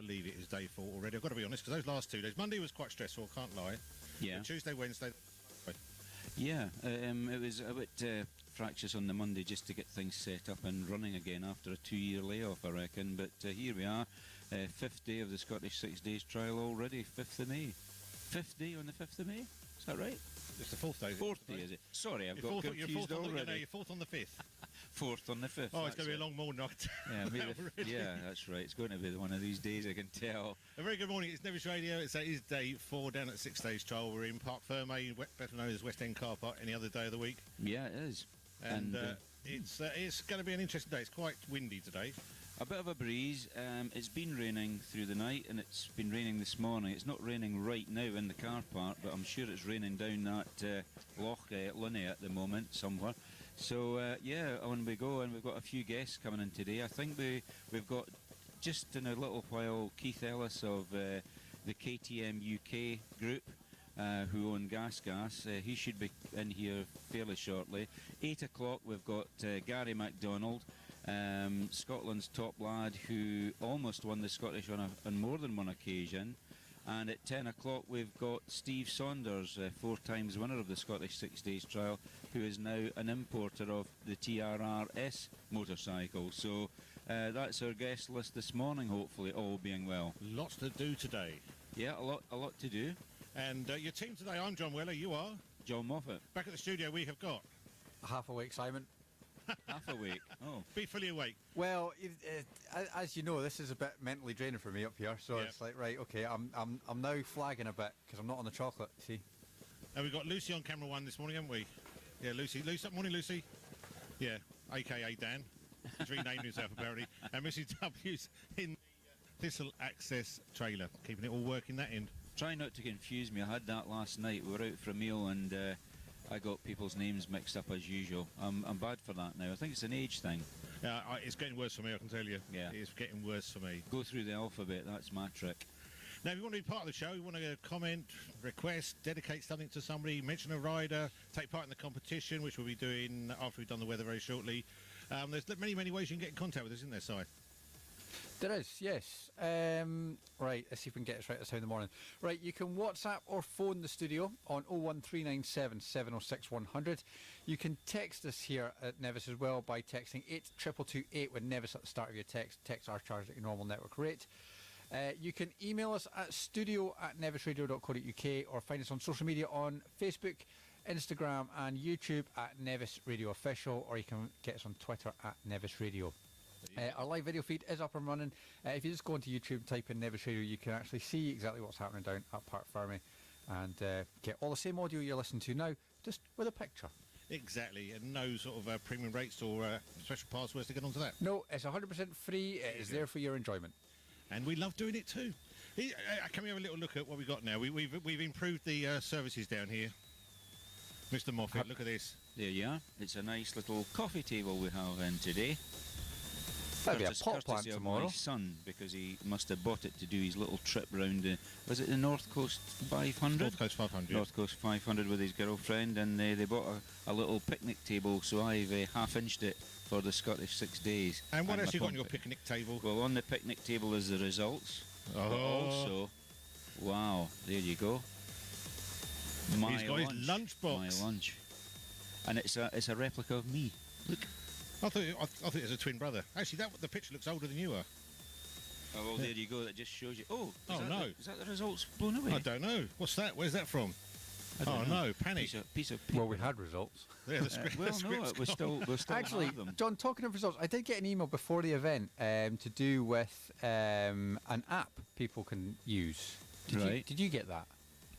believe it is day 4 already. I've got to be honest, because those last 2 days, Monday was quite stressful, I can't lie. Yeah. But Tuesday, Wednesday... Yeah, it was a bit fractious on the Monday just to get things set up and running again after a 2-year layoff, I reckon. But here we are, 5th day of the Scottish 6 Days trial already, 5th of May. 5th day on the 5th of May? Is that right? It's the 4th day. 4th day, is it? Sorry, I've got confused already. You're 4th on the 5th. 4th on the 5th. Oh, it's going to be a long morning. Yeah, that's right. It's going to be one of these days, I can tell. A very good morning. It's Nevis Radio. It is day 4 down at 6 Days trial. We're in Parc Ferme, better known as West End Car Park, any other day of the week. Yeah, it is. And it's going to be an interesting day. It's quite windy today. A bit of a breeze. It's been raining through the night, and it's been raining this morning. It's not raining right now in the car park, but I'm sure it's raining down that Loch Lunny at the moment somewhere. So yeah, on we go, and we've got a few guests coming in today. I think we've got just in a little while Keith Ellis of the KTM UK group. Who own Gas. He should be in here fairly shortly. 8 o'clock we've got Gary MacDonald, Scotland's top lad who almost won the Scottish on more than one occasion. And at 10 o'clock we've got Steve Saunders, 4 times winner of the Scottish 6 Days trial, who is now an importer of the TRRS motorcycle. So that's our guest list this morning, hopefully, all being well. Lots to do today. Yeah, a lot to do. And your team today, I'm John Weller, you are? John Moffat. Back at the studio we have got... Half awake, Simon. Half awake. Oh. Be fully awake. Well, as you know, this is a bit mentally draining for me up here, so Yep. it's like, right, okay, I'm now flagging a bit because I'm not on the chocolate, see? And we've got Lucy on camera 1 this morning, haven't we? Yeah, Lucy. Morning, Lucy. Yeah, a.k.a. Dan. He's renamed himself, apparently. And Mrs. W's in the Thistle Access trailer, keeping it all working that end. Try not to confuse me. I had that last night. We were out for a meal and I got people's names mixed up as usual. I'm bad for that now. I think it's an age thing. It's getting worse for me, I can tell you. Yeah. It's getting worse for me. Go through the alphabet. That's my trick. Now, if you want to be part of the show, you want to comment, request, dedicate something to somebody, mention a rider, take part in the competition, which we'll be doing after we've done the weather very shortly. There's many ways you can get in contact with us, isn't there, Si? There is, yes. Right, let's see if we can get this right this time in the morning. Right, you can WhatsApp or phone the studio on 01397 706 100. You can text us here at Nevis as well by texting 82228 with Nevis at the start of your text. Texts are charged at your normal network rate. You can email us at studio@nevisradio.co.uk or find us on social media on Facebook, Instagram and YouTube at Nevis Radio Official, or you can get us on Twitter at Nevis Radio. Our live video feed is up and running. If you just go onto YouTube and type in Nevis Radio, you can actually see exactly what's happening down at Parc Ferme and get all the same audio you're listening to now, just with a picture. Exactly, and no sort of premium rates or special passwords to get onto that. No, it's 100% free. It is there for your enjoyment. And we love doing it too. Can we have a little look at what we've got now? We've improved the services down here. Mr. Moffat, look at this. There you are. It's a nice little coffee table we have in today. That'll be a pot plant Courtesy of tomorrow. my son, because he must have bought it to do his little trip round was it the North Coast 500? North Coast 500. North Coast 500 with his girlfriend, and they bought a little picnic table, so I've half-inched it for the Scottish 6 Days. And what else you got on your picnic? picnic table? Well, on the picnic table is the results. Oh. But also, wow, there you go. He's got his lunchbox. My lunch. And it's a replica of me. Look. I thought it was a twin brother. Actually, the picture looks older than you are. Oh, well, there you go. That just shows you. Oh, no. Is that the results blown away? I don't know. What's that? Where's that from? I don't know. No, panic. Piece of paper. Well, we had results. Yeah, the script. Well, no, we're still Actually, have them. John, talking of results, I did get an email before the event to do with an app people can use. Did you get that?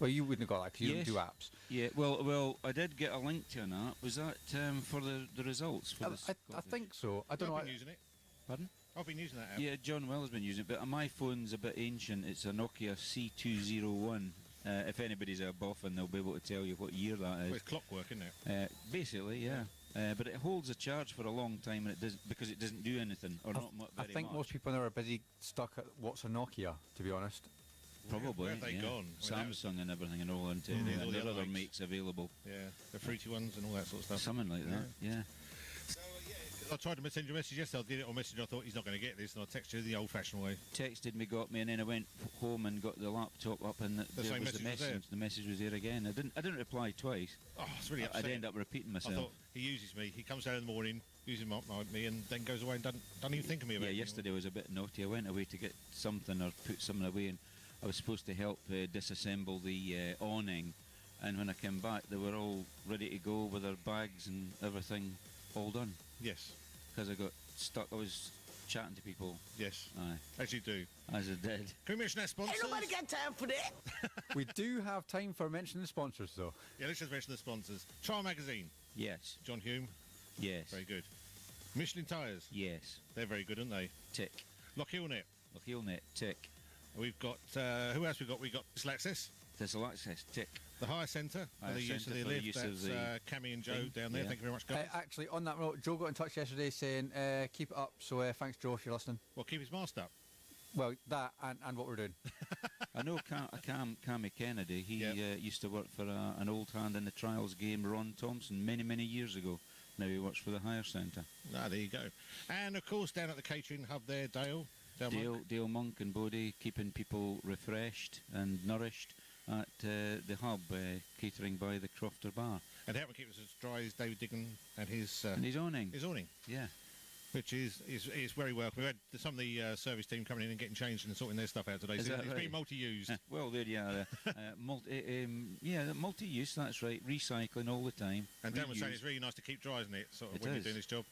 Well, you wouldn't have got that because you don't do apps. Yeah, well, I did get a link to an app. Was that for the results? For I think so. I don't know. I've been using it. Pardon? I've been using that app. Yeah, John Wells has been using it, but my phone's a bit ancient. It's a Nokia C201. If anybody's a boffin, they'll be able to tell you what year that is. Well, it's clockwork, isn't it? Basically, yeah. But it holds a charge for a long time, and it does because it doesn't do anything or not much. I think most people now are busy stuck at what's a Nokia, to be honest. Probably. Where have they gone? Samsung and everything and all into all the the other other makes available. Yeah, the fruity ones and all that sort of stuff. Something like that, yeah. So, I tried to send you a message yesterday. I did it on Messenger. I thought he's not going to get this, and I texted you the old-fashioned way. Texted me, got me, and then I went home and got the laptop up, and there same was the message was there. message. The message was there again. I didn't reply twice. Oh, it's really I'd upsetting. end up repeating I myself. thought he uses me. He comes down in the morning, uses me, and then goes away and doesn't even think of me about Yeah, it. yesterday was a bit naughty. I went away to get something or put something away, and I was supposed to help disassemble the awning. And when I came back, they were all ready to go with their bags and everything all done. Yes, Because I got stuck. I was chatting to people. yes, Aye, as you do. as I did. Can we mention our sponsors? Ain't nobody got time for that. We do have time for mentioning the sponsors, though. Yeah, let's just mention the sponsors. Trial Magazine, Yes, John Hume, yes, very good. Michelin Tyres, yes. they're very good, aren't they? Tick. Lockhill Net. Lochilnet, tick. We've got, who else we got? We've got Thistle Access, Thistle Access, tick. the Hire Centre, for Hire the use of Centre the for the lift. use of That's the Cammy and Joe thing, down there. yeah. Thank you very much, guys. Actually, on that note, Joe got in touch yesterday saying, keep it up. So thanks, Joe, if you're listening. Well, keep his mast up. Well, that and what we're doing. I know Cammy Kennedy. He Yep. used to work for an old hand in the trials game, Ron Thompson, many years ago. Now he works for the Hire Centre. Ah, there you go. And, of course, down at the catering hub there, Dale. Dale Monk and Bodie keeping people refreshed and nourished at the hub, catering by the Crofter Bar. And helping keep us as dry as David Diggin and his And his awning. awning, Yeah. which is very welcome. We had some of the service team coming in and getting changed and sorting their stuff out today. Is So that it's right? been multi-used. Well, there you are. Multi-use, that's right. Recycling all the time. And Dan was saying Reuse. it's really nice to keep dry, isn't it? Sort of It when is. you're doing this job.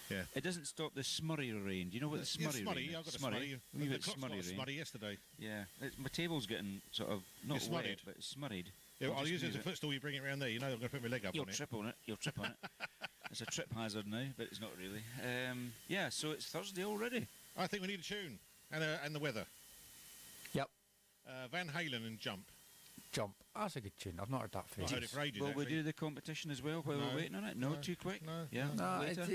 Yeah. It doesn't stop the smurry rain. Do you know what the Yeah, smurry rain is? I've got a smurry. A wee The bit clock's got a smurry rain. smurry yesterday. Yeah. My table's getting sort of not It's wet, smurried. but it's smurried. Yeah, I'll just use it as a move footstool. You bring it around there. You know I'm going to put my leg up You'll on it. trip on it. You'll trip on it. It's a trip hazard now, but it's not really. Yeah, so it's Thursday already. I think we need a tune and the weather. Yep. Van Halen and Jump. Jump. That's a good tune. I've not heard that for I heard ages. it for ages. Will we actually. do the competition as well while No. we're waiting on it? No, No. too quick. No. Yeah. No, later?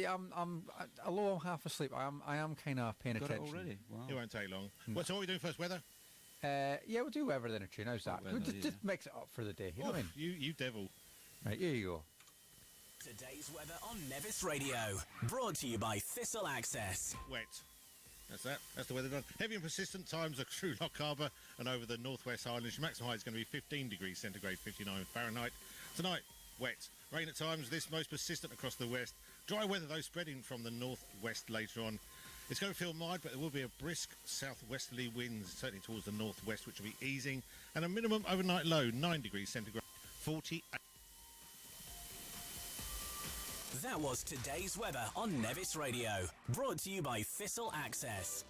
although I'm half asleep, I am kind of paying Got it attention. already. Wow. It won't take long. Well, so what are we doing first? Weather? Yeah, we'll do weather then a tune. How's that? Weather, We'll just, yeah. just mix it up for the day. You know what I mean? You devil. Right, here you go. Today's weather on Nevis Radio. Brought to you by Thistle Access. Wet. That's the weather done. Heavy and persistent times are through Lock Harbour and over the northwest Highlands. Your maximum height is going to be 15 degrees centigrade, 59 Fahrenheit. Tonight, wet. Rain at times, this most persistent across the west. Dry weather, though, spreading from the northwest later on. It's going to feel mild, but there will be a brisk southwesterly wind, certainly towards the northwest, which will be easing. And a minimum overnight low, 9 degrees centigrade, 48. That was today's weather on Nevis Radio. Brought to you by Thistle Access.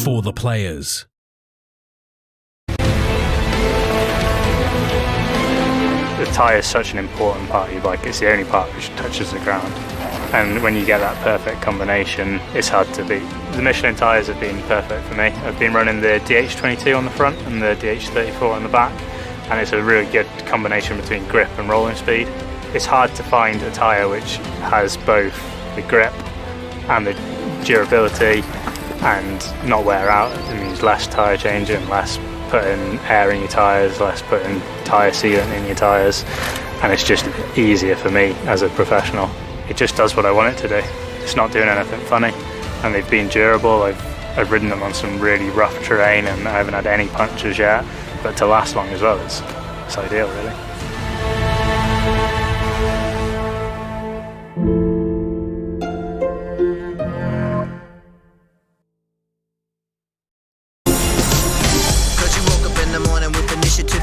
for the players. The tyre is such an important part of your bike. It's the only part which touches the ground. And when you get that perfect combination, it's hard to beat. The Michelin tyres have been perfect for me. I've been running the DH22 on the front and the DH34 on the back, and it's a really good combination between grip and rolling speed. It's hard to find a tyre which has both the grip and the durability and not wear out. It means less tyre changing, less putting air in your tyres, less putting tyre sealant in your tyres, and it's just easier for me as a professional. It just does what I want it to do. It's not doing anything funny, and they've been durable. I've ridden them on some really rough terrain and I haven't had any punctures yet, but to last long as well, it's ideal really.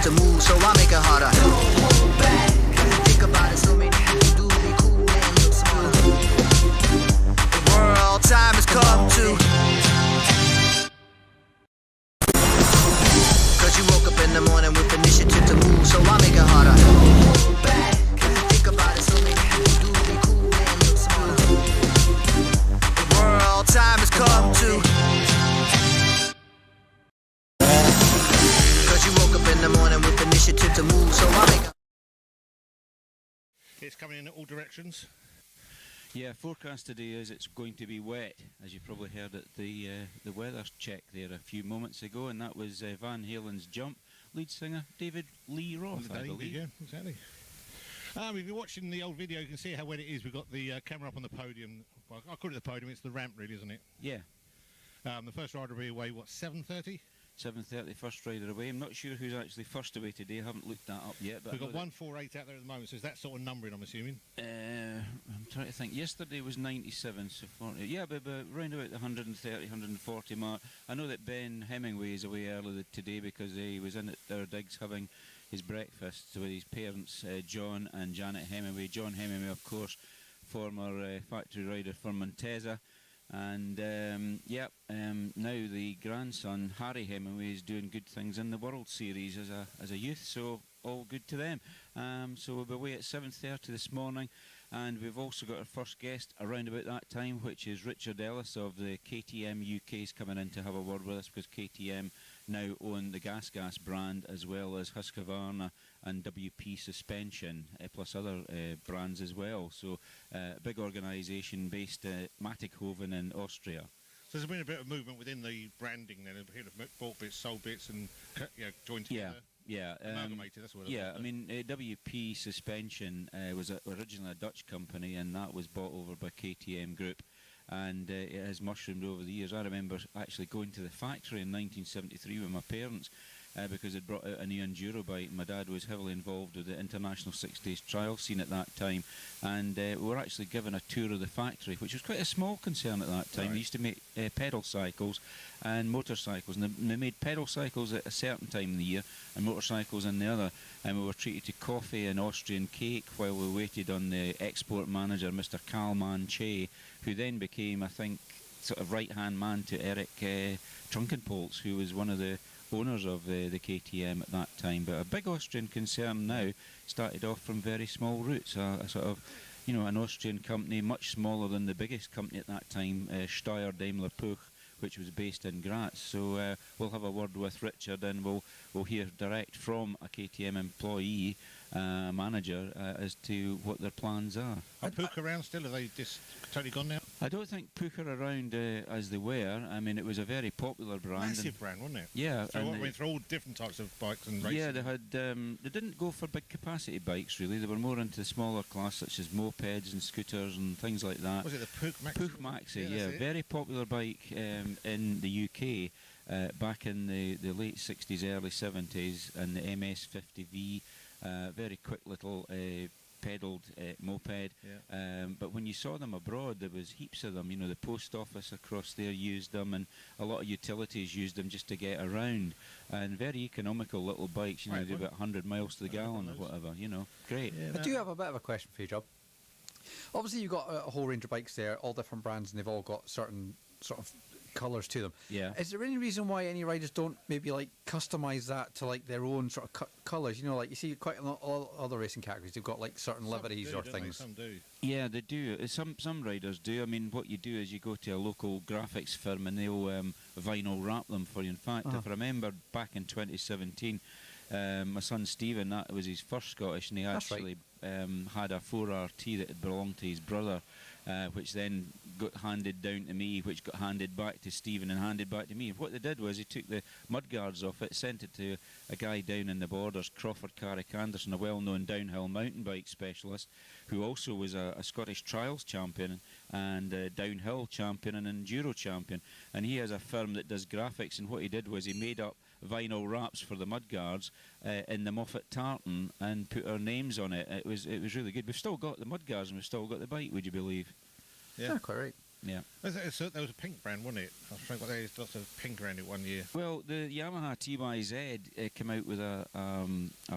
To move, so I make it harder. Think about it, so many things to do. Be cool and look smooth. The world time has come to. Cause you woke up in the morning with initiative to move, so I make it harder. Think about it, so many things to do. Be cool and look smooth. The world time has come to. You woke up in the morning with initiative to move, so I make It's coming in all directions. Yeah, forecast today is it's going to be wet, as you probably heard at the weather check there a few moments ago, and that was Van Halen's Jump lead singer David Lee Roth, I believe. Yeah, exactly. If you're watching the old video, you can see how wet it is. We've got the camera up on the podium. Well, I call it the podium. It's the ramp, really, isn't it? Yeah. The first rider will be away, what, 7:30? 7:30, first rider away. I'm not sure who's actually first away today. I haven't looked that up yet. But we've got 148 out there at the moment, so is that sort of numbering, I'm assuming? I'm trying to think. Yesterday was 97, so 40. Yeah, but round about the 130, 140 mark. I know that Ben Hemingway is away early today because he was in at our digs having his breakfast with his parents, John and Janet Hemingway. John Hemingway, of course, former factory rider for Monteza. And now the grandson Harry Hemingway is doing good things in the World Series as a youth, so all good to them. So we'll be away at 7:30 this morning, and we've also got our first guest around about that time, which is Richard Ellis of the KTM UK is coming in to have a word with us, because KTM now own the Gas brand as well as Husqvarna and WP Suspension, plus other brands as well. So big organisation based at Mattighofen in Austria. So there's been a bit of movement within the branding then. People have bought bits, sold bits, and joined together. Yeah, amalgamated. That's what. Yeah, I mean WP Suspension was originally a Dutch company, and that was bought over by KTM Group, and it has mushroomed over the years. I remember actually going to the factory in 1973 with my parents. Because it brought out a new enduro bike. My dad was heavily involved with the international 6 days trial scene at that time, and we were actually given a tour of the factory, which was quite a small concern at that time. Right. They used to make pedal cycles and motorcycles, and they made pedal cycles at a certain time in the year and motorcycles in the other, and we were treated to coffee and Austrian cake while we waited on the export manager, Mr. Kalman Che, who then became, I think, sort of right-hand man to Eric Trunkenpolz, who was one of the owners of the KTM at that time. But a big Austrian concern now, started off from very small roots, a sort of, an Austrian company much smaller than the biggest company at that time, Steyr Daimler Puch, which was based in Graz. So we'll have a word with Richard, and we'll hear direct from a KTM employee manager as to what their plans are. Are Puch around still? Are they just totally gone now? I don't think Puch are around as they were. I mean, it was a very popular brand. Massive brand, wasn't it? Yeah. So what went through all different types of bikes and racing. Yeah, they had. They didn't go for big capacity bikes really. They were more into the smaller class, such as mopeds and scooters and things like that. Was it the Puch Maxi? Puch Maxi, yeah, very popular bike in the UK back in the late 60s, early 70s, and the MS50V. Very quick little pedalled moped, but when you saw them abroad, there was heaps of them. The post office across there used them, and a lot of utilities used them just to get around. And very economical little bikes. They do about 100 miles to the gallon or whatever. Great. Yeah, I do have a bit of a question for you, Job. Obviously, you've got a whole range of bikes there, all different brands, and they've all got certain sort of colours to them. Yeah. Is there any reason why any riders don't maybe like customise that to like their own sort of colours? You know, like you see quite a lot all other racing categories, they've got like certain liveries or things. Some do. Yeah, they do. Some riders do. I mean, what you do is you go to a local graphics firm and they'll vinyl wrap them for you. In fact, if I remember back in 2017, my son Stephen, that was his first Scottish, and he That's actually had a 4RT that had belonged to his brother, which then got handed down to me, which got handed back to Stephen and handed back to me. What they did was he took the mudguards off it, sent it to a guy down in the Borders, Crawford Carrick Anderson, a well-known downhill mountain bike specialist, who also was a Scottish trials champion and a downhill champion and an enduro champion. And he has a firm that does graphics, and what he did was he made up vinyl wraps for the mudguards in the Moffat tartan and put our names on it. It was really good. We've still got the mudguards and we've still got the bike, would you believe? Yeah, quite right. Yeah. There was a pink brand, wasn't it? I think there was lots of pink around it one year. Well, the Yamaha TYZ came out with a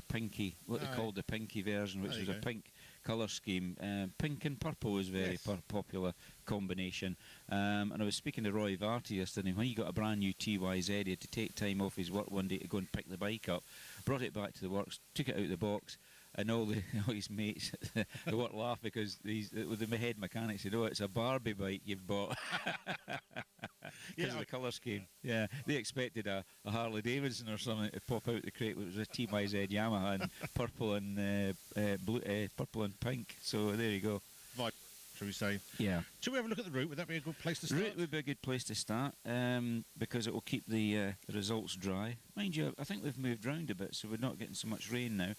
pinky, what they called the pinky version, which There was you a go. pink colour scheme. Pink and purple was very Yes. popular combination. And I was speaking to Roy Varty yesterday. When he got a brand new TYZ, he had to take time off his work one day to go and pick the bike up. Brought it back to the works, took it out of the box, and all his mates they weren't laugh because with the head mechanic said, "Oh, it's a Barbie bike you've bought." Because of the colour scheme. Yeah, they expected a Harley Davidson or something to pop out the crate. It was a TYZ Yamaha in purple and purple and pink. So there you go. Right, shall we say? Yeah. Shall we have a look at the route? Would that be a good place to start? Route would be a good place to start because it will keep the results dry. Mind you, I think we've moved round a bit, so we're not getting so much rain now,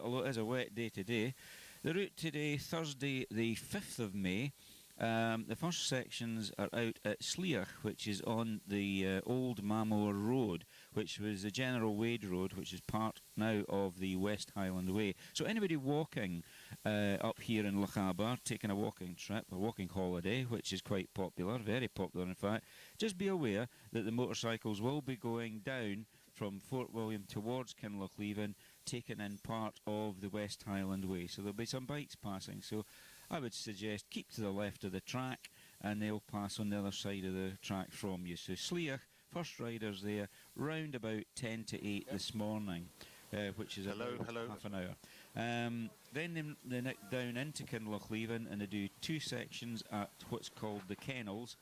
although it is a wet day today. The route today, Thursday the 5th of May, the first sections are out at Sleach, which is on the old Mamore Road, which was the General Wade Road, which is part now of the West Highland Way. So anybody walking up here in Lochaber, taking a walking trip, a walking holiday, which is quite popular, very popular in fact, just be aware that the motorcycles will be going down from Fort William towards Kinlochleven, taking in part of the West Highland Way. So there'll be some bikes passing. So I would suggest keep to the left of the track and they'll pass on the other side of the track from you. So Sleach, first riders there, round about 10 to 8 this morning, which is about half an hour. Then they nick down into Kinlochleven and they do two sections at what's called the Kennels.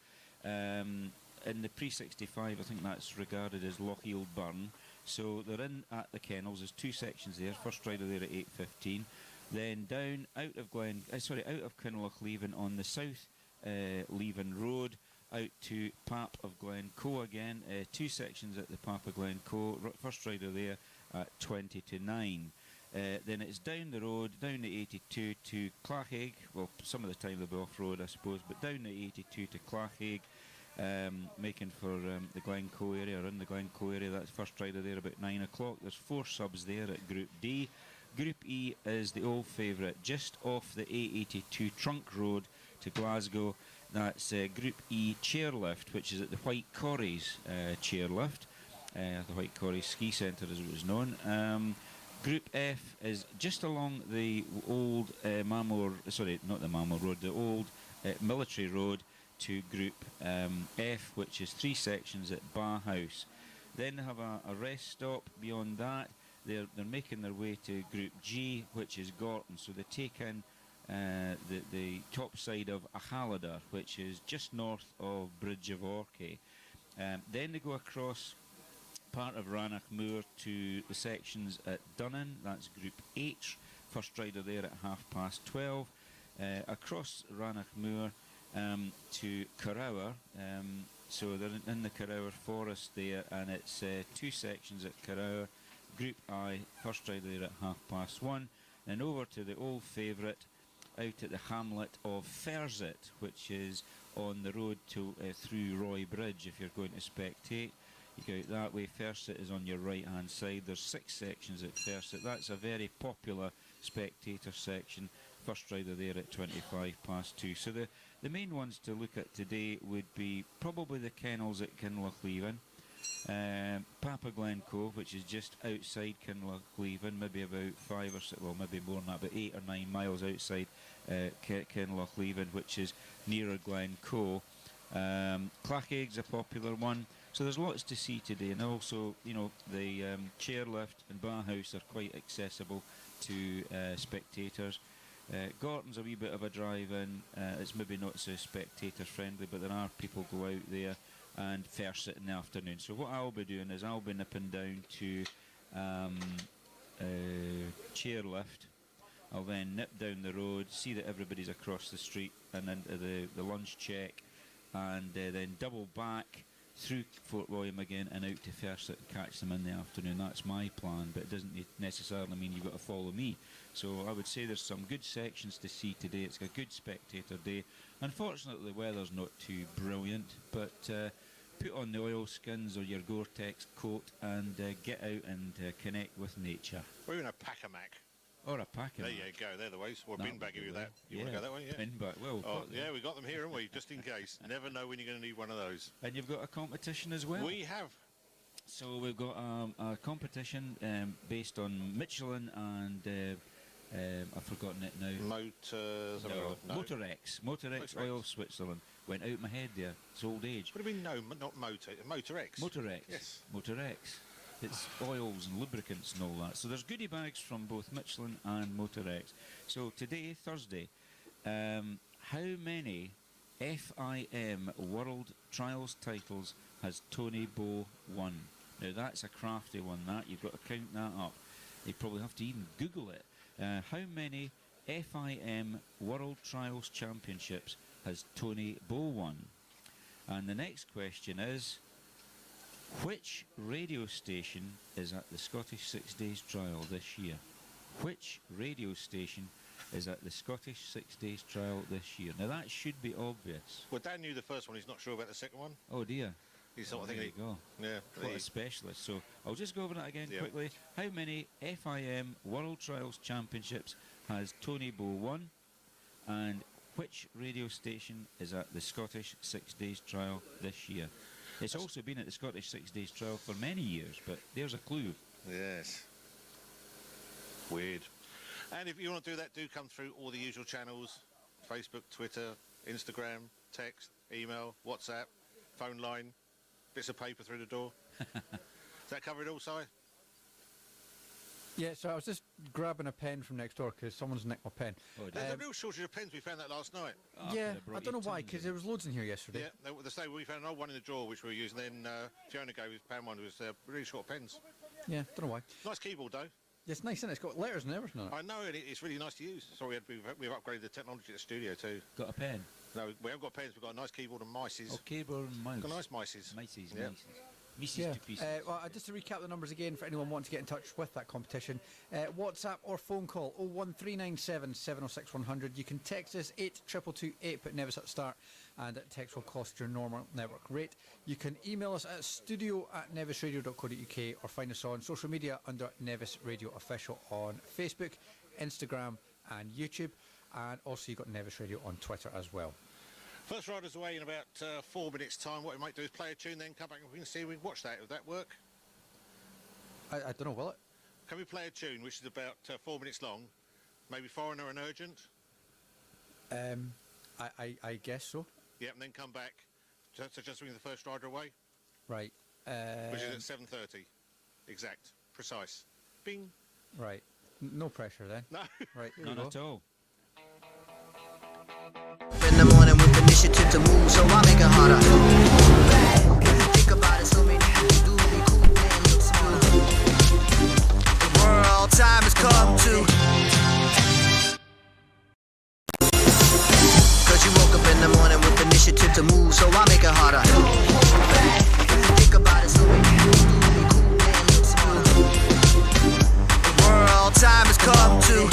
In the pre-65, I think that's regarded as Lochiel Burn. So they're in at the Kennels. There's two sections there. First rider there at 8:15. Then down out of Kinlochleven on the south Leven Road, out to Pap of Glencoe again. Two sections at the Pap of Glencoe. First rider there at 20 to 9. Then it's down the road, down the 82 to Clachaig. Well, some of the time they'll be off-road, I suppose, but down the 82 to Clachaig, making for the Glencoe area, or in the Glencoe area. That's first rider there about 9 o'clock. There's 4 subs there at Group D. Group E is the old favourite, just off the A82 Trunk Road to Glasgow. That's Group E Chairlift, which is at the White Corries Chairlift, the White Corries Ski Centre as it was known. Group F is just along the old Mamore Road, the old Military Road to Group F, which is 3 sections at Bar House. Then they have a rest stop beyond that. They're making their way to Group G, which is Gorton. So they take in the top side of Achaladar, which is just north of Bridge of Orkney. Then they go across part of Ranach Moor to the sections at Dunnan. That's Group H. First rider there at 12:30. Across Ranach Moor to Carrower. So they're in the Carrower Forest there, and it's 2 sections at Carrower. Group I, first rider there at 1:30. Then over to the old favourite, out at the hamlet of Ferset, which is on the road to through Roy Bridge. If you're going to spectate, you go out that way. Ferset is on your right hand side. There's 6 sections at Ferset. That's a very popular spectator section. First rider there at 2:25. So the main ones to look at today would be probably the Kennels at Kinlochleven, Papa Glencoe, which is just outside Kinlochleven, maybe about 5 or 6, well, maybe more than that, about 8 or 9 miles outside Kinlochleven, which is nearer Glencoe. Clackeg's a popular one. So there's lots to see today, and also, you know, the chairlift and bar house are quite accessible to spectators. Gorton's a wee bit of a drive-in. It's maybe not so spectator-friendly, but there are people go out there, and first in the afternoon. So what I'll be doing is I'll be nipping down to chairlift. I'll then nip down the road, see that everybody's across the street, and into the lunch check, and then double back through Fort William again and out to Ferset and catch them in the afternoon. That's my plan, but it doesn't necessarily mean you've got to follow me. So I would say there's some good sections to see today. It's a good spectator day. Unfortunately, the weather's not too brilliant, but put on the oilskins or your Gore-Tex coat and get out and connect with nature. We're in a pack-a-mac. Or a packet. There you go, they're the ways. Or a bin bag if you're that. You want to go that way? Yeah. Bin bag. Well, yeah, we got them here, haven't we? Just in case. Never know when you're going to need one of those. And you've got a competition as well? We have. So we've got a competition based on Michelin and I've forgotten it now. Motorex. Motorex Oil Switzerland. Went out my head there. It's old age. What do you mean, no, not Motor? Motorex? Motorex. Yes. Motorex. It's oils and lubricants and all that. So there's goodie bags from both Michelin and Motorex. So today, Thursday, how many FIM World Trials titles has Tony Bow won? Now that's a crafty one, that. You've got to count that up. You probably have to even Google it. How many FIM World Trials Championships has Tony Bow won? And the next question is, which radio station is at the Scottish 6 Days Trial this year? Which radio station is at the Scottish 6 Days Trial this year? Now that should be obvious. Well, Dan knew the first one. He's not sure about the second one. Oh dear. He's sort of thinking. There you go. Yeah. What a specialist. So I'll just go over that again quickly. How many FIM World Trials Championships has Tony Bow won? And which radio station is at the Scottish 6 Days Trial this year? It's also been at the Scottish 6 Days Trial for many years, but there's a clue. Yes. Weird. And if you want to do that, do come through all the usual channels: Facebook, Twitter, Instagram, text, email, WhatsApp, phone line, bits of paper through the door. Does that cover it all, Si? Yeah, so I was just grabbing a pen from next door because someone's nicked my pen. Oh, there's a real shortage of pens. We found that last night. Yeah, I don't know why, because there was loads in here yesterday. Yeah, we found an old one in the drawer which we were using. Then Fiona gave us found one that was really short pens. Yeah, don't know why. Nice keyboard though. Yeah, it's nice, isn't it? It's got letters and everything on it. I know, and it's really nice to use. Sorry, we've upgraded the technology at the studio too. Got a pen? No, we haven't got pens. We've got a nice keyboard and mices. Oh, keyboard and mouse. Got nice mices. Mices, yeah. mices. Mices to pieces. Well, just to recap the numbers again for anyone wanting to get in touch with that competition, WhatsApp or phone call 01397 706 100. You can text us 82228, put Nevis at the start, and that text will cost your normal network rate. You can email us at studio@nevisradio.co.uk or find us on social media under Nevis Radio Official on Facebook, Instagram and YouTube, and also you've got Nevis Radio on Twitter as well. First rider's away in about 4 minutes' time. What we might do is play a tune, then come back and we can see if we can watch that. Would that work? I don't know, will it? Can we play a tune which is about 4 minutes long? Maybe Foreigner and Urgent? I guess so. Yeah, and then come back. So just bring the first rider away? Right. Which is at 7:30. Exact. Precise. Bing. Right. No pressure then. No. Right. None at all. In the morning with initiative to move, so I make it harder. Think about it, so many people do be cool and look smarter. The world time has come to. Cause you woke up in the morning with initiative to move, so I make it harder. Think about it, so many people do be cool and look smarter. The world time has come to.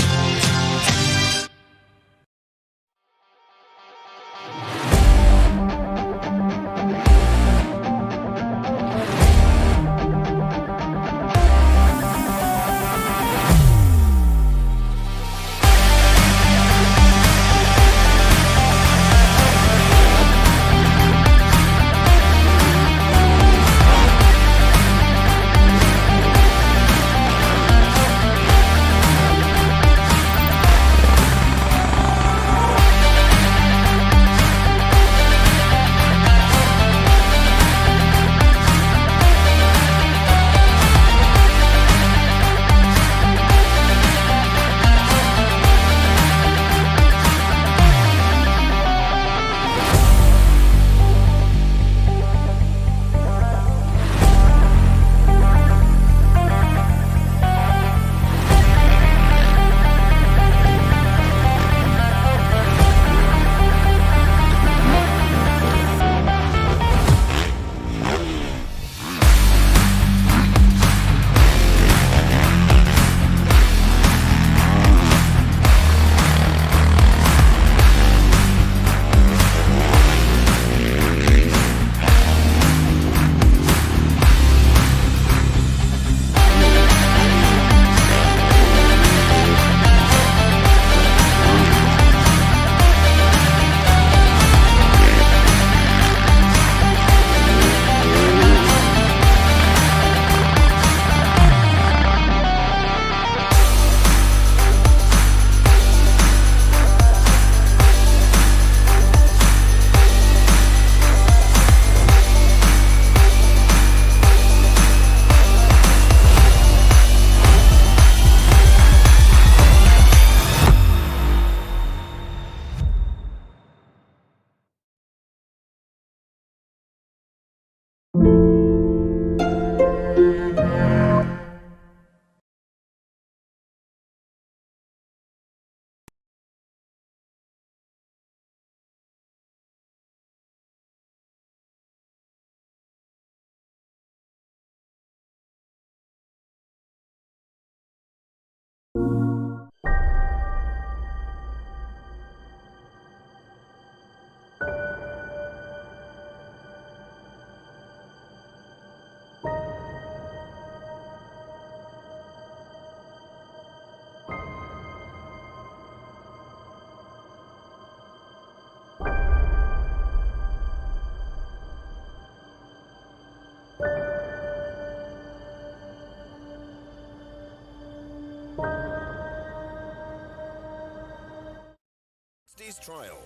Days trial.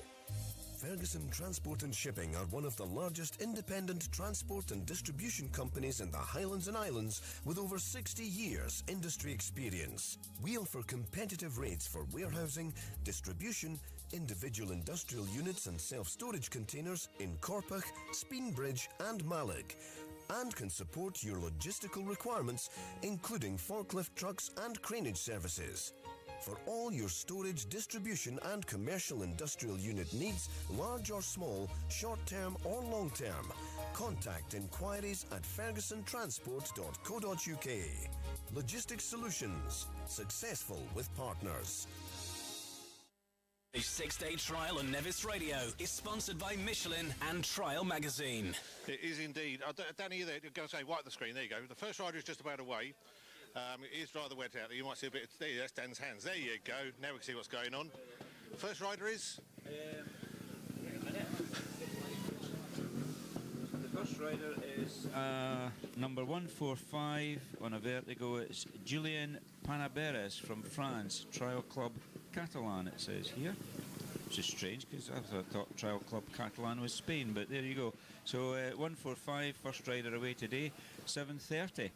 Ferguson Transport and Shipping are one of the largest independent transport and distribution companies in the Highlands and Islands with over 60 years industry experience. We offer competitive rates for warehousing, distribution, individual industrial units and self-storage containers in Corpach, Speenbridge and Mallock, and can support your logistical requirements, including forklift trucks and craneage services. For all your storage, distribution and commercial industrial unit needs, large or small, short-term or long-term, contact inquiries at fergusontransport.co.uk. Logistics Solutions. Successful with partners. A 6-day trial on Nevis Radio is sponsored by Michelin and Trial Magazine. It is indeed. Danny, you're going to say right at the screen. There you go. The first rider is just about away. It is rather wet out there. You might see a bit. There, that's Dan's hands. There you go. Now we can see what's going on. First rider is. The first rider is number 145 on a vertigo. It's Julien Panaberes from France, Trial Club Catalan. It says here, which is strange because I thought Trial Club Catalan was Spain. But there you go. So 145, first rider away today, 7:30.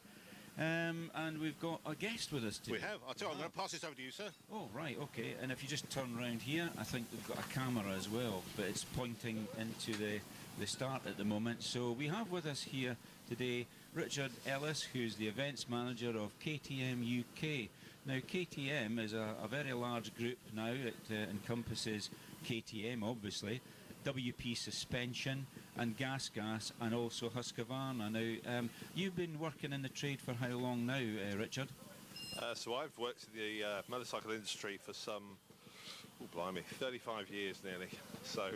And we've got a guest with us today. We have. I'll tell you, I'm going to pass this over to you, sir. Oh, right, okay. And if you just turn around here, I think we've got a camera as well, but it's pointing into the start at the moment. So we have with us here today Richard Ellis, who's the events manager of KTM UK. Now, KTM is a very large group now. It encompasses KTM, obviously, WP Suspension and Gas and also Husqvarna. Now, you've been working in the trade for how long now, Richard? So I've worked in the motorcycle industry for some, 35 years nearly. So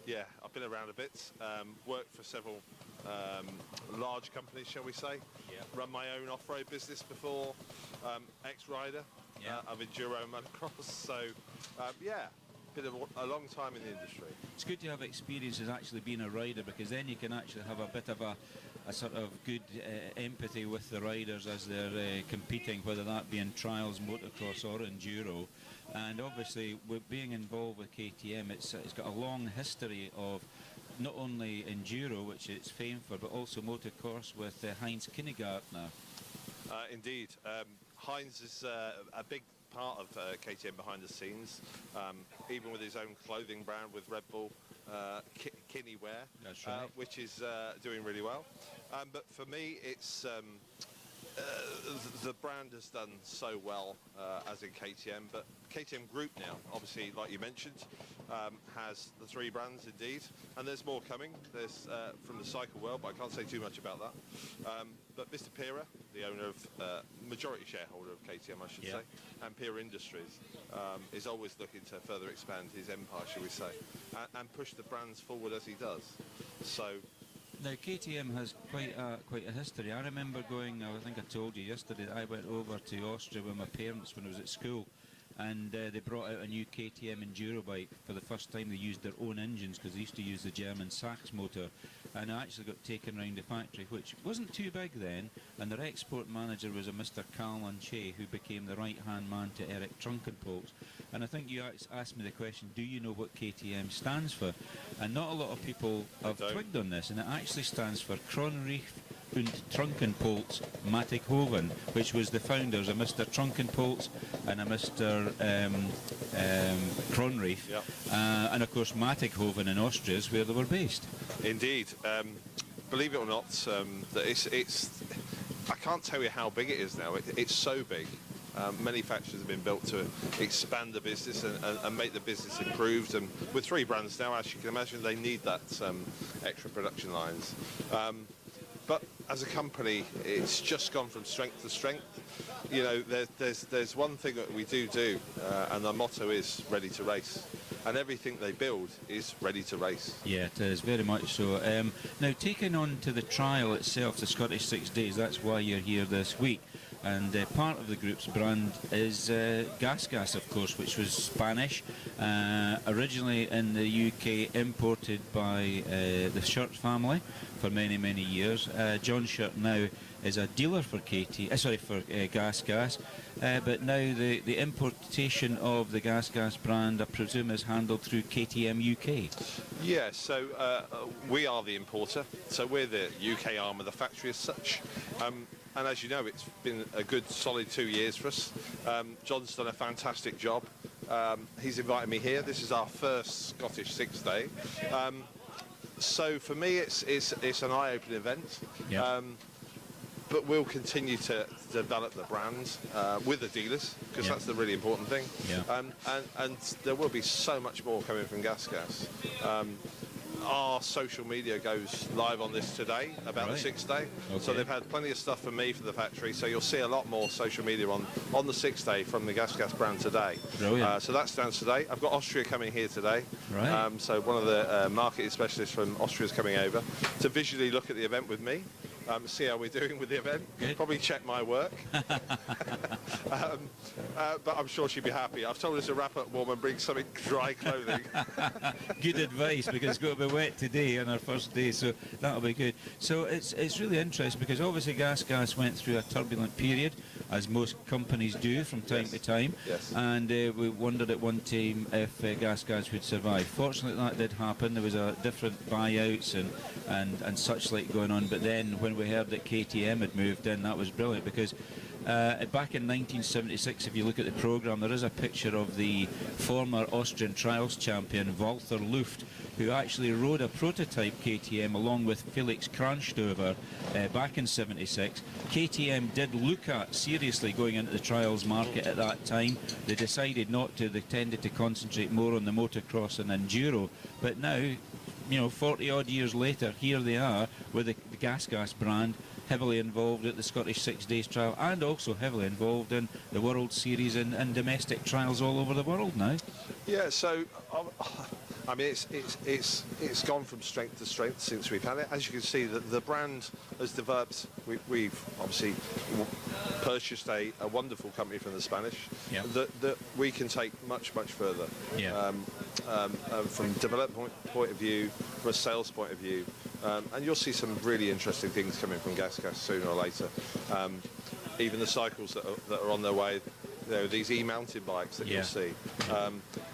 yeah, I've been around a bit, worked for several large companies, shall we say. Yeah. Run my own off-road business before, ex-rider of enduro and motocross. So yeah, been a long time in the industry. It's good to have experience as actually being a rider, because then you can actually have a bit of a sort of good empathy with the riders as they're competing, whether that be in trials, motocross or enduro. And obviously, with being involved with KTM, it's got a long history of not only enduro, which it's famed for, but also motocross with Heinz Kinnegartner. Indeed. Heinz is a big part of KTM behind the scenes, even with his own clothing brand with Red Bull Kinneywear. That's right. Which is doing really well. But for me, it's the brand has done so well as in KTM, but KTM Group now, obviously, like you mentioned, has the 3 brands indeed, and there's more coming. There's from the cycle world, but I can't say too much about that. But Mr. Pira, the owner of, majority shareholder of KTM, I should say, and Pira Industries, is always looking to further expand his empire, shall we say, and push the brands forward as he does. So. Now, KTM has quite a history. I remember going, I think I told you yesterday, that I went over to Austria with my parents when I was at school, and they brought out a new KTM enduro bike. For the first time they used their own engines, because they used to use the German Sachs motor, and I actually got taken around the factory, which wasn't too big then, and their export manager was a Mr. Carl Lanche, who became the right-hand man to Eric Trunkenpolz. And I think you asked me the question, do you know what KTM stands for? And not a lot of people have twigged on this, and it actually stands for Kronreif und Trunkenpolz Mattighoven, which was the founders, a Mr. Trunkenpolz and a Mr. Kronreif. Yep. And of course Mattighoven in Austria is where they were based. Indeed. Believe it or not, that it's I can't tell you how big it is now. It's so big. Many factories have been built to expand the business and make the business improved. And with 3 brands now, as you can imagine, they need that extra production lines. But as a company, it's just gone from strength to strength. You know, there's one thing that we do, and our motto is ready to race. And everything they build is ready to race. Yeah, it is, very much so. Now, taking on to the trial itself, the Scottish 6 days, that's why you're here this week. And part of the group's brand is Gas, of course, which was Spanish, originally in the UK, imported by the Shirt family for many, many years. John Shirt now is a dealer for Gas, but now the importation of the Gas brand, I presume, is handled through KTM UK. Yeah, so we are the importer, so we're the UK arm of the factory as such. And as you know, it's been a good solid 2 years for us. John's done a fantastic job. He's invited me here. This is our first Scottish 6 day. So for me, it's an eye-opening event. Yeah. But we'll continue to develop the brand with the dealers, because that's the really important thing. Yeah. And there will be so much more coming from Gas. Our social media goes live on this today about the 6th day. Okay. So they've had plenty of stuff from me for the factory. So you'll see a lot more social media on the 6th day from the Gas brand today. Brilliant. So that's down today. I've got Austria coming here today. Right. So one of the marketing specialists from Austria is coming over to visually look at the event with me. See how we're doing with the event. Good. Probably check my work. But I'm sure she'd be happy. I've told her to wrap up warm and bring something dry clothing. Good advice, because it's going to be wet today on our first day, so that'll be good. So it's really interesting, because obviously Gas went through a turbulent period, as most companies do from time to time. Yes. And we wondered at one time if Gas would survive. Fortunately, that did happen. There was a different buyouts and such like going on. But then when we heard that KTM had moved in, that was brilliant, because back in 1976, if you look at the programme, there is a picture of the former Austrian trials champion Walter Luft, who actually rode a prototype KTM along with Felix Kranstover back in 76. KTM did look at seriously going into the trials market at that time. They decided not to. They tended to concentrate more on the motocross and enduro. But now, 40 odd years later, here they are with the Gas brand, heavily involved at the Scottish 6 Days trial, and also heavily involved in the World Series and domestic trials all over the world now. Yeah, so I mean, it's gone from strength to strength since we've had it. As you can see, the brand has developed. We've obviously purchased a wonderful company from the Spanish that we can take much further. Yeah. From development point of view, from a sales point of view, and you'll see some really interesting things coming from Gas sooner or later. Even the cycles that are on their way. These e-mountain bikes that you'll see.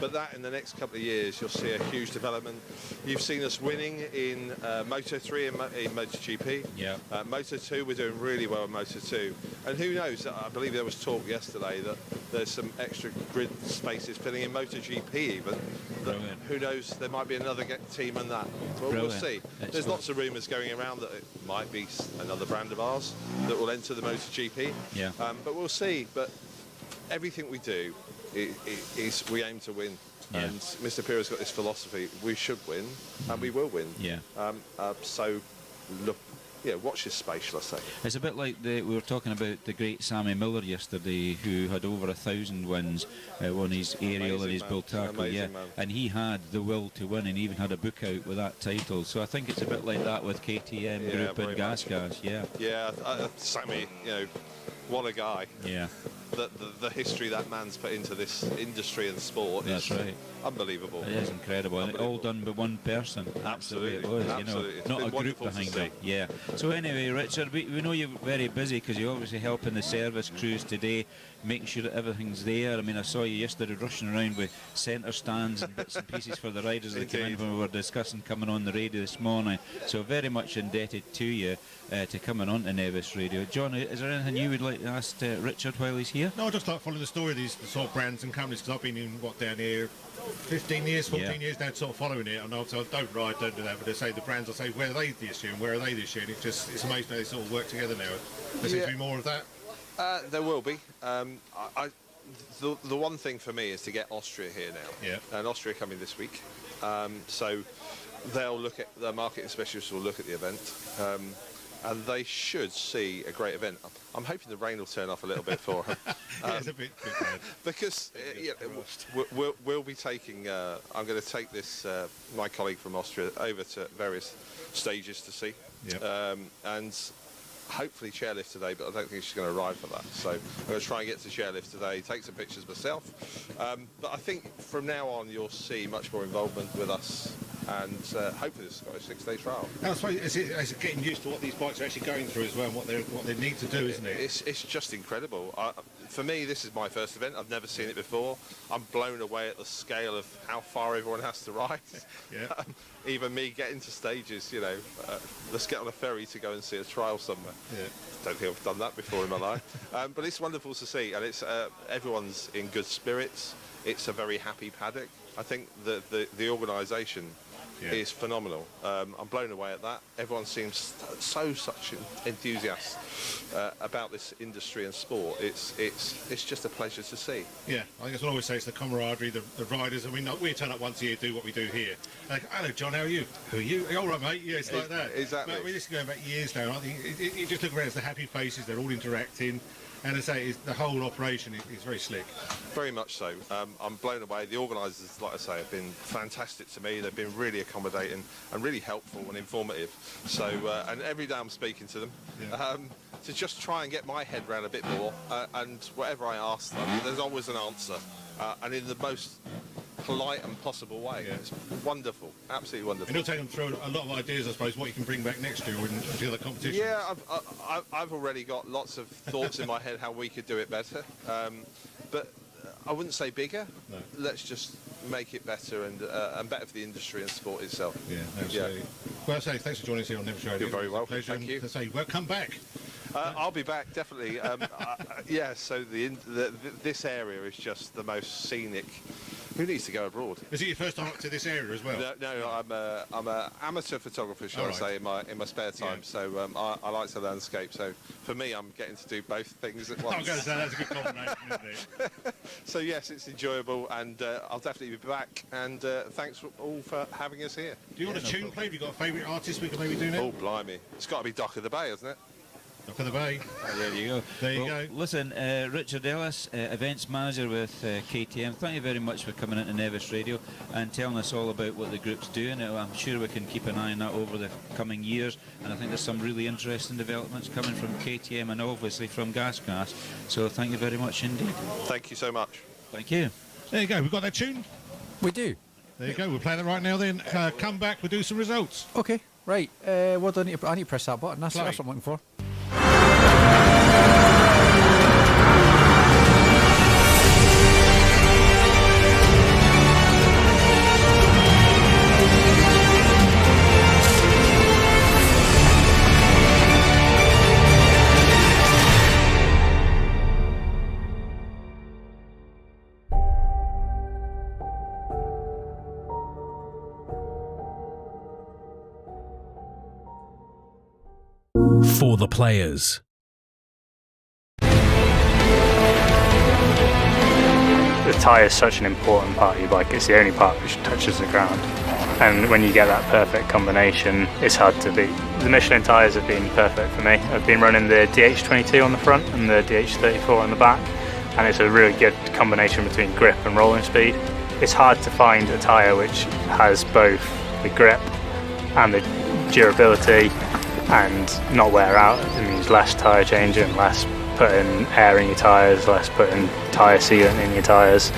But that in the next couple of years, you'll see a huge development. You've seen us winning in Moto3 in MotoGP. Yeah. Moto2, we're doing really well in Moto2. And who knows, I believe there was talk yesterday that there's some extra grid spaces filling in MotoGP even. Who knows, there might be another team in that. Well, we'll see. There's lots of rumours going around that it might be another brand of ours that will enter the MotoGP. Yeah. But we'll see. But everything we do is we aim to win. Yeah. And Mr. Piero's got this philosophy: we should win, and we will win. Yeah. So look, watch this space, shall I say? It's a bit like we were talking about the great Sammy Miller yesterday, who had over 1,000 wins on his aerial and his bull tackle. Yeah, man. and he had the will to win, and even had a book out with that title. So I think it's a bit like that with KTM Group and Gas. Yeah. Yeah, Sammy, what a guy. Yeah. The history that man's put into this industry and sport is unbelievable. It is incredible. And all done by one person. Absolutely. It was, Absolutely. not a group behind it. Yeah. So anyway, Richard, we know you're very busy, because you're obviously helping the service crews today, making sure that everything's there. I mean, I saw you yesterday rushing around with centre stands and bits and pieces for the riders that came in when we were discussing coming on the radio this morning. So very much indebted to you to coming on to Nevis Radio. John, is there anything you would like to ask Richard while he's here? No, I just like following the story of these sort of brands and companies, because I've been in, down here 15 years, 14 years now, sort of following it. And obviously I don't ride, don't do that, but they say the brands, I say, where are they this year and where are they this year? And it's amazing how they sort of work together now. There seems to be more of that. There will be. The one thing for me is to get Austria here now. Yeah. And Austria coming this week. So they'll look at, the marketing specialists will look at the event. And they should see a great event. I'm hoping the rain will turn off a little bit for them. It's a bit bad. Because we'll be taking, I'm going to take this, my colleague from Austria, over to various stages to see. Yep. And hopefully chairlift today, but I don't think she's going to arrive for that. So I'm going to try and get to chairlift today, take some pictures myself. But I think from now on you'll see much more involvement with us, and hopefully this is a 6-day trial. And I suppose it's getting used to what these bikes are actually going through as well, and what they need to do, isn't it? It's just incredible. For me, this is my first event. I've never seen it before. I'm blown away at the scale of how far everyone has to ride. Yeah. Even me getting to stages, you know, let's get on a ferry to go and see a trial somewhere. Yeah. Don't think I've done that before in my life. But it's wonderful to see, and it's everyone's in good spirits. It's a very happy paddock. I think the organisation is phenomenal. I'm blown away at that. Everyone seems such enthusiasts about this industry and sport. It's just a pleasure to see. Yeah, I think that's what I always say. It's the camaraderie, the riders. I mean, we turn up once a year, do what we do here. Like, hello, John, how are you? Who are you? All right, mate. Yeah, it's like that. Exactly. But, I mean, this is going back years now. I think you just look around, it's the happy faces. They're all interacting. And as I say, the whole operation is very slick. Very much so. I'm blown away. The organisers, like I say, have been fantastic to me. They've been really accommodating and really helpful and informative. So, and every day I'm speaking to them to just try and get my head around a bit more. And whatever I ask them, there's always an answer, and in the most polite and possible way. Yeah. It's wonderful, absolutely wonderful. And you'll take them through a lot of ideas, I suppose, what you can bring back next year in the other competitions. Yeah, I've already got lots of thoughts in my head how we could do it better. But I wouldn't say bigger. No. Let's just make it better and better for the industry and sport itself. Yeah, absolutely. Yeah. Well, I say thanks for joining us here on Nevis Radio. You're very welcome. Thank you. I say, well, come back. I'll be back, definitely. Yeah, so this area is just the most scenic. Who needs to go abroad? Is it your first time up to this area as well? No, I'm an amateur photographer, shall I say, in my spare time. Yeah. So I like the landscape. So for me, I'm getting to do both things at once. I'm going to say that's a good combination, isn't it? So yes, it's enjoyable, and I'll definitely be back. And thanks all for having us here. Do you want a tune play? Have you got a favourite artist we can maybe do now? Oh, blimey! It's got to be Dock of the Bay, hasn't it? Dock of the Bay. There you go. There you go. Listen, Richard Ellis, events manager with KTM, thank you very much for coming into Nevis Radio and telling us all about what the group's doing. I'm sure we can keep an eye on that over the coming years, and I think there's some really interesting developments coming from KTM and obviously from Gasgas. So thank you very much indeed. Thank you so much. Thank you. There you go. We've got that tune. We do. There you go. We'll play that right now then. Come back, we'll do some results. Okay, right. What do I need to... I need to press that button. That's what I'm looking for. For the players. The tyre is such an important part of your bike. It's the only part which touches the ground. And when you get that perfect combination, it's hard to beat. The Michelin tyres have been perfect for me. I've been running the DH22 on the front and the DH34 on the back, and it's a really good combination between grip and rolling speed. It's hard to find a tyre which has both the grip and the durability and not wear out. It means less tyre changing, less putting air in your tyres, less putting tyre sealant in your tyres,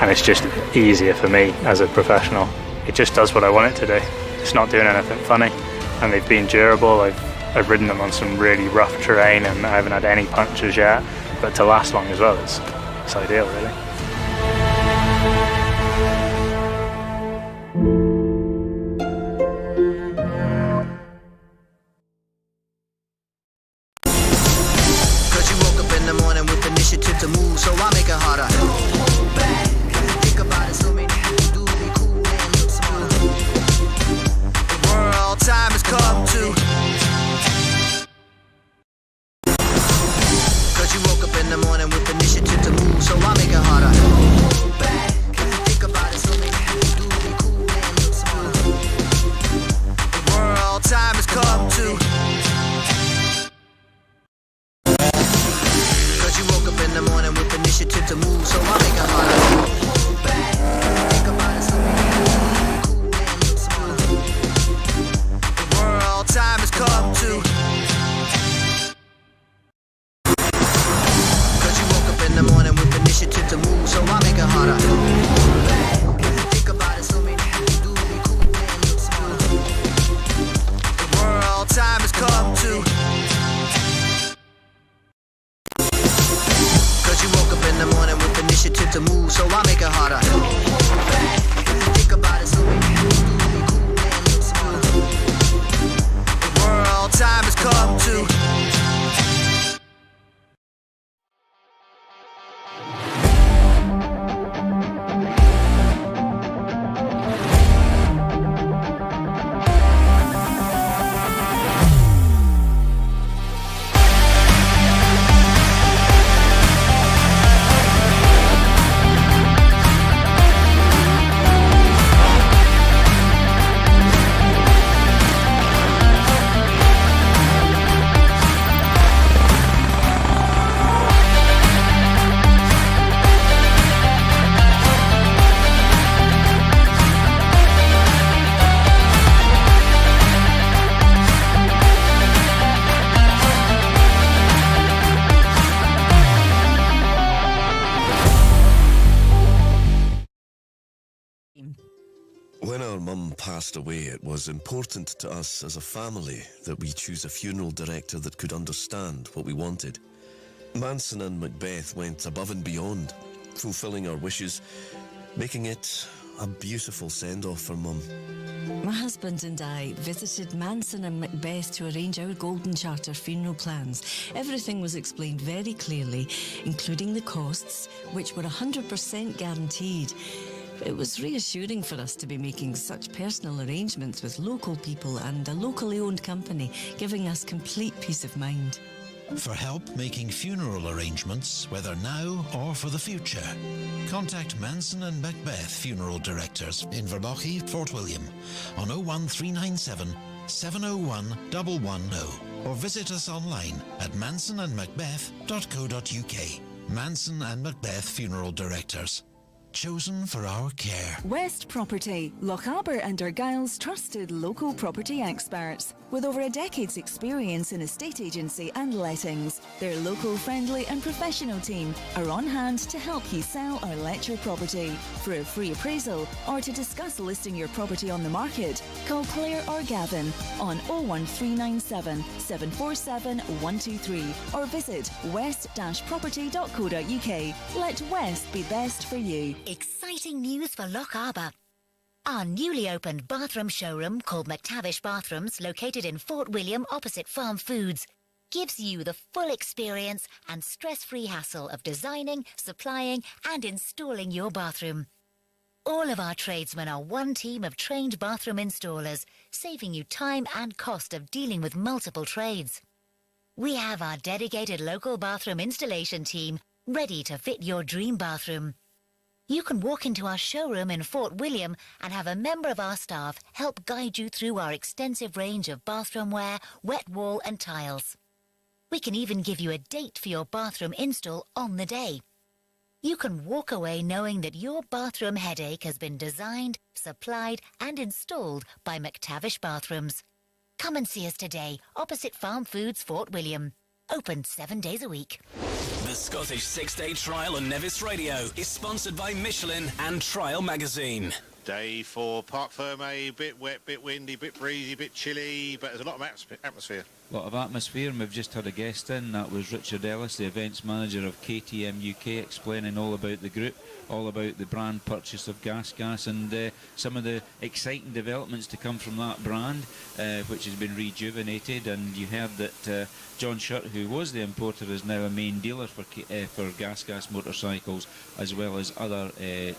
and it's just easier for me as a professional. It just does what I want it to do. It's not doing anything funny, and they've been durable. I've ridden them on some really rough terrain and I haven't had any punctures yet, but to last long as well, it's ideal really. To move, so I make it harder. Hold back, think about it, so many people do be cool and look smart. The world time has come to. Cause you woke up in the morning with initiative to move, so I make it harder. When our mum passed away, it was important to us as a family that we choose a funeral director that could understand what we wanted. Manson and Macbeth went above and beyond, fulfilling our wishes, making it a beautiful send-off for Mum. My husband and I visited Manson and Macbeth to arrange our Golden Charter funeral plans. Everything was explained very clearly, including the costs, which were 100% guaranteed. It was reassuring for us to be making such personal arrangements with local people and a locally owned company, giving us complete peace of mind. For help making funeral arrangements, whether now or for the future, contact Manson and Macbeth Funeral Directors in Verlochy, Fort William on 01397 701 110 or visit us online at mansonandmacbeth.co.uk. Manson and Macbeth Funeral Directors. Chosen for our care. West Property, Lochaber and Argyle's trusted local property experts. With over a decade's experience in estate agency and lettings, their local, friendly and professional team are on hand to help you sell or let your property. For a free appraisal or to discuss listing your property on the market, call Claire or Gavin on 01397 747 123 or visit west-property.co.uk. Let West be best for you. Exciting news for Lochaber. Our newly opened bathroom showroom called McTavish Bathrooms, located in Fort William opposite Farm Foods, gives you the full experience and stress-free hassle of designing, supplying and installing your bathroom. All of our tradesmen are one team of trained bathroom installers, saving you time and cost of dealing with multiple trades. We have our dedicated local bathroom installation team ready to fit your dream bathroom. You can walk into our showroom in Fort William and have a member of our staff help guide you through our extensive range of bathroom wear, wet wall and tiles. We can even give you a date for your bathroom install on the day. You can walk away knowing that your bathroom headache has been designed, supplied and installed by McTavish Bathrooms. Come and see us today, opposite Farm Foods, Fort William. Open 7 days a week. The Scottish 6-Day Trial on Nevis Radio is sponsored by Michelin and Trial Magazine. Day 4, Parc Ferme, bit wet, bit windy, bit breezy, bit chilly, but there's a lot of atmosphere. A lot of atmosphere, and we've just had a guest in. That was Richard Ellis, the events manager of KTM UK, explaining all about the group, all about the brand purchase of Gas, and some of the exciting developments to come from that brand, which has been rejuvenated. And you heard that John Shutt, who was the importer, is now a main dealer for Gas motorcycles, as well as other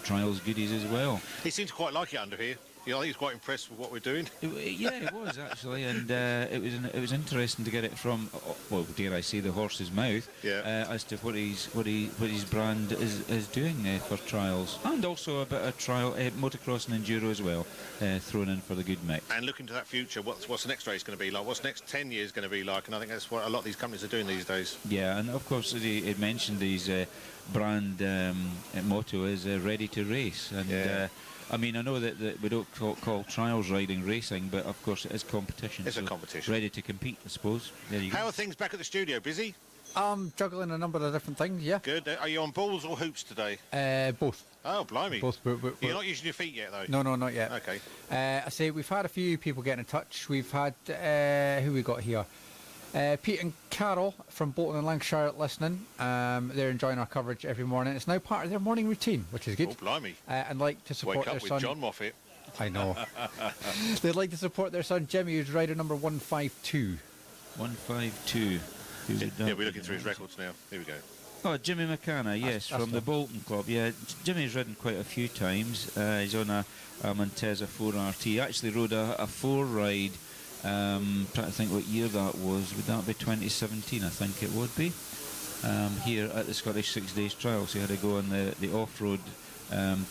trials goodies as well. He seems to quite like it under here. Yeah, I think he's quite impressed with what we're doing. Yeah, it was actually, and it was interesting to get it from, well, dare I say, the horse's mouth, as to what his brand is doing for trials, and also a bit of trial motocross and enduro as well, thrown in for the good mix. And looking to that future, what's the next race going to be like? What's the next 10 years going to be like? And I think that's what a lot of these companies are doing these days. Yeah, and of course, it mentioned his brand motto is ready to race, and. I mean, I know that we don't call trials riding racing, but of course it is competition. It's a competition. Ready to compete, I suppose. There you go. How are things back at the studio? Busy? Juggling a number of different things, yeah. Good. Are you on balls or hoops today? Both. Oh, blimey. Both. You're not using your feet yet, though? No, not yet. Okay. I say we've had a few people getting in touch. We've had, who we got here? Pete and Carol from Bolton and Lancashire listening. They're enjoying our coverage every morning. It's now part of their morning routine, which is good. Oh, blimey. And like to support Wake up their with son. John Moffat. I know. They'd like to support their son Jimmy, who's rider number 152. 152. Yeah, we're looking through his records now. Here we go. Oh, Jimmy McCanna, yes, from the Bolton Club. Yeah, Jimmy's ridden quite a few times. He's on a Monteza 4RT. He actually rode a 4-ride. Trying to think what year that was. Would that be 2017? I think it would be. Here at the Scottish 6 Days Trial, so he had to go on the off-road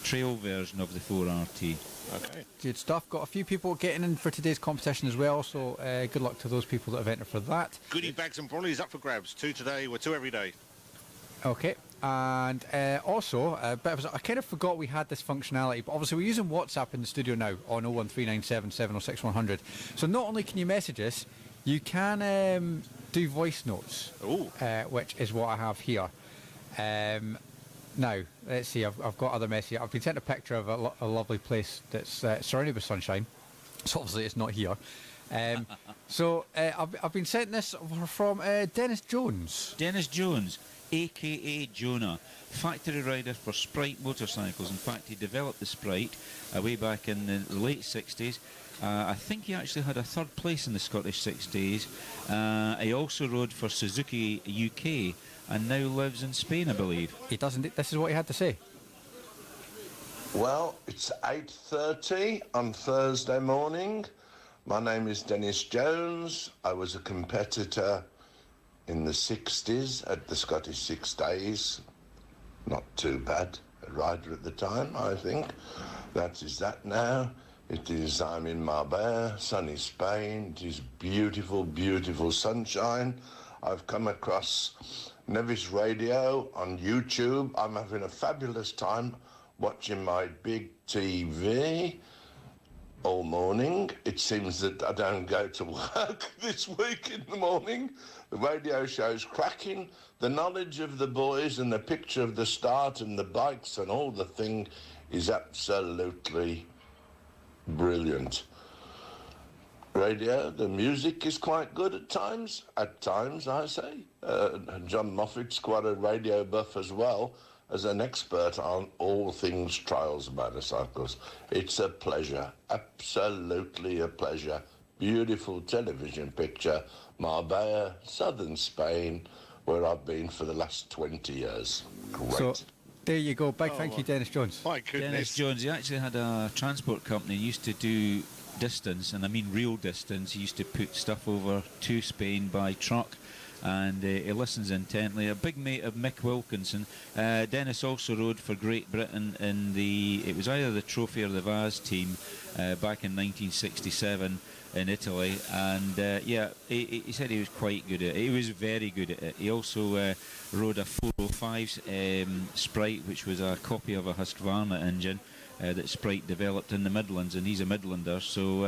trail version of the 4RT. Okay. Good stuff. Got a few people getting in for today's competition as well, so good luck to those people that have entered for that. Goodie bags and brollies up for grabs. 2 today, we're 2 every day. Okay. And also, I kind of forgot we had this functionality, but obviously we're using WhatsApp in the studio now on 01397 706 100. So not only can you message us, you can do voice notes, which is what I have here. Now, let's see, I've got other messages. I've been sent a picture of a lovely place that's surrounded with sunshine. So obviously it's not here. I've been sent this from Dennis Jones. Dennis Jones, a.k.a. Jonah, factory rider for Sprite motorcycles. In fact, he developed the Sprite way back in the late 60s. I think he actually had a third place in the Scottish 6 days. He also rode for Suzuki UK and now lives in Spain, I believe. He doesn't. This is what he had to say. Well, it's 8:30 on Thursday morning. My name is Dennis Jones. I was a competitor in the 60s at the Scottish 6 days. Not too bad a rider at the time, I think. That is that now. It is, I'm in Marbella, sunny Spain. It is beautiful, beautiful sunshine. I've come across Nevis Radio on YouTube. I'm having a fabulous time watching my big TV all morning. It seems that I don't go to work this week in the morning. The radio show's cracking. The knowledge of the boys and the picture of the start and the bikes and all the thing is absolutely brilliant. Radio, the music is quite good at times. At times, I say. John Moffat's quite a radio buff as well, as an expert on all things trials motorcycles. It's a pleasure, absolutely a pleasure. Beautiful television picture, Marbella, southern Spain, where I've been for the last 20 years. Great. So, there you go. Big thank you, Dennis Jones. My goodness. Dennis Jones, he actually had a transport company. He used to do distance, and I mean real distance. He used to put stuff over to Spain by truck, and he listens intently. A big mate of Mick Wilkinson. Dennis also rode for Great Britain in it was either the Trophy or the Vase team back in 1967 in Italy, and he said he was quite good at it. He was very good at it. He also rode a 405 Sprite, which was a copy of a Husqvarna engine that Sprite developed in the Midlands, and he's a Midlander, so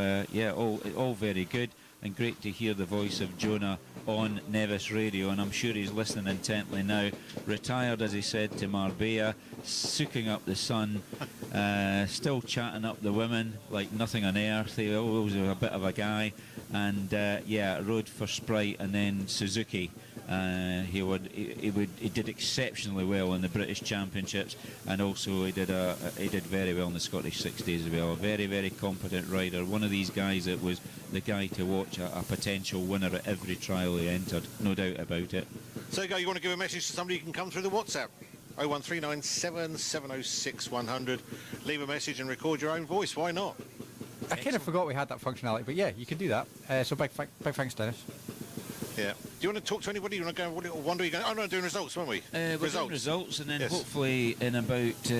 all very good, and great to hear the voice of Jonah on Nevis Radio, and I'm sure he's listening intently now. Retired, as he said, to Marbella, soaking up the sun, still chatting up the women like nothing on earth. He always was a bit of a guy, and rode for Sprite and then Suzuki. He did exceptionally well in the British Championships, and also he did very well in the Scottish 6 days as well. A very, very competent rider. One of these guys that was the guy to watch, a potential winner at every trial he entered, no doubt about it. So you want to give a message to somebody, you can come through the WhatsApp. 01397 706 100. Leave a message and record your own voice. Why not? I kind of forgot we had that functionality, but yeah, you can do that. So big thanks, Dennis. Yeah. Do you want to talk to anybody? You want to go and wonder? Oh no, doing results, weren't we? We're doing results, and then yes. Hopefully in about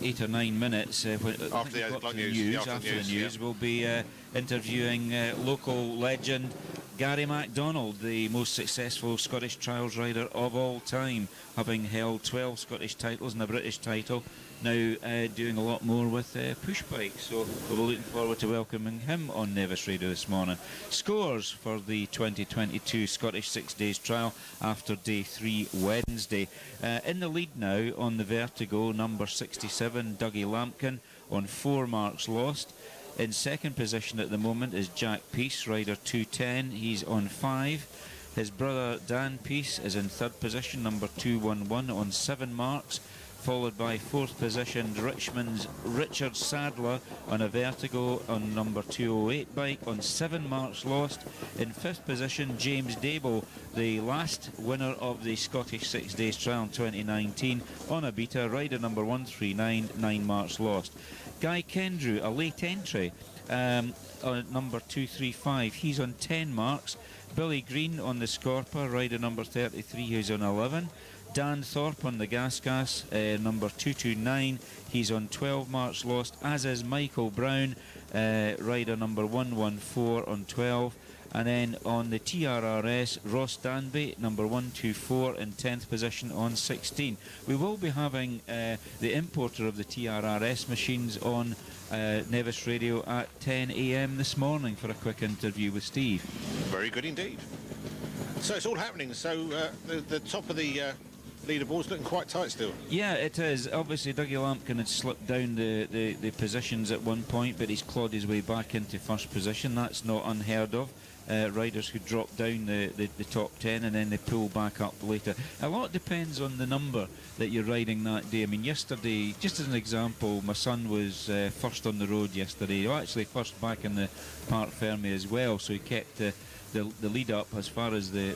8 or 9 minutes, after the news, we'll be interviewing local legend Gary MacDonald, the most successful Scottish trials rider of all time, having held 12 Scottish titles and a British title. Now doing a lot more with push bikes, so we'll be looking forward to welcoming him on Nevis Radio this morning. Scores for the 2022 Scottish 6 days trial after day 3 Wednesday. In the lead now on the Vertigo, number 67 Dougie Lampkin on 4 marks lost. In second position at the moment is Jack Peace, rider 210, he's on 5. His brother Dan Peace is in third position, number 211 on 7 marks. Followed by fourth position Richmond's Richard Sadler on a Vertigo on number 208 bike on 7 marks lost. In fifth position James Dable, the last winner of the Scottish 6 days trial in 2019 on a Beta, rider number 139, 9 marks lost. Guy Kendrew, a late entry on number 235, he's on 10 marks. Billy Green on the Scorpa, rider number 33, who's on 11. Dan Thorpe on the Gas, number 229, he's on 12 marks lost, as is Michael Brown, rider number 114 on 12. And then on the TRRS, Ross Danby, number 124 in 10th position on 16. We will be having the importer of the TRRS machines on Nevis Radio at 10 a.m. this morning for a quick interview with Steve. Very good indeed. So it's all happening. So the top of the leaderboard's looking quite tight still. Yeah, it is. Obviously, Dougie Lampkin had slipped down the positions at one point, but he's clawed his way back into first position. That's not unheard of. Riders who drop down the top 10 and then they pull back up later. A lot depends on the number that you're riding that day. I mean, yesterday, just as an example, my son was first on the road yesterday. Well, actually first back in the Parc Ferme as well, so he kept the lead up as far as the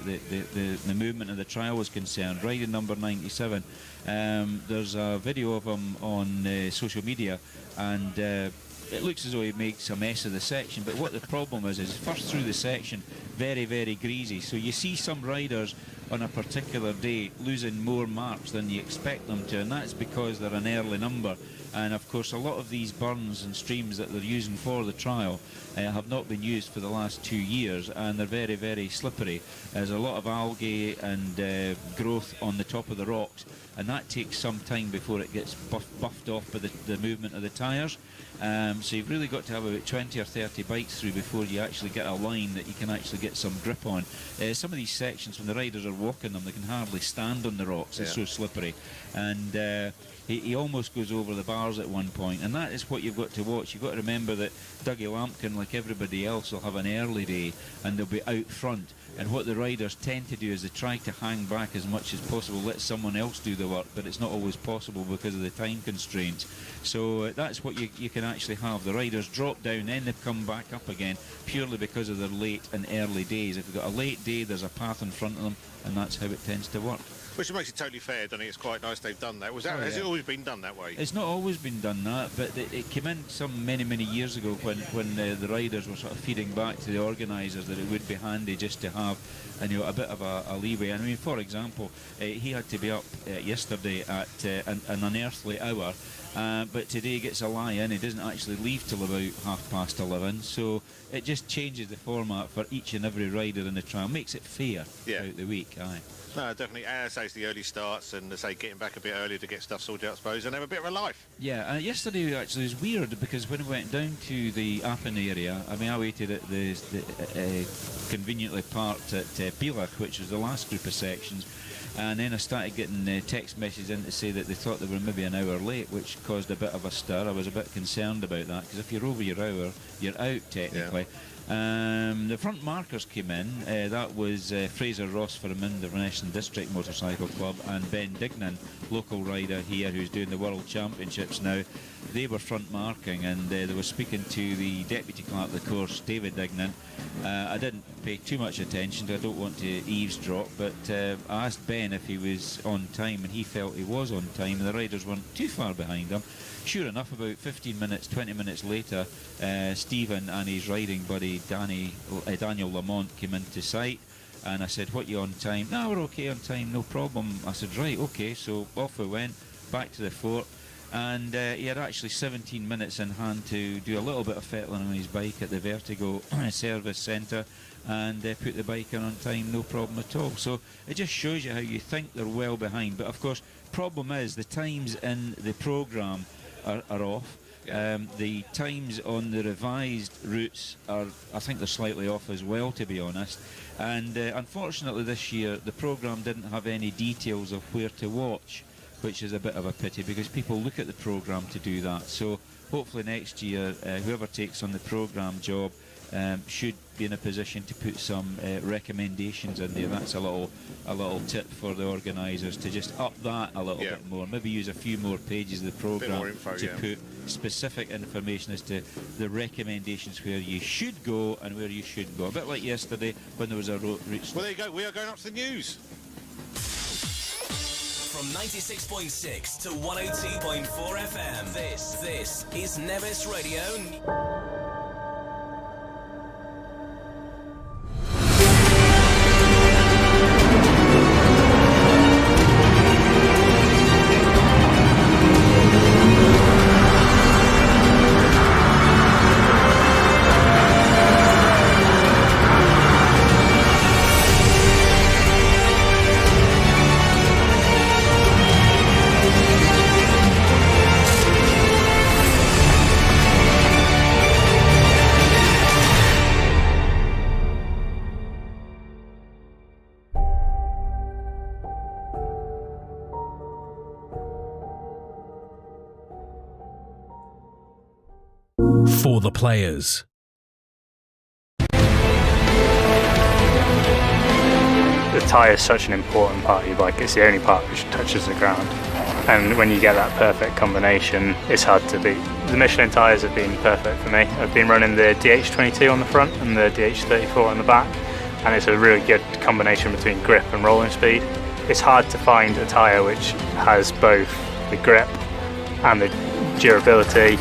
movement of the trial was concerned. Riding number 97. There's a video of him on social media, and it looks as though he makes a mess of the section, but what the problem is first through the section, very, very greasy. So you see some riders on a particular day losing more marks than you expect them to, and that's because they're an early number. And of course, a lot of these burns and streams that they're using for the trial have not been used for the last 2 years, and they're very, very slippery. There's a lot of algae and growth on the top of the rocks, and that takes some time before it gets buffed off by the movement of the tyres. So you've really got to have about 20 or 30 bikes through before you actually get a line that you can actually get some grip on. Some of these sections, when the riders are walking them, they can hardly stand on the rocks. It's so slippery. And he almost goes over the bars at one point, and that is what you've got to watch. You've got to remember that Dougie Lampkin, like everybody else, will have an early day and they'll be out front. And what the riders tend to do is they try to hang back as much as possible, let someone else do the work, but it's not always possible because of the time constraints. So that's what you can actually have. The riders drop down, then they come back up again, purely because of their late and early days. If you've got a late day, there's a path in front of them, and that's how it tends to work. Which makes it totally fair, doesn't it? It's quite nice they've done that. Has it always been done that way? It's not always been done that, but it came in some many years ago when the riders were sort of feeding back to the organisers that it would be handy just to have a bit of a leeway. I mean, for example, he had to be up yesterday at an unearthly hour, but today gets a lie in. He doesn't actually leave till about 11:30, so it just changes the format for each and every rider in the trial. Makes it fair throughout the week. Aye. No, definitely. As I say, it's the early starts and getting back a bit earlier to get stuff sorted out, I suppose, and have a bit of a life. Yeah, yesterday actually was weird because when we went down to the Appen area, I mean, I waited at the conveniently parked at Pilach, which was the last group of sections, and then I started getting text messages in to say that they thought they were maybe an hour late, which caused a bit of a stir. I was a bit concerned about that because if you're over your hour, you're out technically. Yeah. The front markers came in. That was Fraser Ross for the Inverness District Motorcycle Club and Ben Dignan, local rider here who's doing the World Championships now. They were front marking, and they were speaking to the Deputy Clerk of the course, David Dignan. I didn't pay too much attention. I don't want to eavesdrop, but I asked Ben if he was on time, and he felt he was on time, and the riders weren't too far behind him. Sure enough, about 15 minutes, 20 minutes later, Stephen and his riding buddy Daniel Lamont came into sight, and I said, "What, you on time?" "No, we're okay on time, no problem." I said, "Right, okay." So off we went, back to the fort, and he had actually 17 minutes in hand to do a little bit of fettling on his bike at the Vertigo service centre, and put the bike in on time, no problem at all. So it just shows you how you think they're well behind, but of course, problem is the times in the programme are off. The times on the revised routes are, I think they're slightly off as well, to be honest. And unfortunately this year the programme didn't have any details of where to watch, which is a bit of a pity because people look at the programme to do that. So hopefully next year whoever takes on the programme job should be in a position to put some recommendations in there. That's a little tip for the organisers to just up that a little bit more. Maybe use a few more pages of the programme to put specific information as to the recommendations where you should go and where you shouldn't go. A bit like yesterday when there was a route. Well, there you go. We are going up to the news. From 96.6 to 102.4 FM, this is Nevis Radio. For the players. The tyre is such an important part of your bike. It's the only part which touches the ground. And when you get that perfect combination, it's hard to beat. The Michelin tyres have been perfect for me. I've been running the DH22 on the front and the DH34 on the back, and it's a really good combination between grip and rolling speed. It's hard to find a tyre which has both the grip and the durability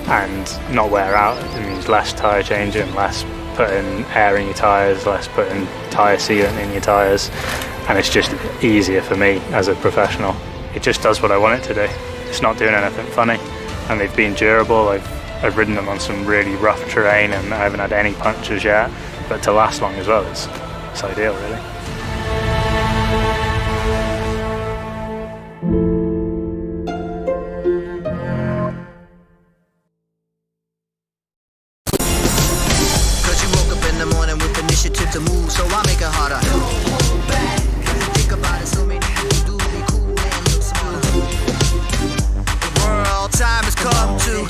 and not wear out. It means less tyre changing, less putting air in your tyres, less putting tyre sealant in your tyres, and it's just easier for me as a professional. It just does what I want it to do. It's not doing anything funny, and they've been durable. I've ridden them on some really rough terrain and I haven't had any punctures yet, but to last long as well, it's ideal really. To move, so I make it harder. Don't hold back. Think about it, so many people do be cool and look smart. The world time has come to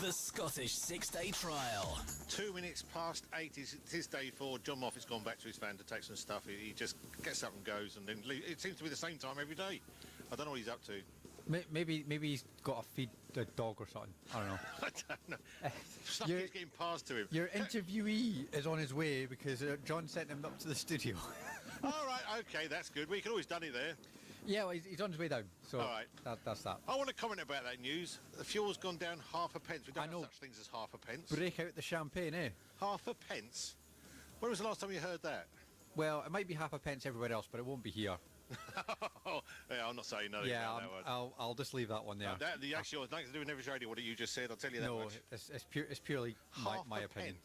the Scottish 6-day trial. 2 minutes past 8 is his day 4. John Moffat's gone back to his van to take some stuff. He just gets up and goes, and then it seems to be the same time every day. I don't know what he's up to. Maybe he's got to feed the dog or something. I don't know. I don't know. Something's getting passed to him. Your interviewee is on his way because John sent him up to the studio. All right, okay, that's good. We could always done it there. Yeah, well, he's on his way down. So all right. That's that. I want to comment about that news. The fuel's gone down half a pence. We don't have such things as half a pence. Break out the champagne, eh? Half a pence? When was the last time you heard that? Well, it might be half a pence everywhere else, but it won't be here. Yeah, I'm not saying nothing. Yeah, about that one. I'll just leave that one there. Actually, nothing to do with Nevis Radio. What you just said, I'll tell you that no, much. it's purely my opinion.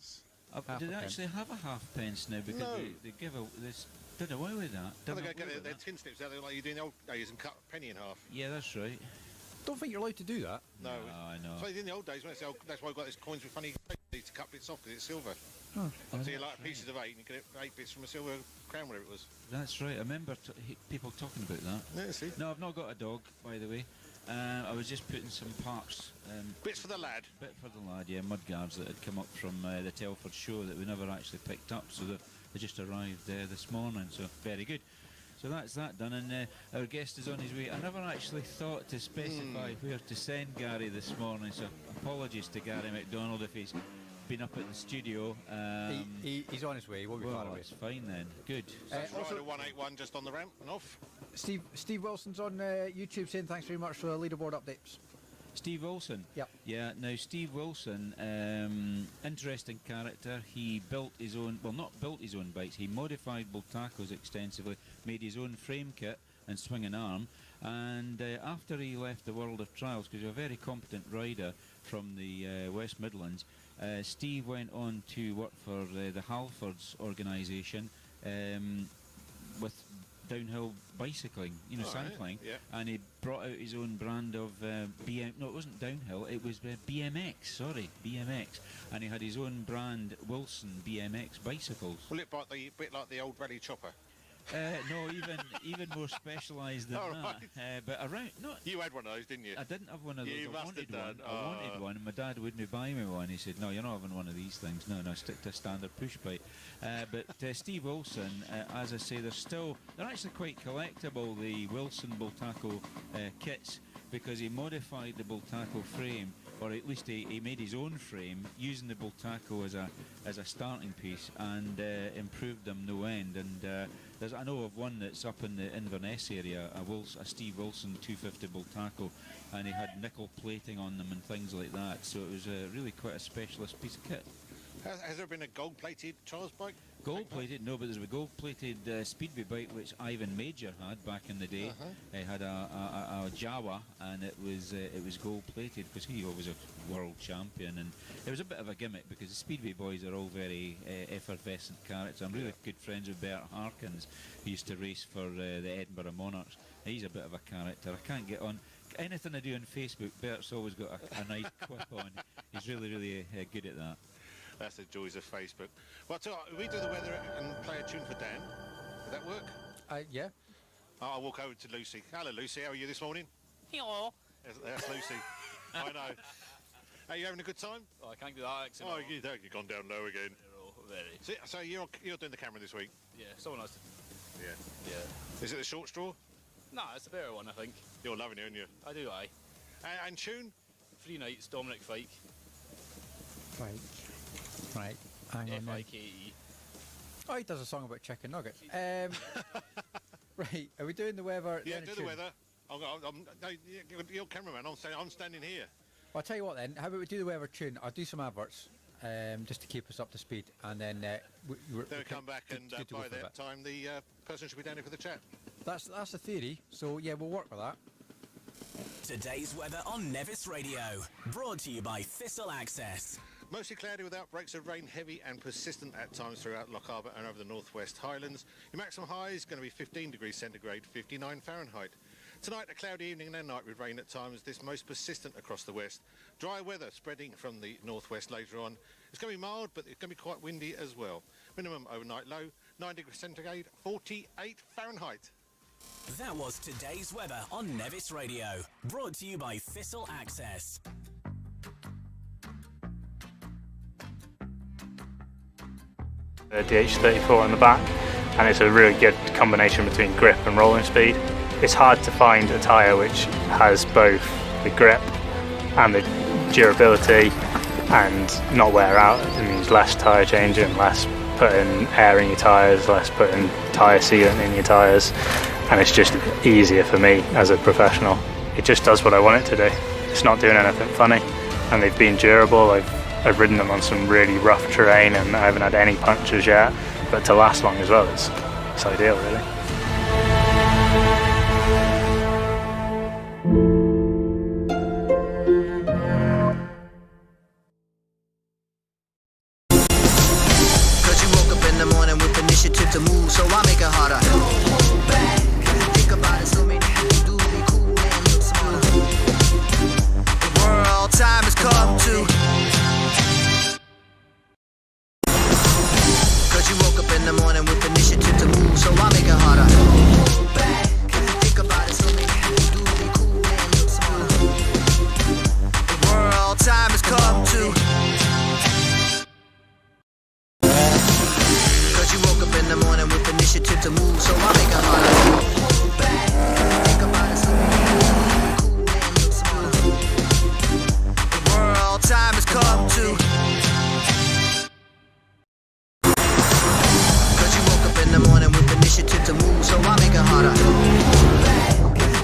Do they actually have a half pence now? Because they give this did away with that. Well, they get their tin snips out there like you do in the old days and cut a penny in half. Yeah, that's right. Don't think you're allowed to do that. No, I know. So in the old days, that's why I got these coins with funny to cut bits off because it's silver. Oh. So you like pieces of 8 and you get 8 bits from a silver crown, whatever it was. That's right. I remember people talking about that. Yeah, see. No, I've not got a dog, by the way. I was just putting some Parcs. Bits for the lad. Bit for the lad, yeah. Mudguards that had come up from the Telford show that we never actually picked up, so they just arrived this morning. So very good. So that's that done, and our guest is on his way. I never actually thought to specify where to send Gary this morning, so apologies to Gary McDonald if he's been up at the studio. He's on his way. He won't be far away. It's fine then. Good. Also, 181 just on the ramp and off. Steve Wilson's on YouTube saying thanks very much for the leaderboard updates. Steve Wilson? Yep. Yeah, now Steve Wilson, interesting character. He built his own, well, not built his own bikes, he modified Bultacos extensively, made his own frame kit and swinging arm, and after he left the world of trials, because he's a very competent rider from the West Midlands, Steve went on to work for the Halfords organisation with downhill bicycling, cycling, yeah. And he brought out his own brand of no, it wasn't downhill, it was BMX, and he had his own brand Wilson BMX bicycles. Well, it bit like the old rally chopper. No, even more specialised than that. But around, you had one of those, didn't you? I didn't have one of those. You must have done. I wanted one, and my dad wouldn't buy me one. He said, "No, you're not having one of these things. No, stick to a standard push bike." But Steve Wilson, as I say, they're actually quite collectible. The Wilson Bultaco kits, because he modified the Bultaco frame, or at least he made his own frame using the Bultaco as a starting piece, and improved them no end. And I know of one that's up in the Inverness area, a Steve Wilson 250 Bultaco, and he had nickel plating on them and things like that. So it was really quite a specialist piece of kit. Has there been a gold-plated trials bike? Gold-plated? No, but there's a gold-plated Speedway bike which Ivan Major had back in the day. He had a Jawa, and it was gold-plated because he was a world champion, and it was a bit of a gimmick because the Speedway boys are all very effervescent characters. I'm really good friends with Bert Harkins, who used to race for the Edinburgh Monarchs. He's a bit of a character. I can't get on anything I do on Facebook. Bert's always got a nice quip on. He's really, really good at that. That's the joys of Facebook. Well, we do the weather and play a tune for Dan. Would that work? Yeah. I'll walk over to Lucy. Hello, Lucy. How are you this morning? Hello. That's Lucy. I know. Are you having a good time? Oh, I can't do that accent. Oh, you've gone down low again. Very. So you're doing the camera this week? Yeah, someone else. Yeah. Yeah. Is it the short straw? Nah, it's a better one, I think. You're loving it, aren't you? I do, aye. And tune? 3 nights, Dominic Fike. Right. Hang on. F-I-K-E. Oh, he does a song about chicken nuggets. Right, are we doing the weather? Yeah, then a do the tune? weather. No, you're cameraman. I'm standing here. Well, I'll tell you what then. How about we do the weather tune? I'll do some adverts, just to keep us up to speed, and then Then we come back, and by that time, the person should be down here for the chat. That's the theory. So yeah, we'll work with that. Today's weather on Nevis Radio, brought to you by Thistle Access. Mostly cloudy with outbreaks of rain, heavy and persistent at times throughout Loch Harbour and over the northwest Highlands. Your maximum high is going to be 15 degrees centigrade, 59 Fahrenheit. Tonight, a cloudy evening and a night with rain at times, this most persistent across the west. Dry weather spreading from the northwest later on. It's going to be mild, but it's going to be quite windy as well. Minimum overnight low, 9 degrees centigrade, 48 Fahrenheit. That was today's weather on Nevis Radio, brought to you by Thistle Access. DH34 on the back, and it's a really good combination between grip and rolling speed. It's hard to find a tyre which has both the grip and the durability and not wear out. It means less tyre changing, less putting air in your tyres, less putting tyre sealant in your tyres, and it's just easier for me as a professional. It just does what I want it to do. It's not doing anything funny, and they've been durable. I've ridden them on some really rough terrain and I haven't had any punctures yet, but to last long as well, it's ideal really. Cause you woke up in the morning with initiative to move, so I make it harder. Think about it, so many people do be cool and look smarter. The world time has come to. Cause you woke up in the morning with initiative to move, so I make it harder. Think about it, so many people do be cool and look smarter. The world time has come to. Cause you woke up in the morning with initiative to move, so I make it harder. Think about it, so many people do be cool and look smarter. The world time has come to. In the morning with initiative to move, so I make it harder.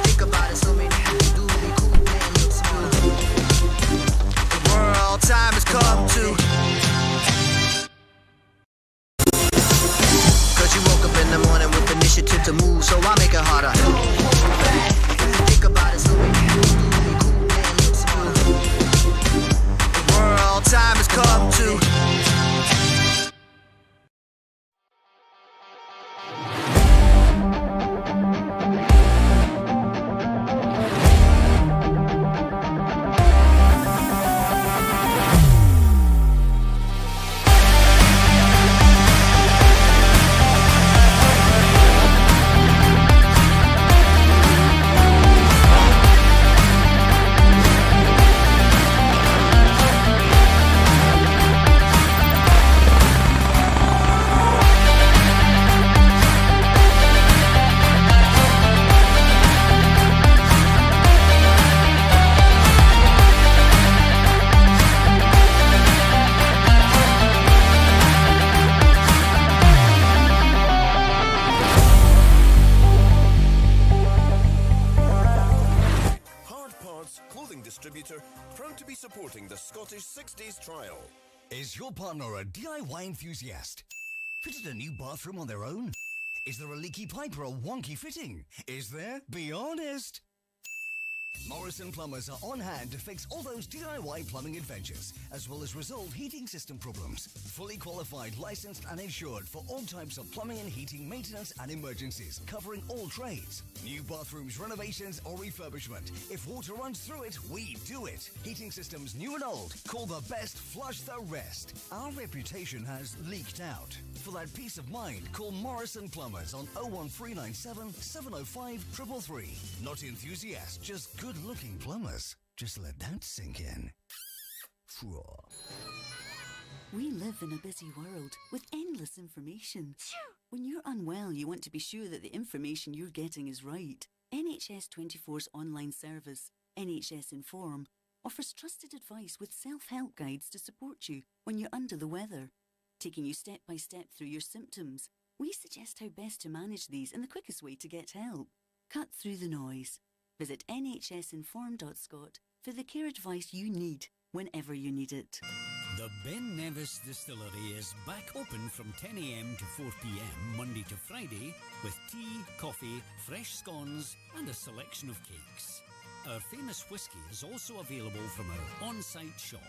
Think about it, so many people do be cool and look smarter. The world time has come to. Cause you woke up in the morning with initiative to move, so I make it harder. Think about it, so many people do be cool and look smarter. The world time has come to. proud to be supporting the Scottish 6 Days Trial. Is your partner a DIY enthusiast? Fitted a new bathroom on their own? Is there a leaky pipe or a wonky fitting? Is there? Be honest. Morrison Plumbers are on hand to fix all those DIY plumbing adventures, as well as resolve heating system problems. Fully qualified, licensed and insured for all types of plumbing and heating maintenance and emergencies, covering all trades. New bathrooms, renovations or refurbishment. If water runs through it, we do it. Heating systems new and old. Call the best, flush the rest. Our reputation has leaked out. For that peace of mind, call Morrison Plumbers on 01397 705 333. Not enthusiasts, just good-looking plumbers. Just let that sink in. Phew. We live in a busy world with endless information. When you're unwell, you want to be sure that the information you're getting is right. NHS 24's online service, NHS Inform, offers trusted advice with self-help guides to support you when you're under the weather, taking you step by step through your symptoms. We suggest how best to manage these and the quickest way to get help. Cut through the noise. Visit nhsinform.scot for the care advice you need whenever you need it. The Ben Nevis Distillery is back open from 10 a.m. to 4 p.m. Monday to Friday with tea, coffee, fresh scones and a selection of cakes. Our famous whisky is also available from our on-site shop.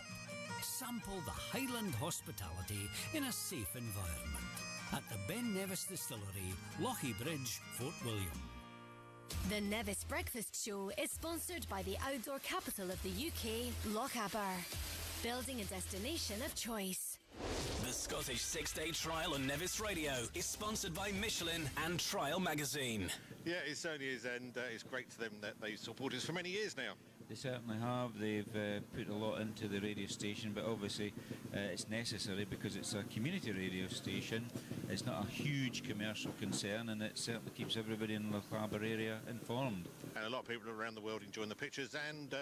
Sample the Highland hospitality in a safe environment at the Ben Nevis Distillery, Lochie Bridge, Fort William. The Nevis Breakfast Show is sponsored by the outdoor capital of the UK, Lochaber. Building a destination of choice. The Scottish 6-day trial on Nevis Radio is sponsored by Michelin and Trial Magazine. Yeah, it certainly is, and it's great to them that they've supported us for many years now. They certainly have. They've put a lot into the radio station, but obviously it's necessary because it's a community radio station. It's not a huge commercial concern, and it certainly keeps everybody in the Lochaber area informed. And a lot of people around the world enjoying the pictures and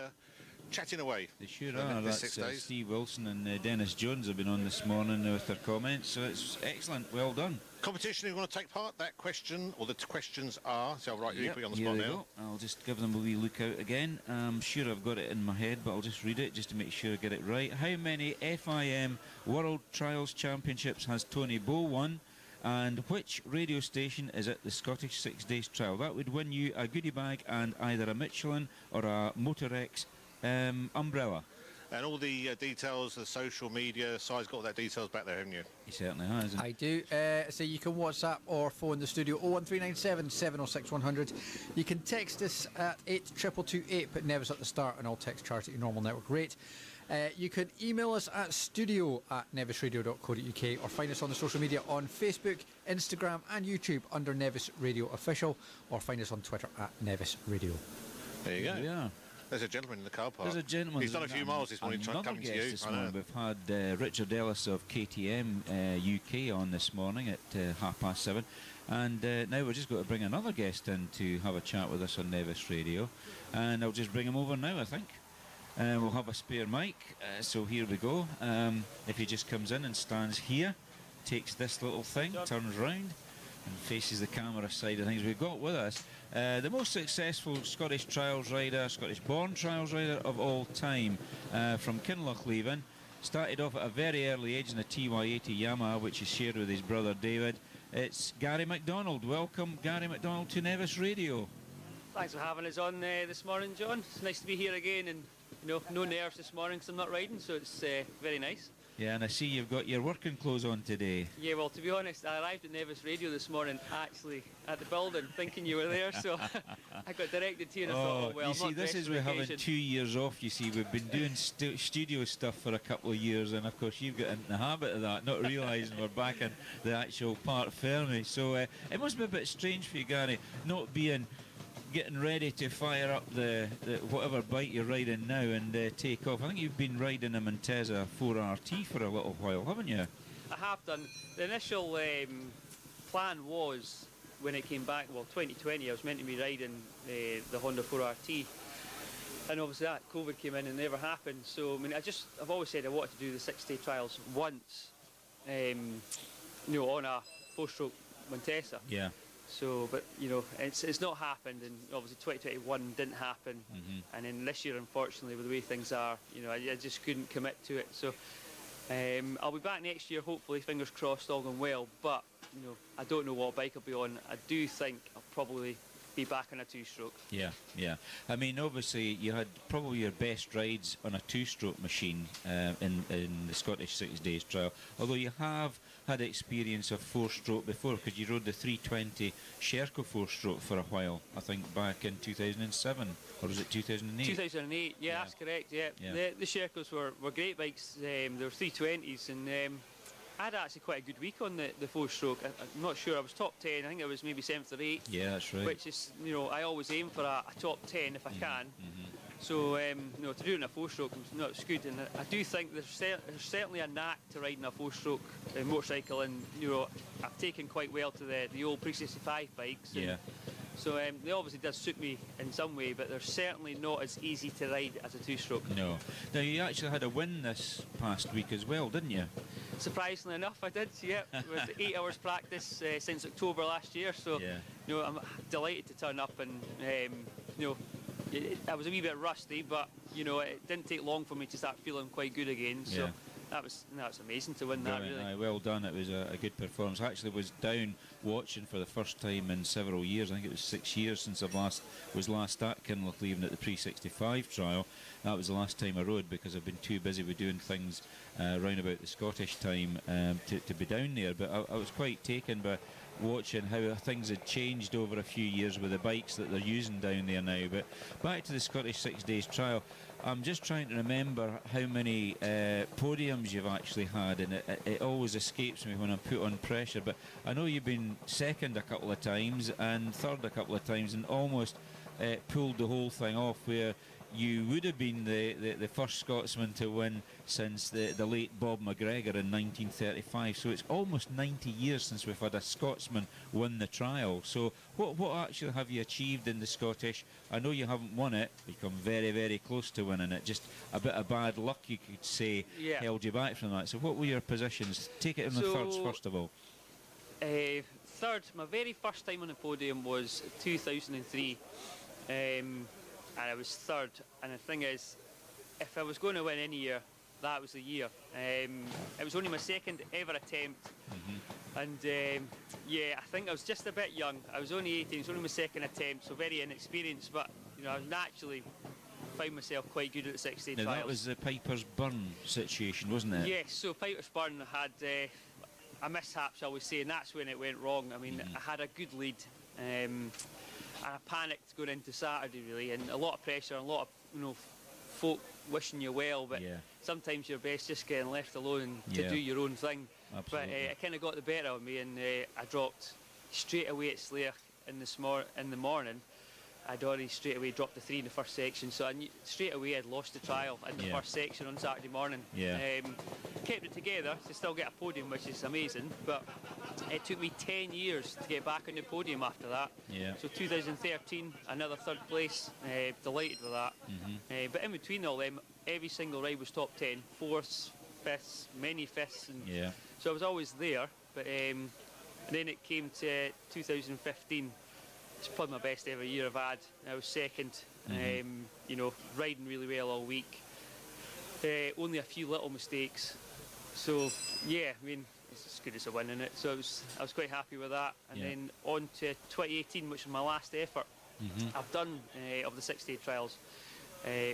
chatting away. They sure are. That's Steve Wilson and Dennis Jones have been on this morning with their comments, so it's excellent. Well done. Competition, if you want to take part, that question, or the questions are, so I'll write you, put you on the here spot we now. Go. I'll just give them a wee look out again. I'm sure I've got it in my head, but I'll just read it just to make sure I get it right. How many FIM World Trials Championships has Tony Bow won? And which radio station is at the Scottish 6 Days Trial? That would win you a goodie bag and either a Michelin or a Motorex umbrella. And all the details, the social media, Si's got all that details back there, haven't you? He certainly has. I do. So you can WhatsApp or phone the studio 01397 706 100. You can text us at 82228, put Nevis at the start, and I'll text charge at your normal network rate. You can email us at studio@nevisradio.co.uk or find us on the social media on Facebook, Instagram and YouTube under Nevis Radio Official, or find us on Twitter at Nevis Radio. There you go. Yeah. There's a gentleman in the car park. There's a gentleman. He's done a few miles this morning coming to you. This morning. We've had Richard Ellis of KTM UK on this morning at 7:30, and now we're just going to bring another guest in to have a chat with us on Nevis Radio, and I'll just bring him over now, I think. We'll have a spare mic, so here we go. If he just comes in and stands here, takes this little thing, turns round and faces the camera side of things. We've got with us the most successful Scottish trials rider, Scottish-born trials rider of all time, from Kinlochleven. Started off at a very early age in a TY80 Yamaha, which he shared with his brother David. It's Gary MacDonald. Welcome, Gary MacDonald, to Nevis Radio. Thanks for having us on this morning, John. It's nice to be here again, and no nerves this morning because I'm not riding, so it's very nice. Yeah, and I see you've got your working clothes on today. Yeah, well, to be honest, I arrived at Nevis Radio this morning, actually, at the building, thinking you were there, so I got directed to you and I thought, oh, well, you see, this is we're having 2 years off, you see. We've been doing studio stuff for a couple of years, and of course you've got into the habit of that, not realising we're back in the actual Parc Ferme. So it must be a bit strange for you, Gary, not getting ready to fire up the whatever bike you're riding now and take off. I think you've been riding a Montesa 4RT for a little while, haven't you? I have done. The initial plan was, when it came back, well, 2020, I was meant to be riding the Honda 4RT, and obviously that COVID came in and never happened. So I mean, I've always said I wanted to do the 6-day trials once, on a 4-stroke Montesa. Yeah. So, but it's not happened, and obviously 2021 didn't happen, and then this year, unfortunately, with the way things are, I just couldn't commit to it. So, I'll be back next year, hopefully, fingers crossed, all going well. But I don't know what bike I'll be on. I do think I'll probably be back on a 2-stroke. Yeah. I mean, obviously, you had probably your best rides on a 2-stroke machine in the Scottish 6 Days Trial, although you have had experience of 4-stroke before, because you rode the 320 Sherco 4-stroke for a while, I think back in 2007, or was it 2008? 2008, yeah, that's correct, yeah. The Shercos were great bikes, they were 320s, and I had actually quite a good week on the 4-stroke. I'm not sure, I was top 10, I think it was maybe 7th or 8th. Yeah, that's right. Which is, I always aim for a top 10 if I can. So, to do it in a 4-stroke, it's good. And I do think there's certainly a knack to riding a 4-stroke motorcycle, and I've taken quite well to the old pre-65 bikes. Yeah. So they obviously does suit me in some way, but they're certainly not as easy to ride as a 2-stroke. No. Now, you actually had a win this past week as well, didn't you? Surprisingly enough, I did, yeah. With 8 hours practice since October last year, so I'm delighted to turn up, and I was a wee bit rusty, but it didn't take long for me to start feeling quite good again. So that was amazing to win that. Really. Well done. It was a good performance. I actually was down watching for the first time in several years. I think it was 6 years since I was last at Kinlochleven at the pre-65 trial. That was the last time I rode, because I've been too busy with doing things round about the Scottish time to be down there. But I was quite taken by watching how things had changed over a few years with the bikes that they're using down there now. But back to the Scottish 6 Days trial, I'm just trying to remember how many podiums you've actually had, and it always escapes me when I'm put on pressure. But I know you've been second a couple of times and third a couple of times, and almost pulled the whole thing off, where you would have been the first Scotsman to win since the late Bob McGregor in 1935. So it's almost 90 years since we've had a Scotsman win the trial. So what actually have you achieved in the Scottish? I know you haven't won it, but you've come very, very close to winning it. Just a bit of bad luck, you could say, held you back from that. So what were your positions? Take it in the thirds first of all. Third, my very first time on the podium was 2003. And I was third, and the thing is, if I was going to win any year, that was the year. It was only my second ever attempt, and I think I was just a bit young. I was only 18, it was only my second attempt, so very inexperienced, but I naturally found myself quite good at the 6-day trials. That was the Piper's Burn situation, wasn't it? Yes, so Piper's Burn had a mishap, shall we say, and that's when it went wrong. I mean, I had a good lead, and I panicked going into Saturday, really, and a lot of pressure, and a lot of folk wishing you well, but sometimes you're best just getting left alone to do your own thing. Absolutely. But it kind of got the better of me, and I dropped straight away at Slayer in the morning. I'd already straight away dropped the 3 in the first section, so I knew straight away I'd lost the trial in the first section on Saturday morning. Kept it together to still get a podium, which is amazing, but it took me 10 years to get back on the podium after that. So 2013, another third place, delighted with that. But in between all them, every single ride was top 10, fourths, fifths, many fifths, and so I was always there. But and then it came to 2015. It's probably my best ever year I've had. I was second, riding really well all week. Only a few little mistakes. So, I mean, it's as good as a win in it. So I was quite happy with that. And then on to 2018, which was my last effort. I've done of the 6-day trials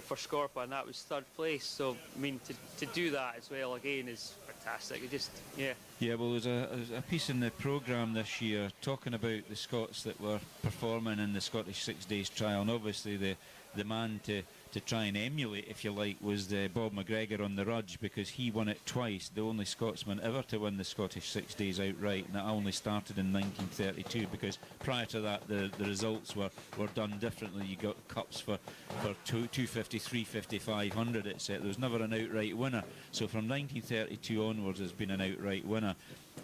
for Scorpa, and that was third place. So, I mean, to do that as well again is fantastic. It just, well, there's a piece in the programme this year talking about the Scots that were performing in the Scottish 6 Days trial, and obviously the man to try and emulate, if you like, was Bob McGregor on the Rudge, because he won it twice, the only Scotsman ever to win the Scottish 6 Days outright, and that only started in 1932, because prior to that the results were done differently. You got cups for 250, 350, 500, etc. There was never an outright winner. So from 1932 onwards there's been an outright winner,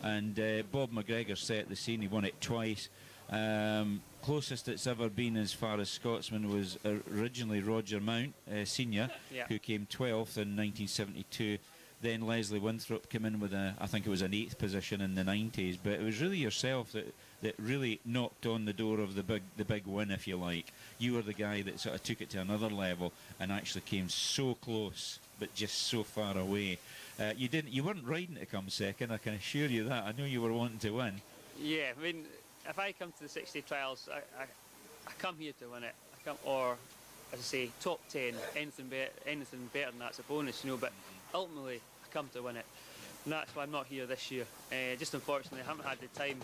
and Bob McGregor set the scene. He won it twice. Closest it's ever been as far as Scotsman was originally Roger Mount, Senior, who came 12th in 1972. Then Leslie Winthrop came in with I think it was an 8th position in the 90s. But it was really yourself that really knocked on the door of the big win, if you like. You were the guy that sort of took it to another level and actually came so close, but just so far away. You weren't riding to come second, I can assure you that. I know you were wanting to win. I mean, if I come to the 6-day trials, I come here to win it. Or, as I say, top 10, anything better than that's a bonus, but ultimately I come to win it. And that's why I'm not here this year. Just unfortunately I haven't had the time,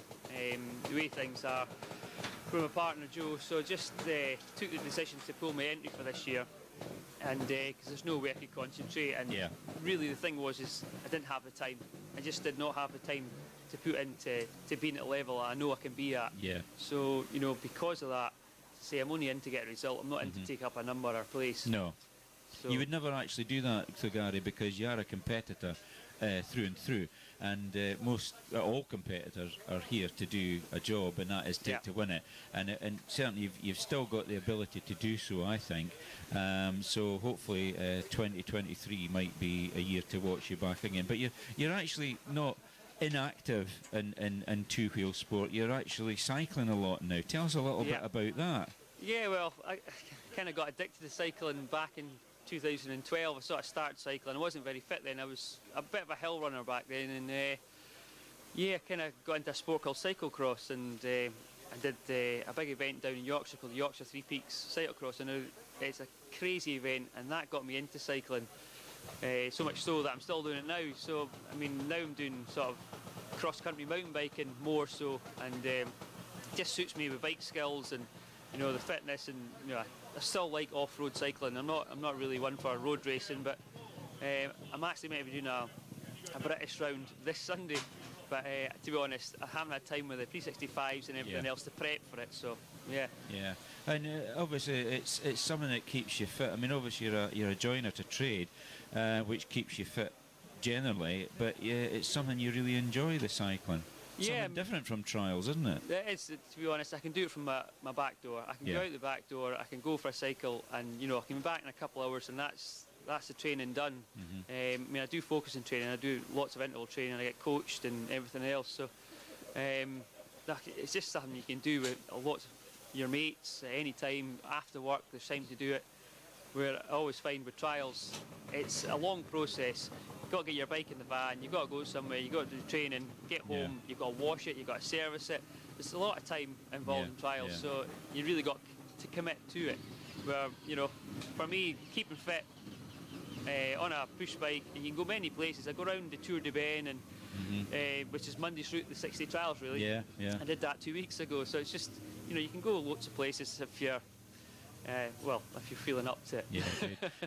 the way things are, from my partner Joe, so just took the decision to pull my entry for this year. And because there's no way I could concentrate, and really the thing was I didn't have the time. I just did not have the time to put into being at a level I know I can be at. So because of that, say, I'm only in to get a result. I'm not in to take up a number or place. No. So You would never actually do that, so Gary, because you are a competitor through and through, and all competitors are here to do a job, and that is to win it. And certainly you've still got the ability to do so, I think. So hopefully 2023 might be a year to watch you back again. But you're actually not inactive in two-wheel sport. You're actually cycling a lot now. Tell us a little bit about that. Yeah, well, I kind of got addicted to cycling back in 2012. I sort of started cycling. I wasn't very fit then. I was a bit of a hill runner back then, and I kind of got into a sport called cyclocross, and I did a big event down in Yorkshire called the Yorkshire Three Peaks Cyclocross, and it's a crazy event, and that got me into cycling. So much so that I'm still doing it now. So I mean, now I'm doing sort of cross-country mountain biking more so, and it just suits me with bike skills and the fitness, and I still like off-road cycling. I'm not really one for road racing, but I'm actually meant to be doing a British round this Sunday. But to be honest, I haven't had time with the 365s and everything else to prep for it. So yeah. Yeah, and obviously it's something that keeps you fit. I mean, obviously you're a joiner to trade, which keeps you fit generally. But yeah, it's something you really enjoy, the cycling. Something different from trials, isn't it? It is, to be honest. I can do it from my back door. I can go out the back door, I can go for a cycle, and I can be back in a couple of hours, and that's the training done. I mean, I do focus on training. I do lots of interval training. I get coached and everything else. So it's just something you can do with lots of your mates at any time. After work, there's time to do it. Where I always find with trials, it's a long process. You've got to get your bike in the van, you've got to go somewhere, you've got to do training, get home, you've got to wash it, you've got to service it. There's a lot of time involved in trials, so you really got to commit to it. Where, for me, keeping fit on a push bike, you can go many places. I go around the Tour de Ben, and which is Monday's route, the 6-day trials, really. Yeah. I did that 2 weeks ago, so it's just, you can go lots of places if you're if you're feeling up to it. Yeah,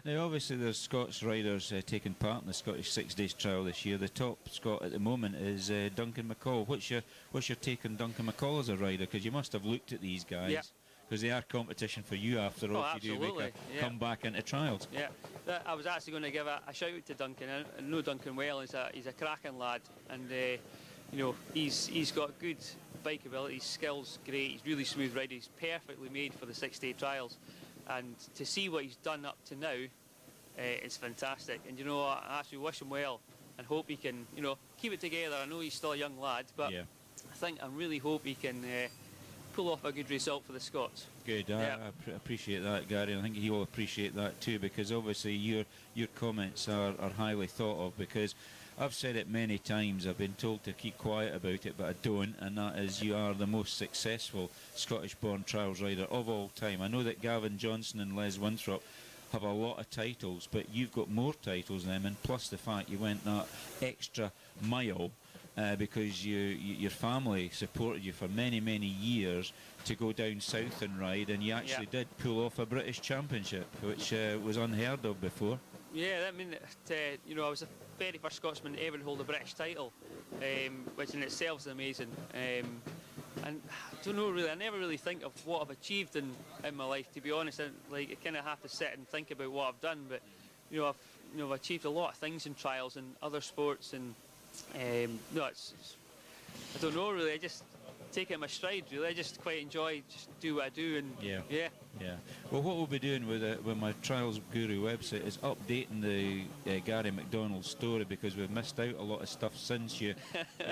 now obviously there's Scots riders taking part in the Scottish 6 Days trial this year. The top Scot at the moment is Duncan Mccall. What's your take on Duncan Mccall as a rider? Because you must have looked at these guys, because they are competition for you after all. If you do make a come back into trials. Yeah, I was actually going to give a shout out to Duncan. I know Duncan well. He's a cracking lad, and he's got good bike ability, skills great. He's really smooth rider. He's perfectly made for the 6-day trials, and to see what he's done up to now, it's fantastic. And I actually wish him well and hope he can keep it together. I know he's still a young lad, but I really hope he can pull off a good result for the Scots. Good. I appreciate that, Gary. I think he will appreciate that too, because obviously your comments are highly thought of, because I've said it many times. I've been told to keep quiet about it, but I don't, and that is, you are the most successful Scottish-born trials rider of all time. I know that Gavin Johnson and Les Winthrop have a lot of titles, but you've got more titles than them, and plus the fact you went that extra mile because your family supported you for many, many years to go down south and ride, and you actually did pull off a British Championship, which was unheard of before. Yeah, I mean, I was the very first Scotsman to ever hold a British title, which in itself is amazing. And I don't know really, I never really think of what I've achieved in my life, to be honest. I kind of have to sit and think about what I've done, but I've achieved a lot of things in trials and other sports, and I don't know really. I just take it in my stride, really. I just quite enjoy just do what I do, and yeah. Well, what we'll be doing with my Trials Guru website is updating the Gary McDonald story, because we've missed out a lot of stuff since you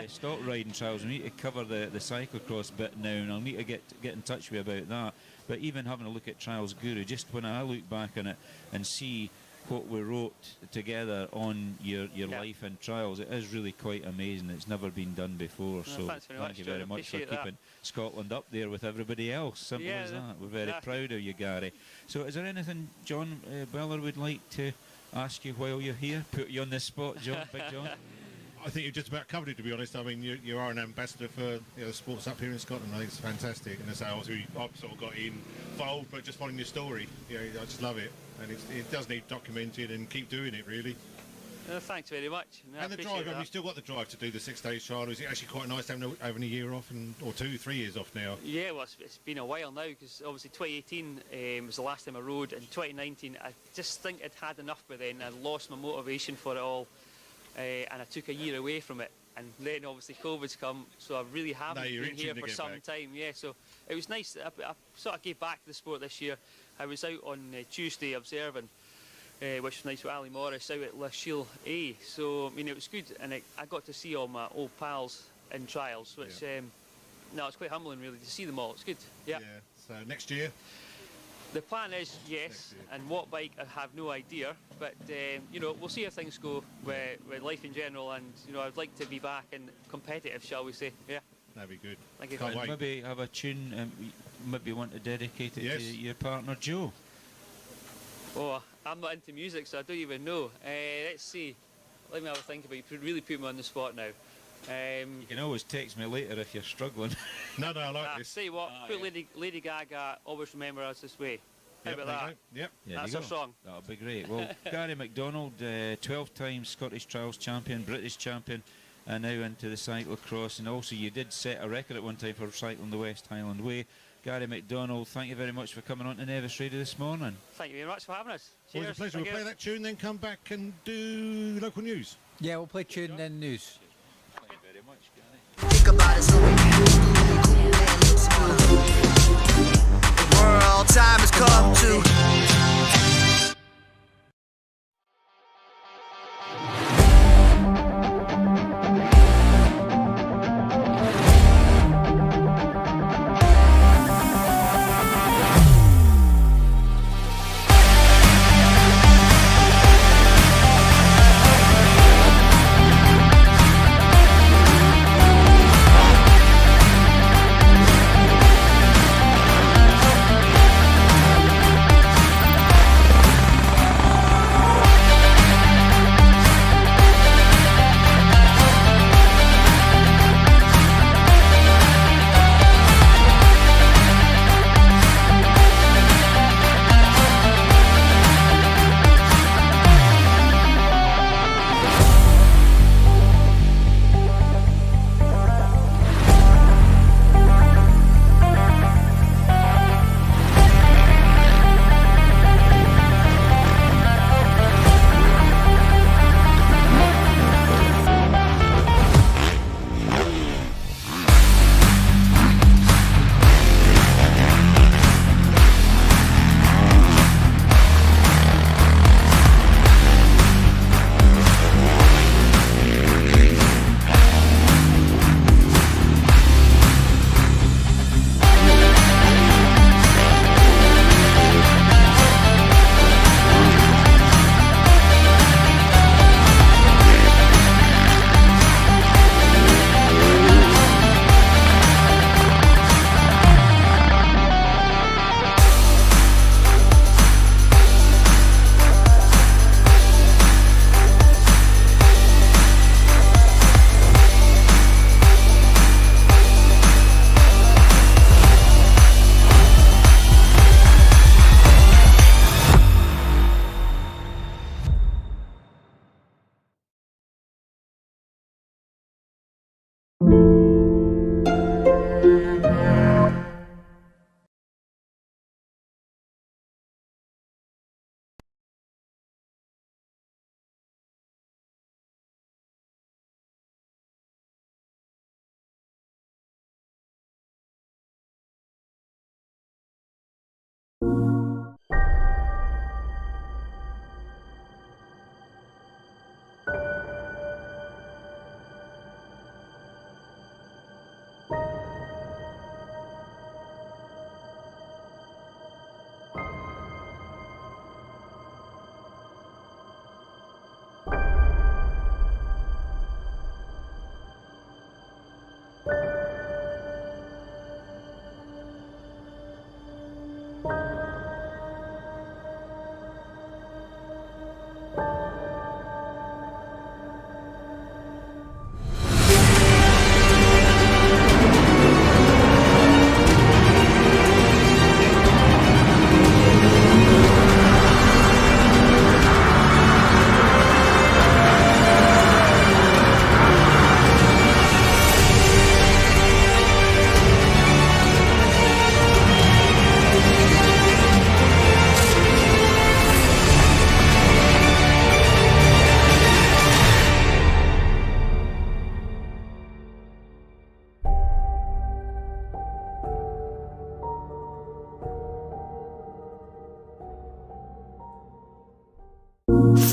stopped riding trials. We need to cover the cyclocross bit now, and I'll need to get in touch with you about that. But even having a look at Trials Guru, just when I look back on it and see what we wrote together on your life and trials, it is really quite amazing. It's never been done before. So thank you very much for keeping Scotland up there with everybody else. Simple as that. We're very proud of you, Gary. So is there anything John Beller would like to ask you while you're here? Put you on the spot, John, Big John. I think you've just about covered it, to be honest. I mean, you are an ambassador for sports up here in Scotland. I think it's fantastic. And as I say, I've sort of got involved, but just following your story, I just love it. And it does need documented, and keep doing it, really. Thanks very much. No, And the I appreciate drive, have that. you still got the drive to do the 6 days trial? Is it actually quite nice having a year off or 2-3 years off now? Yeah, well, it's been a while now because obviously 2018 was the last time I rode, and 2019 I just think I'd had enough by then. I lost my motivation for it all, and I took a year away from it. And then obviously COVID's come, so I really haven't been here for some time. Yeah, so it was nice. I sort of gave back to the sport this year. I was out on Tuesday observing, which was nice with Ali Morris out at La Chile A. So I mean it was good, and I got to see all my old pals in trials, which no, it's quite humbling really to see them all. It's good. Yeah. So next year. The plan is yes, and what bike I have no idea, but you know, we'll see how things go with life in general, and you know, I'd like to be back and competitive, shall we say? Yeah. That'd be good. Thank you. And maybe have a tune. Maybe want to dedicate it to your partner Joe. Oh, I'm not into music, so I don't even know. Let's see. Let me have a think about it. You really put me on the spot now. You can always text me later if you're struggling. No, I like this. Say what? Put Lady Gaga, Always Remember Us This Way. How about that? Yep. That's our song. That'll be great. Well, Gary McDonald, 12-time Scottish Trials champion, British champion, and now into the cyclocross. And also you did set a record at one time for cycling the West Highland Way. Gary McDonald, thank you very much for coming on to Nevis Radio this morning. Thank you very much for having us. Always a pleasure. We'll play that tune, then come back and do local news. Yeah, we'll play tune, then news. Thank you very much, Gary. Think about it so we can cool and look smarter. The world time has come to.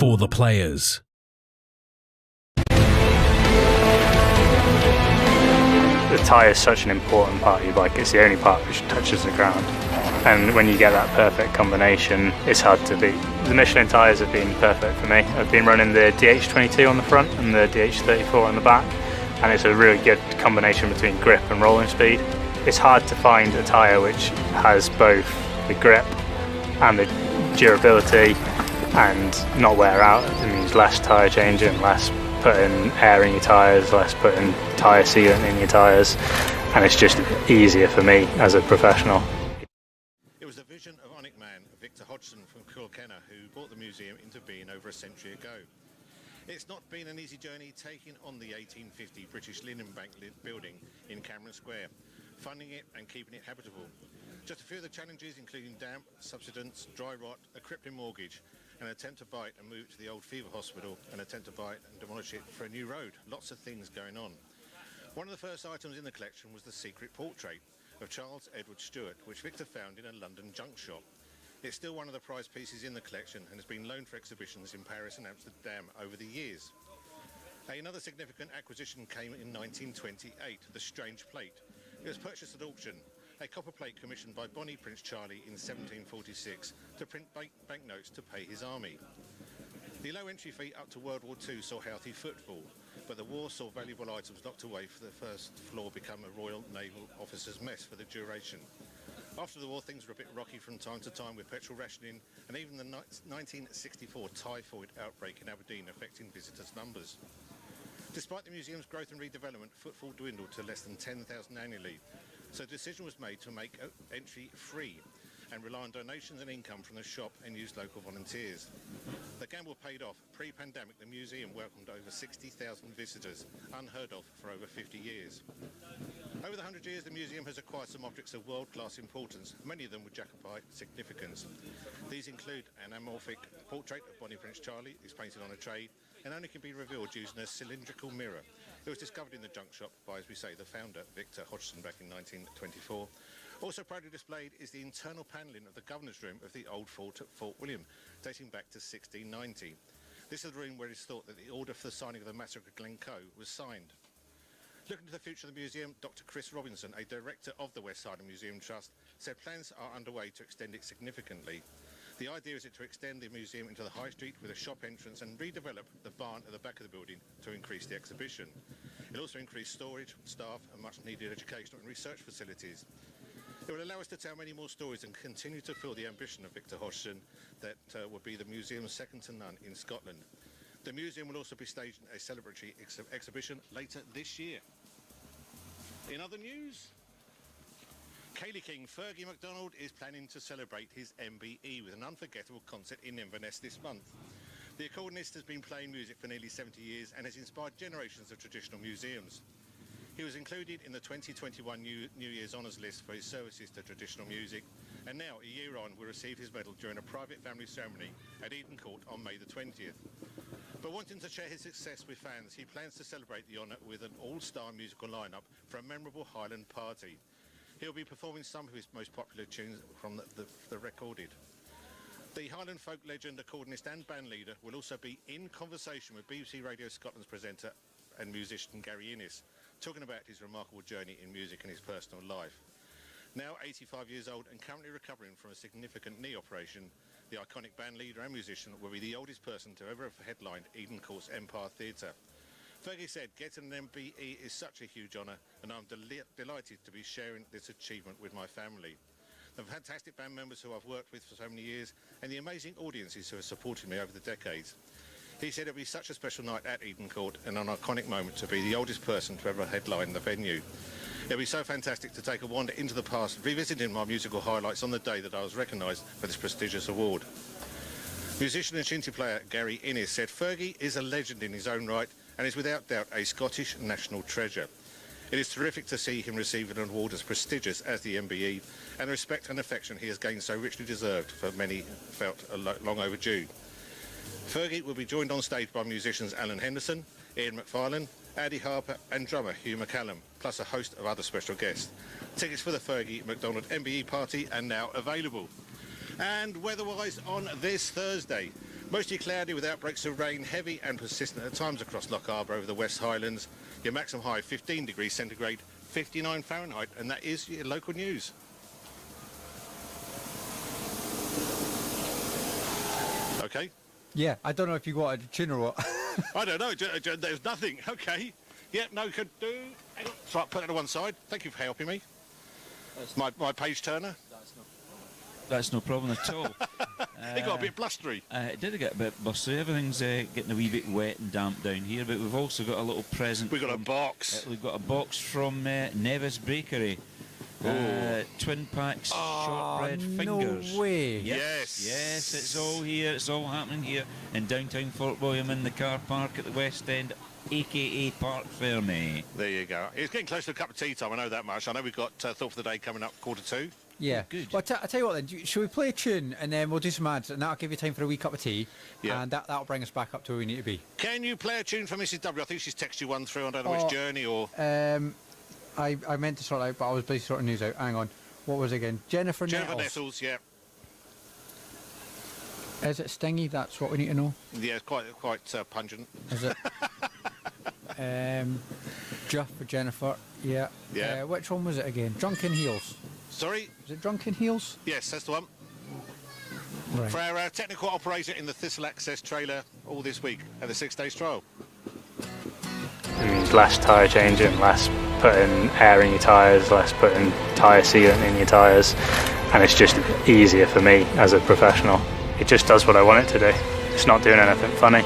For the players. The tyre is such an important part of your bike. It's the only part which touches the ground. And when you get that perfect combination, it's hard to beat. The Michelin tyres have been perfect for me. I've been running the DH22 on the front and the DH34 on the back, and it's a really good combination between grip and rolling speed. It's hard to find a tyre which has both the grip and the durability and not wear out. It means less tyre changing, less putting air in your tyres, less putting tyre sealant in your tyres, and it's just easier for me as a professional. It was the vision of Onic man Victor Hodgson from Kilkenna who brought the museum into being over a century ago. It's not been an easy journey taking on the 1850 British Linen Bank building in Cameron Square, funding it and keeping it habitable. Just a few of the challenges including damp, subsidence, dry rot, a crippling mortgage, an attempt to buy it and move it to the old fever hospital, an attempt to buy it and demolish it for a new road. Lots of things going on. One of the first items in the collection was the secret portrait of Charles Edward Stewart, which Victor found in a London junk shop. It's still one of the prized pieces in the collection and has been loaned for exhibitions in Paris and Amsterdam over the years. Another significant acquisition came in 1928, the Strange Plate. It was purchased at auction, a copper plate commissioned by Bonnie Prince Charlie in 1746 to print banknotes to pay his army. The low entry fee up to World War II saw healthy footfall, but the war saw valuable items locked away for the first floor become a Royal Naval Officers' Mess for the duration. After the war, things were a bit rocky from time to time with petrol rationing and even the 1964 typhoid outbreak in Aberdeen affecting visitors' numbers. Despite the museum's growth and redevelopment, footfall dwindled to less than 10,000 annually, so the decision was made to make entry free and rely on donations and income from the shop and use local volunteers. The gamble paid off. Pre-pandemic, the museum welcomed over 60,000 visitors, unheard of for over 50 years. Over the 100 years, the museum has acquired some objects of world-class importance, many of them with Jacobite significance. These include an amorphic portrait of Bonnie Prince Charlie, it's painted on a tray, and only can be revealed using a cylindrical mirror. It was discovered in the junk shop by, as we say, the founder, Victor Hodgson, back in 1924. Also proudly displayed is the internal panelling of the governor's room of the old fort at Fort William, dating back to 1690. This is the room where it is thought that the order for the signing of the Massacre of Glencoe was signed. Looking to the future of the museum, Dr. Chris Robinson, a director of the West Highland Museum Trust, said plans are underway to extend it significantly. The idea is to extend the museum into the high street with a shop entrance and redevelop the barn at the back of the building to increase the exhibition. It'll also increase storage, staff and much needed educational and research facilities. It will allow us to tell many more stories and continue to fulfil the ambition of Victor Hodgson that will be the museum's second to none in Scotland. The museum will also be staging a celebratory exhibition later this year. In other news, Cayley King, Fergie MacDonald is planning to celebrate his MBE with an unforgettable concert in Inverness this month. The accordionist has been playing music for nearly 70 years and has inspired generations of traditional museums. He was included in the 2021 New Year's Honours list for his services to traditional music, and now, a year on, will receive his medal during a private family ceremony at Eden Court on May the 20th. But wanting to share his success with fans, he plans to celebrate the honour with an all-star musical lineup for a memorable Highland party. He'll be performing some of his most popular tunes from the recorded. The Highland folk legend, accordionist and band leader will also be in conversation with BBC Radio Scotland's presenter and musician Gary Innes, talking about his remarkable journey in music and his personal life. Now 85 years old and currently recovering from a significant knee operation, the iconic band leader and musician will be the oldest person to ever have headlined Eden Court's Empire Theatre. Fergie said, getting an MBE is such a huge honour and I'm delighted to be sharing this achievement with my family. The fantastic band members who I've worked with for so many years and the amazing audiences who have supported me over the decades. He said it'll be such a special night at Eden Court and an iconic moment to be the oldest person to ever headline the venue. It'll be so fantastic to take a wander into the past, revisiting my musical highlights on the day that I was recognised for this prestigious award. Musician and shinty player Gary Innes said Fergie is a legend in his own right and is without doubt a Scottish national treasure. It is terrific to see him receive an award as prestigious as the MBE and the respect and affection he has gained so richly deserved for many felt long overdue. Fergie will be joined on stage by musicians Alan Henderson, Ian McFarlane, Addie Harper and drummer Hugh McCallum, plus a host of other special guests. Tickets for the Fergie MacDonald MBE party are now available. And weather-wise on this Thursday, Mostly cloudy with outbreaks of rain, heavy and persistent at times across Loch Arbor over the West Highlands. Your maximum high 15 degrees centigrade, 59 Fahrenheit, and that is your local news. Okay. Yeah, I don't know if you wanted a tune or what. I don't know. There's nothing. Okay. Yeah, no, could do. Hang on. So I'll put that to one side. Thank you for helping me. My page turner. That's no problem at all. It got a bit blustery. It did get a bit blustery. Everything's getting a wee bit wet and damp down here, but we've also got a little present. We've got a box. We've got a box from Nevis Bakery. Twin packs, shortbread fingers. No way. Yep. Yes, it's all here. It's all happening here in downtown Fort William in the car park at the West End, aka Parc Ferme. There you go. It's getting close to a cup of tea time. I know that much. I know we've got Thought for the Day coming up 1:45. Yeah. Good. Well, I'll tell you what then. Should we play a tune and then we'll do some ads and that'll give you time for a wee cup of tea. Yeah. And that'll bring us back up to where we need to be. Can you play a tune for Mrs. W? I think she's texted you one through. I don't know which journey or. I meant to sort it out, but I was busy sorting news out. Hang on. What was it again? Jennifer Nettles, yeah. Is it stingy? That's what we need to know. Yeah, it's quite pungent. Is it? Jeff for Jennifer. Yeah. Yeah. Which one was it again? Drunken Heels. Sorry? Was it Drunken Heels? Yes, that's the one. Right. For our technical operator in the Thistle Access trailer all this week at the 6 days trial. It means less tyre changing, less putting air in your tyres, less putting tyre sealant in your tyres, and it's just easier for me as a professional. It just does what I want it to do. It's not doing anything funny,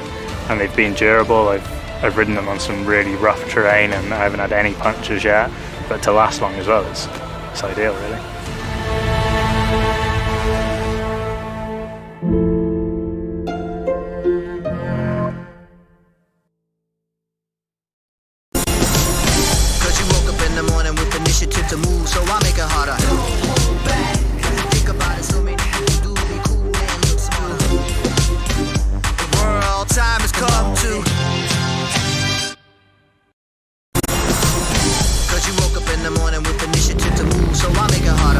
and they've been durable. I've ridden them on some really rough terrain and I haven't had any punctures yet, but to last long as well, it's ideal really. To move, so I make it harder. Think about it, so many people do be cool and look smarter. The world time has come to. Cause you woke up in the morning with initiative to move, so I make it harder.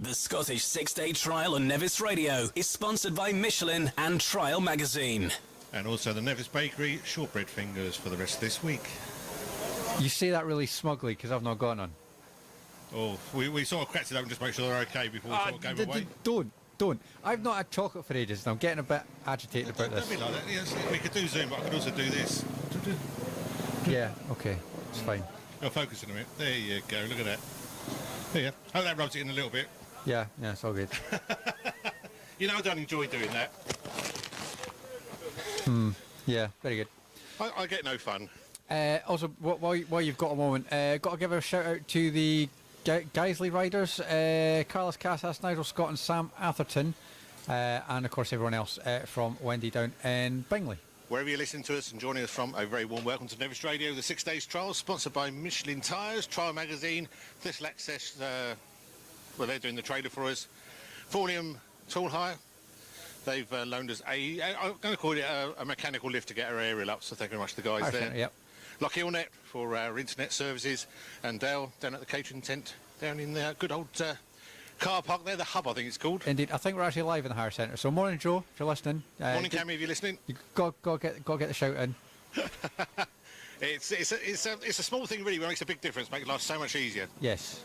The Scottish 6-Day Trial on Nevis Radio is sponsored by Michelin and Trial Magazine. And also the Nevis Bakery shortbread fingers for the rest of this week. You say that really smugly because I've not gone on. Oh, we sort of cracked it open just to make sure they're okay before we sort of gave away. Don't. I've not had chocolate for ages and I'm getting a bit agitated about this. Don't be like that. Yes, we could do Zoom, but I could also do this. Yeah, okay. It's fine. I'll focus in a minute. There you go. Look at that. There you go. Hope that rubs it in a little bit. Yeah, it's all good. You know, I don't enjoy doing that. Yeah, very good. I get no fun. Also, while you've got a moment, got to give a shout out to the Guiseley riders, Carlos Casas, Nigel Scott and Sam Atherton, and of course everyone else from Wendy down in Bingley. Wherever you're listening to us and joining us from, a very warm welcome to Nevis Radio, the 6 Days Trial, sponsored by Michelin Tyres, Trial Magazine, Thistle Access, well, they're doing the trailer for us, Forlium Tool Hire. They've loaned us I'm going to call it a mechanical lift to get our aerial up, so thank you very much to the guys there. Yep. Lockheelnet for our internet services, and Dale down at the catering tent down in the good old car park there, the hub I think it's called. Indeed, I think we're actually live in the hire centre. So morning, Joe, if you're listening. Morning, Cammy, if you're listening. You got to get the shout in. It's a small thing really, but it makes a big difference, make life so much easier. Yes.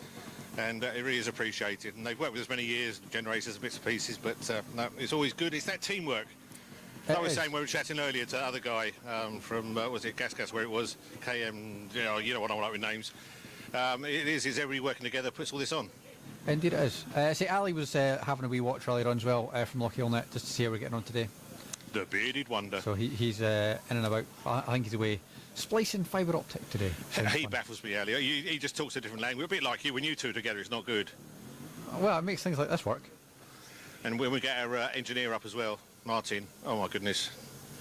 And it really is appreciated. And they've worked with us many years, generators and bits and pieces, but no, it's always good. It's that teamwork. I was saying when we were chatting earlier to the other guy from, was it Gas, where it was, KM, you know what I like with names. It is everybody working together puts all this on. Indeed it is. See, Ali was having a wee watch earlier on as well from Lockheelnet, just to see how we're getting on today. The bearded wonder. So he's in and about. I think he's away splicing fibre optic today. He baffles me earlier. He just talks a different language. A bit like you, when you two are together, it's not good. Well, it makes things like this work. And when we get our engineer up as well, Martin, oh my goodness.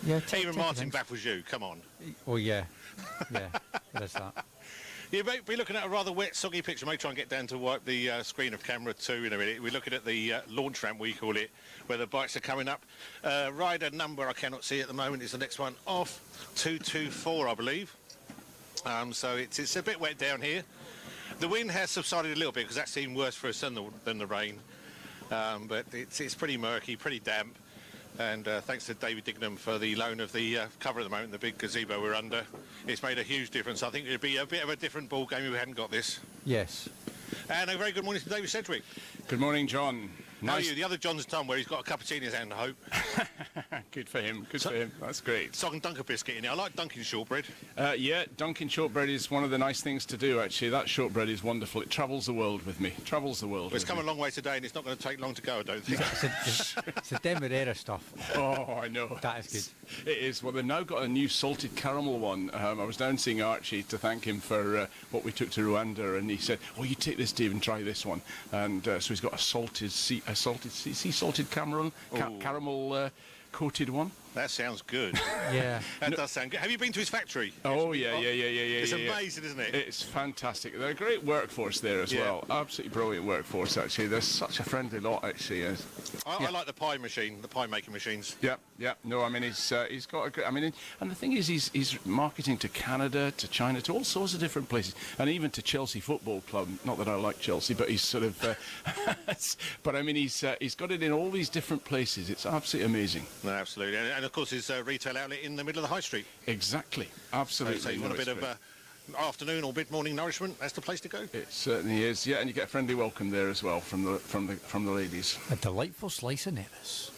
Yeah, even Martin baffles you, come on. Oh yeah, it is that. You may be looking at a rather wet, soggy picture. I may try and get down to wipe the screen of camera 2 in a minute. We're looking at the launch ramp, we call it, where the bikes are coming up. Rider number I cannot see at the moment is the next one off, 224 I believe. So it's a bit wet down here. The wind has subsided a little bit because that seemed worse for us than the rain. But it's pretty murky, pretty damp. And thanks to David Dignam for the loan of the cover at the moment, the big gazebo we're under. It's made a huge difference. I think it'd be a bit of a different ball game if we hadn't got this. Yes. And a very good morning to David Sedgwick. Good morning, John. How are you? The other John's Tom, where he's got a cup of tea in his hand, I hope. Good for him. Good for him. That's great. Sock and Dunker biscuit in it. I like Dunkin' shortbread. Yeah, Dunkin' shortbread is one of the nice things to do, actually. That shortbread is wonderful. It travels the world with me. Travels the world. Well, it's come a long way today, and it's not going to take long to go, I don't think. It's the Demerara stuff. Oh, I know. That is good. It is. Well, they've now got a new salted caramel one. I was down seeing Archie to thank him for what we took to Rwanda, and he said, "Oh, you take this, Dave, and try this one." And so he's got a salted caramel coated one. That sounds good. Yeah. That does sound good. Have you been to his factory? Oh, yeah. It's amazing, isn't it? It's fantastic. They're a great workforce there as well. Absolutely brilliant workforce, actually. They're such a friendly lot, actually. I like the pie machine, the pie making machines. Yeah. No, I mean, he's got a great... I mean, and the thing is, he's marketing to Canada, to China, to all sorts of different places, and even to Chelsea Football Club. Not that I like Chelsea, but he's sort of... but, I mean, he's got it in all these different places. It's absolutely amazing. No, absolutely. And of course, his retail outlet in the middle of the high street. Exactly. Absolutely. So you want a bit of afternoon or mid-morning nourishment, that's the place to go. It certainly is. Yeah, and you get a friendly welcome there as well from the ladies. A delightful slice of Nevis.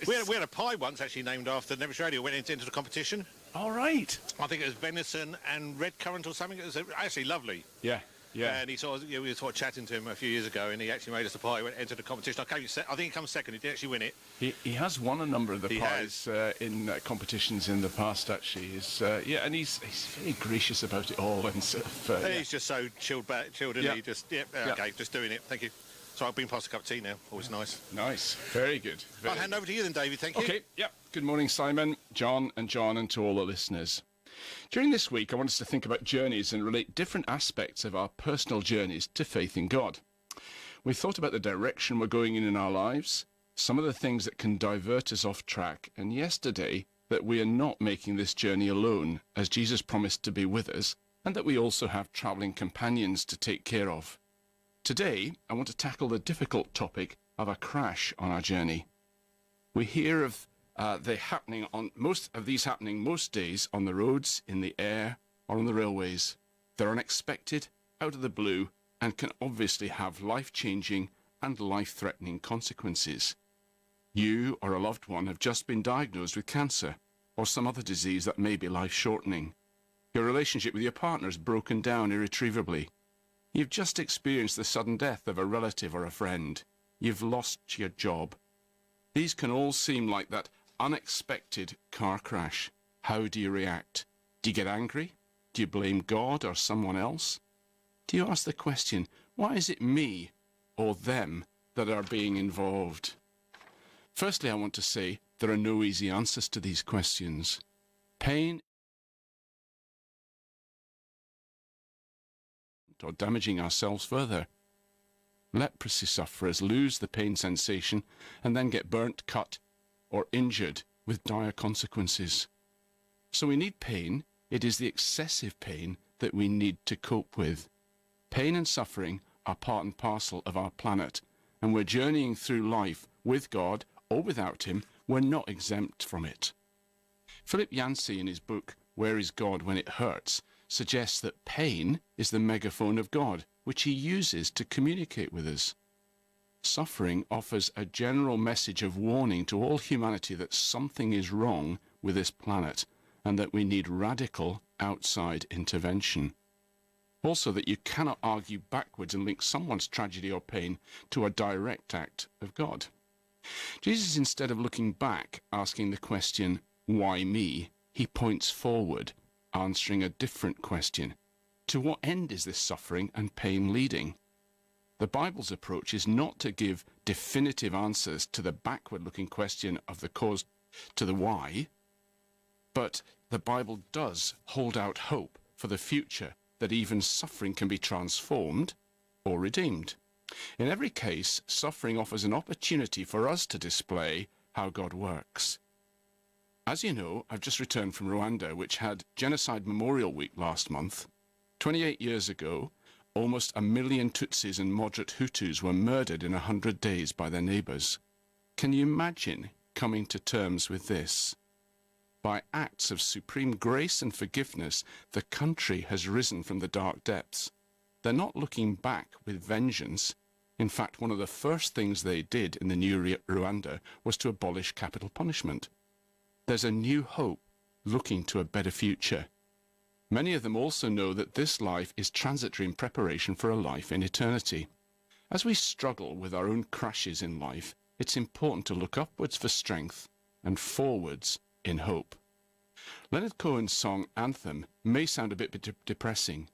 we had a pie once actually named after Nevis Radio. Went into the competition. All right. I think it was venison and red currant or something. It was actually lovely. Yeah. And he we were sort of chatting to him a few years ago, and he actually made us a pie. Went into the competition. I think he comes second. He did actually win it. He has won a number of the pies in competitions in the past. Actually, and he's very gracious about it all, and sort of, he's just so chilled, isn't he? Just okay, just doing it. Thank you. So I've been past a cup of tea now. Always nice. Nice. Very good. I'll hand over to you then, David. Thank you. Okay. Yeah. Good morning, Simon, John, and to all the listeners. During this week, I want us to think about journeys and relate different aspects of our personal journeys to faith in God. We've thought about the direction we're going in our lives, some of the things that can divert us off track, and yesterday, that we are not making this journey alone, as Jesus promised to be with us, and that we also have travelling companions to take care of. Today, I want to tackle the difficult topic of a crash on our journey. We hear of most days on the roads, in the air, or on the railways. They're unexpected, out of the blue, and can obviously have life-changing and life-threatening consequences. You or a loved one have just been diagnosed with cancer or some other disease that may be life-shortening. Your relationship with your partner is broken down irretrievably. You've just experienced the sudden death of a relative or a friend. You've lost your job. These can all seem like that unexpected car crash. How do you react? Do you get angry? Do you blame God or someone else? Do you ask the question, why is it me or them that are being involved? Firstly, I want to say there are no easy answers to these questions. Pain or damaging ourselves further. Leprosy sufferers lose the pain sensation and then get burnt, cut, or injured with dire consequences. So we need pain. It is the excessive pain that we need to cope with. Pain and suffering are part and parcel of our planet, and we're journeying through life with God or without Him. We're not exempt from it. Philip Yancey, in his book, Where is God When It Hurts, suggests that pain is the megaphone of God, which He uses to communicate with us. Suffering offers a general message of warning to all humanity that something is wrong with this planet and that we need radical outside intervention. Also, that you cannot argue backwards and link someone's tragedy or pain to a direct act of God. Jesus, instead of looking back, asking the question, why me? He points forward, answering a different question. To what end is this suffering and pain leading? The Bible's approach is not to give definitive answers to the backward-looking question of the cause to the why, but the Bible does hold out hope for the future, that even suffering can be transformed or redeemed. In every case, suffering offers an opportunity for us to display how God works. As you know, I've just returned from Rwanda, which had Genocide Memorial Week last month. 28 years ago, almost 1 million Tutsis and moderate Hutus were murdered in 100 days by their neighbours. Can you imagine coming to terms with this? By acts of supreme grace and forgiveness, the country has risen from the dark depths. They're not looking back with vengeance. In fact, one of the first things they did in the new Rwanda was to abolish capital punishment. There's a new hope looking to a better future. Many of them also know that this life is transitory in preparation for a life in eternity. As we struggle with our own crashes in life, it's important to look upwards for strength and forwards in hope. Leonard Cohen's song Anthem may sound a bit depressing,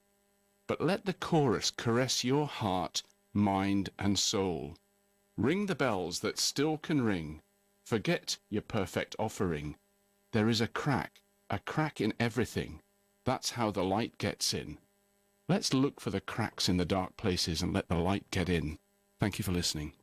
but let the chorus caress your heart, mind and soul. Ring the bells that still can ring. Forget your perfect offering. There is a crack in everything. That's how the light gets in. Let's look for the cracks in the dark places and let the light get in. Thank you for listening.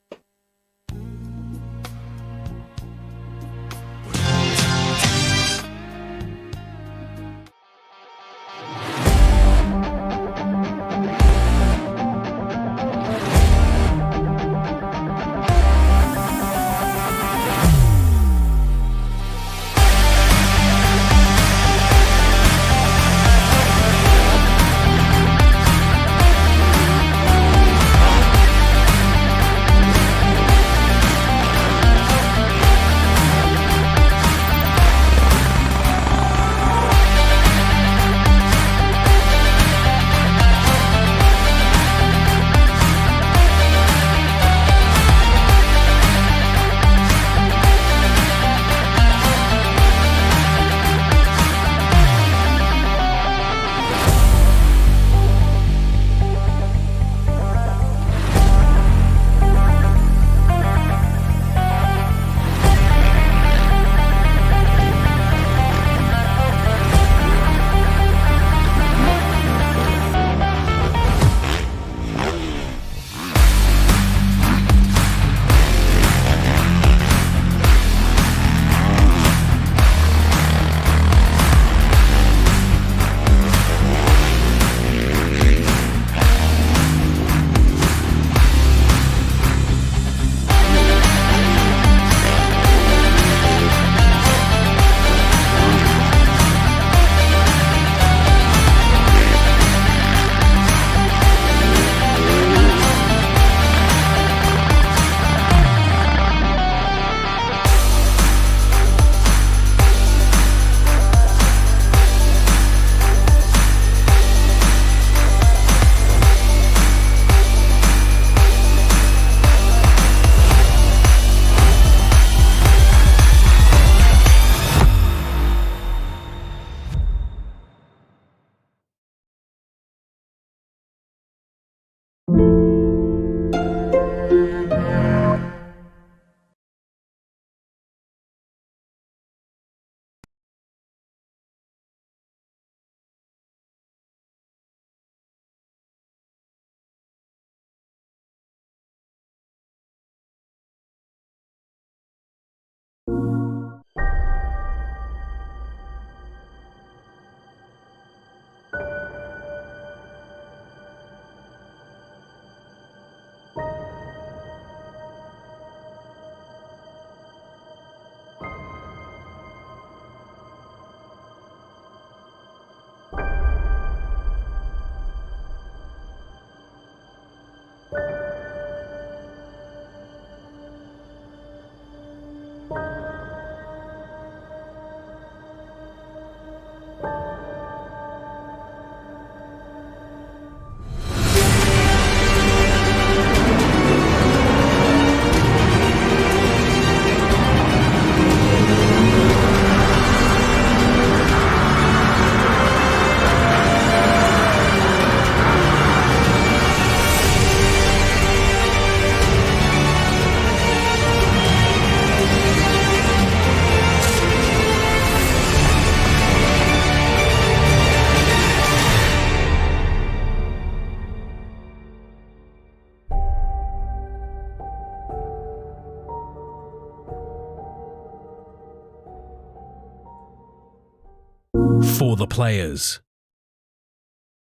For the players.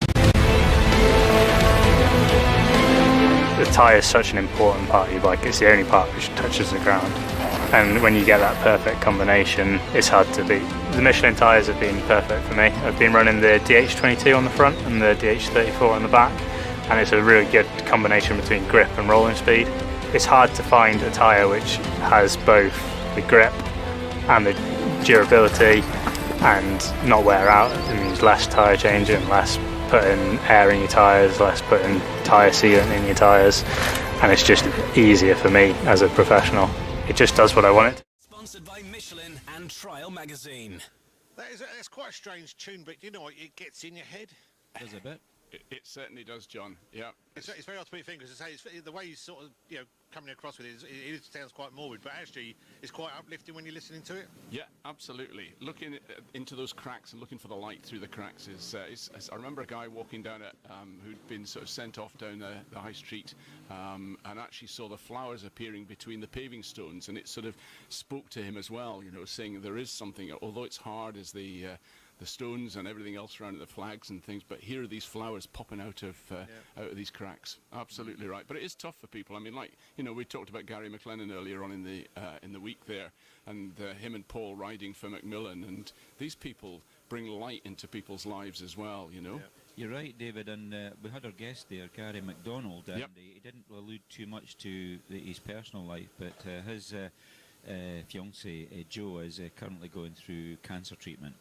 The tyre is such an important part of your bike. It's the only part which touches the ground. And when you get that perfect combination, it's hard to beat. The Michelin tyres have been perfect for me. I've been running the DH22 on the front and the DH34 on the back, and it's a really good combination between grip and rolling speed. It's hard to find a tyre which has both the grip and the durability and not wear out. It means less tyre changing, less putting air in your tyres, less putting tyre sealant in your tyres, and it's just easier for me as a professional. It just does what I want it. Sponsored by Michelin and Trial Magazine. That's quite a strange tune, but you know what? It gets in your head. Does a bit. It certainly does, John. Yeah. It's very hard to put your fingers to say. It's the way he's sort of, coming across with it sounds quite morbid, but actually it's quite uplifting when you're listening to it. Yeah, absolutely. Looking into those cracks and looking for the light through the cracks is I remember a guy walking down it who'd been sort of sent off down the high street and actually saw the flowers appearing between the paving stones, and it sort of spoke to him as well, saying there is something, although it's hard as the stones and everything else around it, the flags and things, but here are these flowers popping out of these cracks. Absolutely right. But it is tough for people. I mean, we talked about Gary McLennan earlier on in the week there, and him and Paul riding for Macmillan, and these people bring light into people's lives as well, Yeah. You're right, David, and we had our guest there, Gary MacDonald, and he didn't allude too much to his personal life, but his fiancée Jo is currently going through cancer treatment,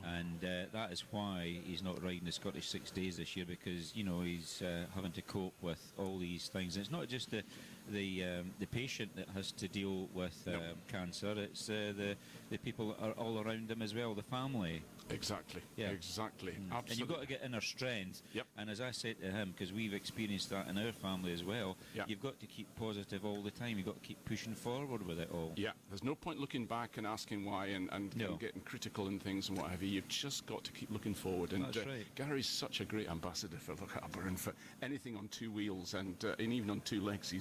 and that is why he's not riding the Scottish 6 days this year, because he's having to cope with all these things. And it's not just the patient that has to deal with cancer; it's the people that are all around him as well, the family. Exactly. Yeah. Exactly. Absolutely. And you've got to get inner strength. Yep. And as I said to him, because we've experienced that in our family as well, you've got to keep positive all the time. You've got to keep pushing forward with it all. Yeah. There's no point looking back and asking why and getting critical and things and what have you. You've just got to keep looking forward. And That's right. Gary's such a great ambassador for Loch Harbour and for anything on two wheels and even on two legs.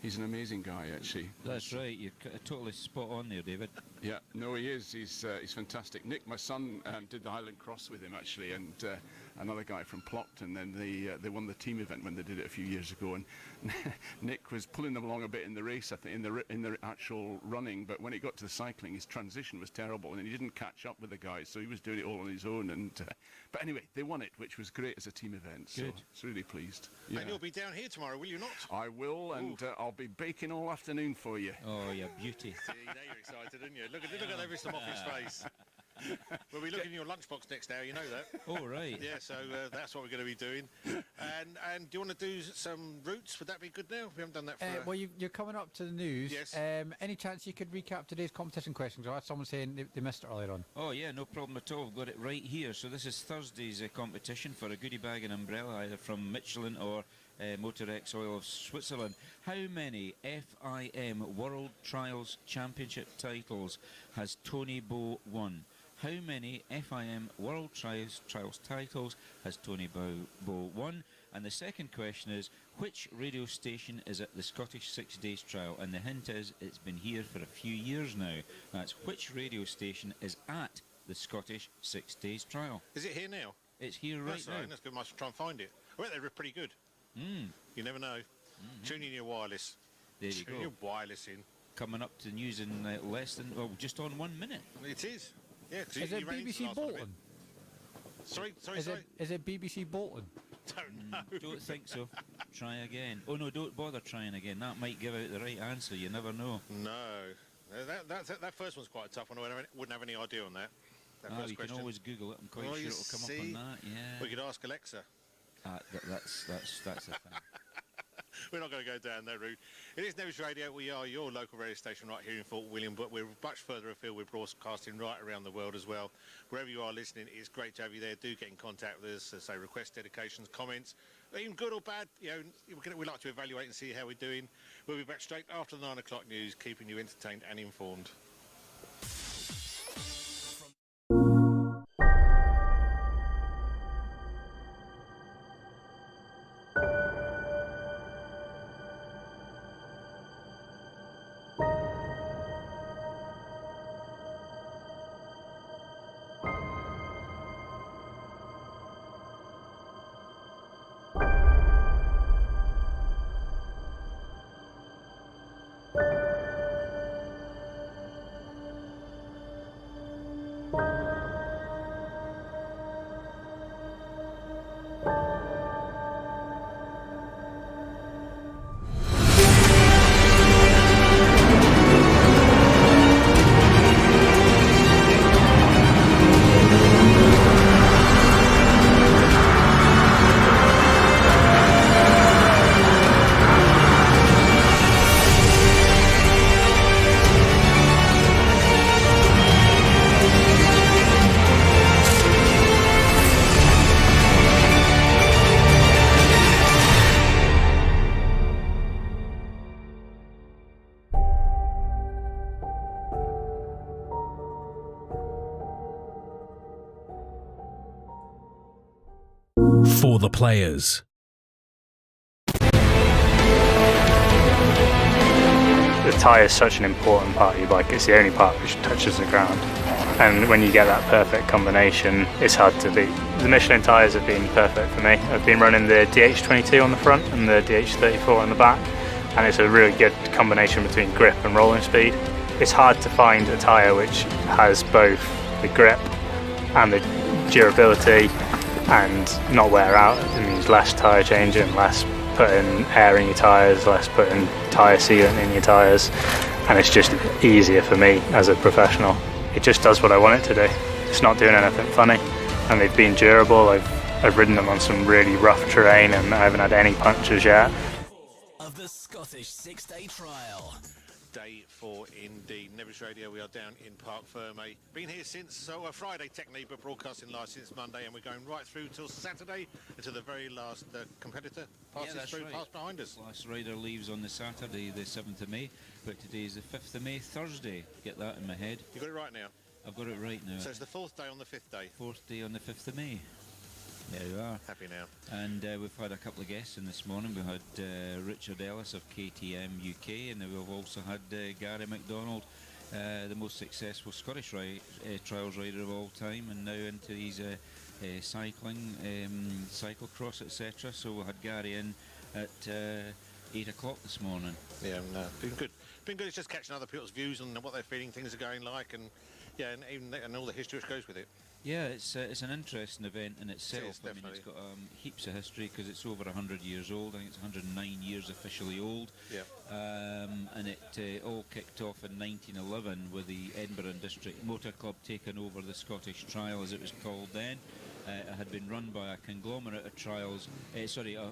He's an amazing guy, actually. That's right. You're totally spot on there, David. Yeah, no, he is. He's fantastic. Nick, my son, did the Highland Cross with him, actually, and another guy from Plockton. And they won the team event when they did it a few years ago. And Nick was pulling them along a bit in the race, I think, in the actual running. But when it got to the cycling, his transition was terrible, and he didn't catch up with the guys. So he was doing it all on his own. And but anyway, they won it, which was great as a team event. So Good. I was really pleased. Yeah. And you'll be down here tomorrow, will you not? I will, and I'll be baking all afternoon for you. Oh, yeah, beauty. See, now you're excited, aren't you? Look at that every off his face. We'll be looking in your lunchbox next hour, you know that. Oh, right. Yeah, so that's what we're going to be doing. And do you want to do some routes? Would that be good now? We haven't done that for... Well, you're coming up to the news. Yes. Any chance you could recap today's competition questions? I had someone saying they missed it earlier on. Oh, yeah, no problem at all. We've got it right here. So this is Thursday's competition for a goodie bag and umbrella, either from Michelin or Motorex Oil of Switzerland. How many FIM World Trials Championship titles has Tony Bow won? How many FIM World Trials titles has Tony Bow won? And the second question is, which radio station is at the Scottish 6 Days Trial? And the hint is, it's been here for a few years now. That's which radio station is at the Scottish 6 Days Trial? Is it here now? It's here right now. That's good. Must try and find it. I bet they're pretty good. You never know. Tune in your wireless. There you go. Tune your wireless in. Coming up to news in less than, just on 1 minute. It is. Yeah, is it BBC Bolton? Sorry. Is it BBC Bolton? Don't know. Don't think so. Try again. Oh no, don't bother trying again. That might give out the right answer. You never know. No. That first one's quite a tough one. I wouldn't have any idea on that. You can always Google it. I'm quite sure it'll come up on that. Yeah. We could ask Alexa. That's a thing. We're not going to go down that route. It is Nevis Radio. We are your local radio station right here in Fort William, but we're much further afield. We're broadcasting right around the world as well. Wherever you are listening, it's great to have you there. Do get in contact with us. Say request dedications, comments, even good or bad. We like to evaluate and see how we're doing. We'll be back straight after the 9 o'clock news, keeping you entertained and informed. For the players. The tyre is such an important part of your bike. It's the only part which touches the ground. And when you get that perfect combination, it's hard to beat. The Michelin tyres have been perfect for me. I've been running the DH22 on the front and the DH34 on the back, and it's a really good combination between grip and rolling speed. It's hard to find a tyre which has both the grip and the durability and not wear out. It means less tyre changing, less putting air in your tyres, less putting tyre sealant in your tyres, and it's just easier for me as a professional. It just does what I want it to do. It's not doing anything funny, and they've been durable. I've ridden them on some really rough terrain and I haven't had any punctures yet. Of the Scottish 6-day trial. Day 4 indeed. Nevis Radio, we are down in Parc Ferme. Been here since Friday technically, but broadcasting live since Monday, and we're going right through till Saturday until the very last competitor passes through, past behind us. Last rider leaves on the Saturday, the 7th of May, but today is the 5th of May, Thursday. Get that in my head. You got it right now? I've got it right now. So it's the 4th day on the 5th day? 4th day on the 5th of May. There you are. Happy now. And we've had a couple of guests in this morning. We had Richard Ellis of KTM UK, and we've also had Gary McDonald, the most successful Scottish trials rider of all time, and now into these cycling, cyclocross, etc. So we had Gary in at 8 o'clock this morning. Yeah, been good. Been good. It's just catching other people's views on what they're feeling, things are going like, and yeah, and all the history which goes with it. Yeah, it's an interesting event in itself. It is, I mean, it's got heaps of history because it's over 100 years old. I think it's 109 years officially old. Yeah. And it all kicked off in 1911 with the Edinburgh District Motor Club taking over the Scottish Trial, as it was called then. It had been run by a conglomerate of a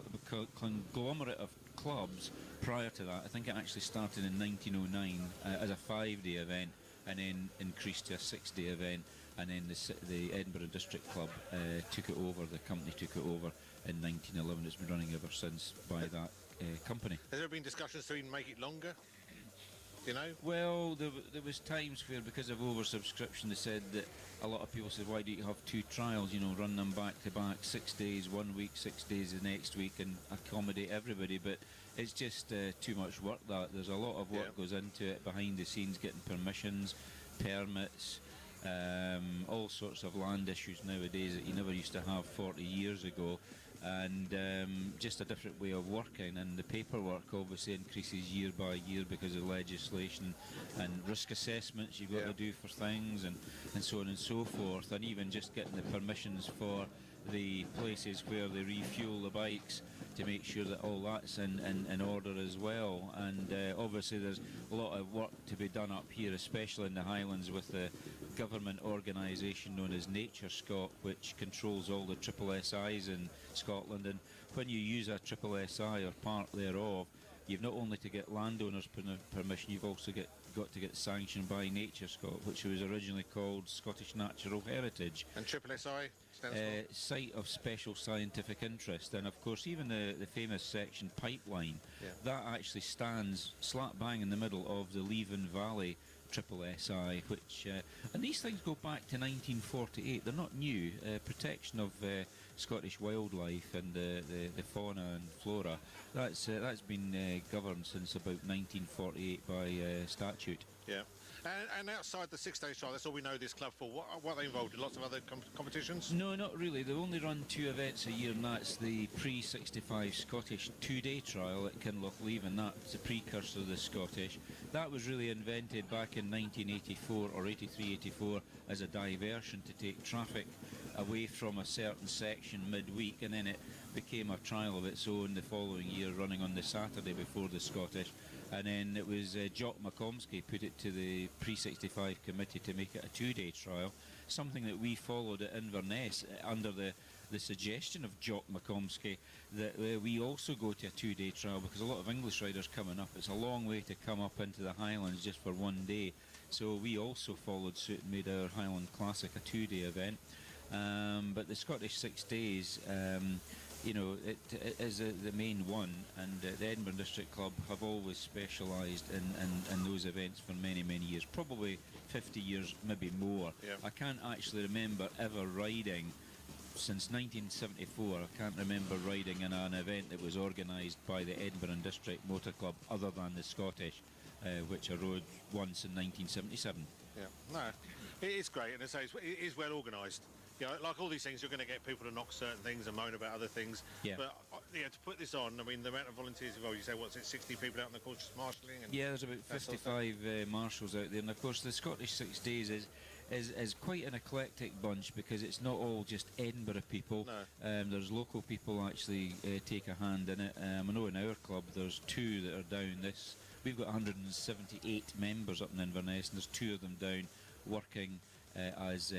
conglomerate of clubs prior to that. I think it actually started in 1909 as a 5-day event, and then increased to a 6-day event. And then the Edinburgh District Club took it over, the company took it over in 1911. It's been running ever since by that company. Has there been discussions to even make it longer? Do you know? Well, there was times where, because of oversubscription, they said that a lot of people said, why do you have 2 trials, run them back to back, 6 days 1 week, 6 days the next week, and accommodate everybody. But it's just too much work. There's a lot of work goes into it behind the scenes, getting permissions, permits, all sorts of land issues nowadays that you never used to have 40 years ago, and just a different way of working, and the paperwork obviously increases year by year because of legislation and risk assessments you've got to do for things, and so on and so forth, and even just getting the permissions for the places where they refuel the bikes to make sure that all that's in order as well. And obviously there's a lot of work to be done up here, especially in the Highlands, with the government organisation known as Nature Scot, which controls all the SSSIs in Scotland. And when you use a SSSI or part thereof, you've not only to get landowners' permission, you've also got to get sanctioned by Nature Scot, which was originally called Scottish Natural Heritage. And SSSI stands for? Site of Special Scientific Interest. And of course, even the famous section Pipeline, that actually stands slap bang in the middle of the Leven Valley SSSI, which and these things go back to 1948. They're not new. Protection of Scottish wildlife and the fauna and flora, that's been governed since about 1948 by statute. Yeah. And outside the 6-day trial, that's all we know this club for. What are they involved in? Lots of other competitions? No, not really. They only run 2 events a year, and that's the pre-65 Scottish 2-day trial at Kinlochleven, and that's the precursor of the Scottish. That was really invented back in 1984 or 83-84 as a diversion to take traffic away from a certain section midweek, and then it became a trial of its own the following year, running on the Saturday before the Scottish. And then it was Jock McComsky put it to the pre-65 committee to make it a 2-day trial, something that we followed at Inverness under the suggestion of Jock McComsky, that we also go to a 2-day trial, because a lot of English riders coming up, it's a long way to come up into the Highlands just for 1 day. So we also followed suit and made our Highland Classic a 2-day event. But the Scottish 6 days, it is the main one, and the Edinburgh District Club have always specialised in those events for many, many years, probably 50 years, maybe more. Yeah. I can't actually remember ever riding since 1974, I can't remember riding in an event that was organised by the Edinburgh and District Motor Club other than the Scottish, which I rode once in 1977. Yeah, no, it is great, and it is well organised. You know, like all these things, you're going to get people to knock certain things and moan about other things. Yeah. But to put this on, I mean, the amount of volunteers involved. You say, what's it, 60 people out on the course just marshalling? And yeah, there's about 55 marshals out there, and of course the Scottish 6 Days is quite an eclectic bunch because it's not all just Edinburgh people. No. There's local people actually take a hand in it. I know in our club there's 2 that are down this. We've got 178 members up in Inverness, and there's 2 of them down working as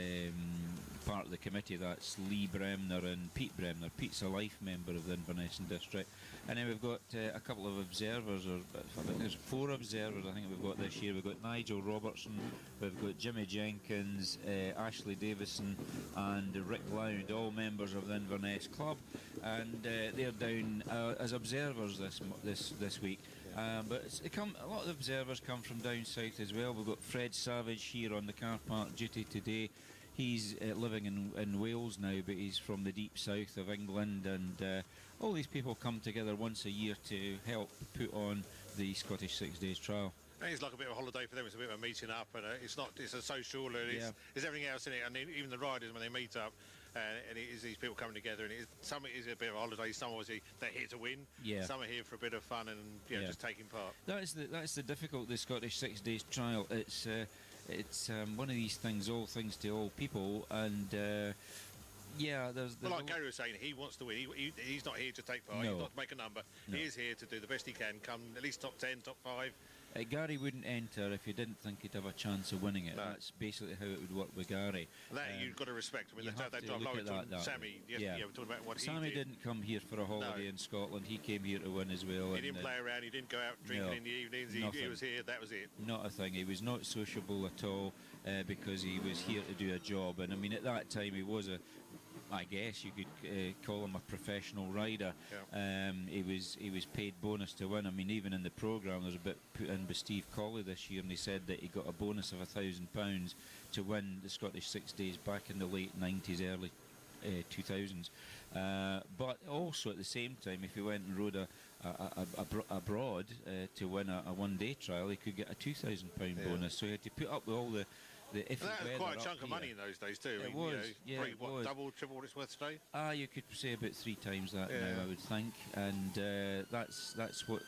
part of the committee. That's Lee Bremner and Pete Bremner. Pete's a life member of the Inverness District. And then we've got a couple of observers, or I think there's 4 observers I think we've got this year. We've got Nigel Robertson, we've got Jimmy Jenkins, Ashley Davison and Rick Loud, all members of the Inverness Club, and they're down as observers this week. But a lot of the observers come from down south as well. We've got Fred Savage here on the car park duty today. He's living in Wales now, but he's from the deep south of England, and all these people come together once a year to help put on the Scottish 6 Days trial. It's like a bit of a holiday for them. It's a bit of a meeting up, and it's a social, and it's everything else in it. And even the riders, when they meet up, and it is these people coming together, and some is a bit of a holiday. Some obviously they're here to win. Yeah. Some are here for a bit of fun and just taking part. That's the difficult, the Scottish 6 Days trial. It's one of these things, all things to all people, and there's well, like Gary was saying, he wants to win. He's not here to take part. No. He's not to make a number. No. He is here to do the best he can, come at least top 10, top 5. Gary wouldn't enter if you didn't think he'd have a chance of winning it. No. That's basically how it would work with Gary. That you've got to respect. I mean, Sammy, we're talking about what Sammy he did. didn't come here for a holiday in Scotland. He came here to win as well. He didn't play around. He didn't go out drinking in the evenings. He was here. That was it. Not a thing. He was not sociable at all because he was here to do a job. And I mean, at that time, he was I guess you could call him a professional rider. Yeah. He was paid bonus to win. I mean, even in the programme, there's a bit put in by Steve Colley this year, and he said that he got a bonus of £1,000 to win the Scottish 6 Days back in the late 90s, early 2000s. But also at the same time, if he went and rode abroad to win a one-day trial, he could get a £2,000 bonus. So he had to put up with all the that was quite a chunk of money in those days too. It was, it was. Double, triple what it's worth today? You could say about 3 times that now, I would think, and that's what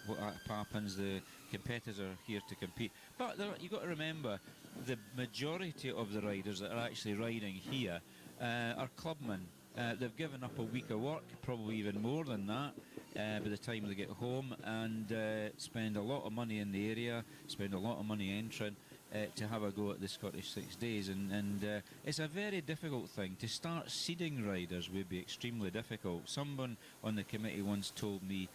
happens. The competitors are here to compete, but you've got to remember the majority of the riders that are actually riding here are clubmen. They've given up a week of work, probably even more than that, by the time they get home, and spend a lot of money in the area, spend a lot of money entering to have a go at the Scottish 6 Days, and it's a very difficult thing. To start seeding riders would be extremely difficult. Someone on the committee once told me,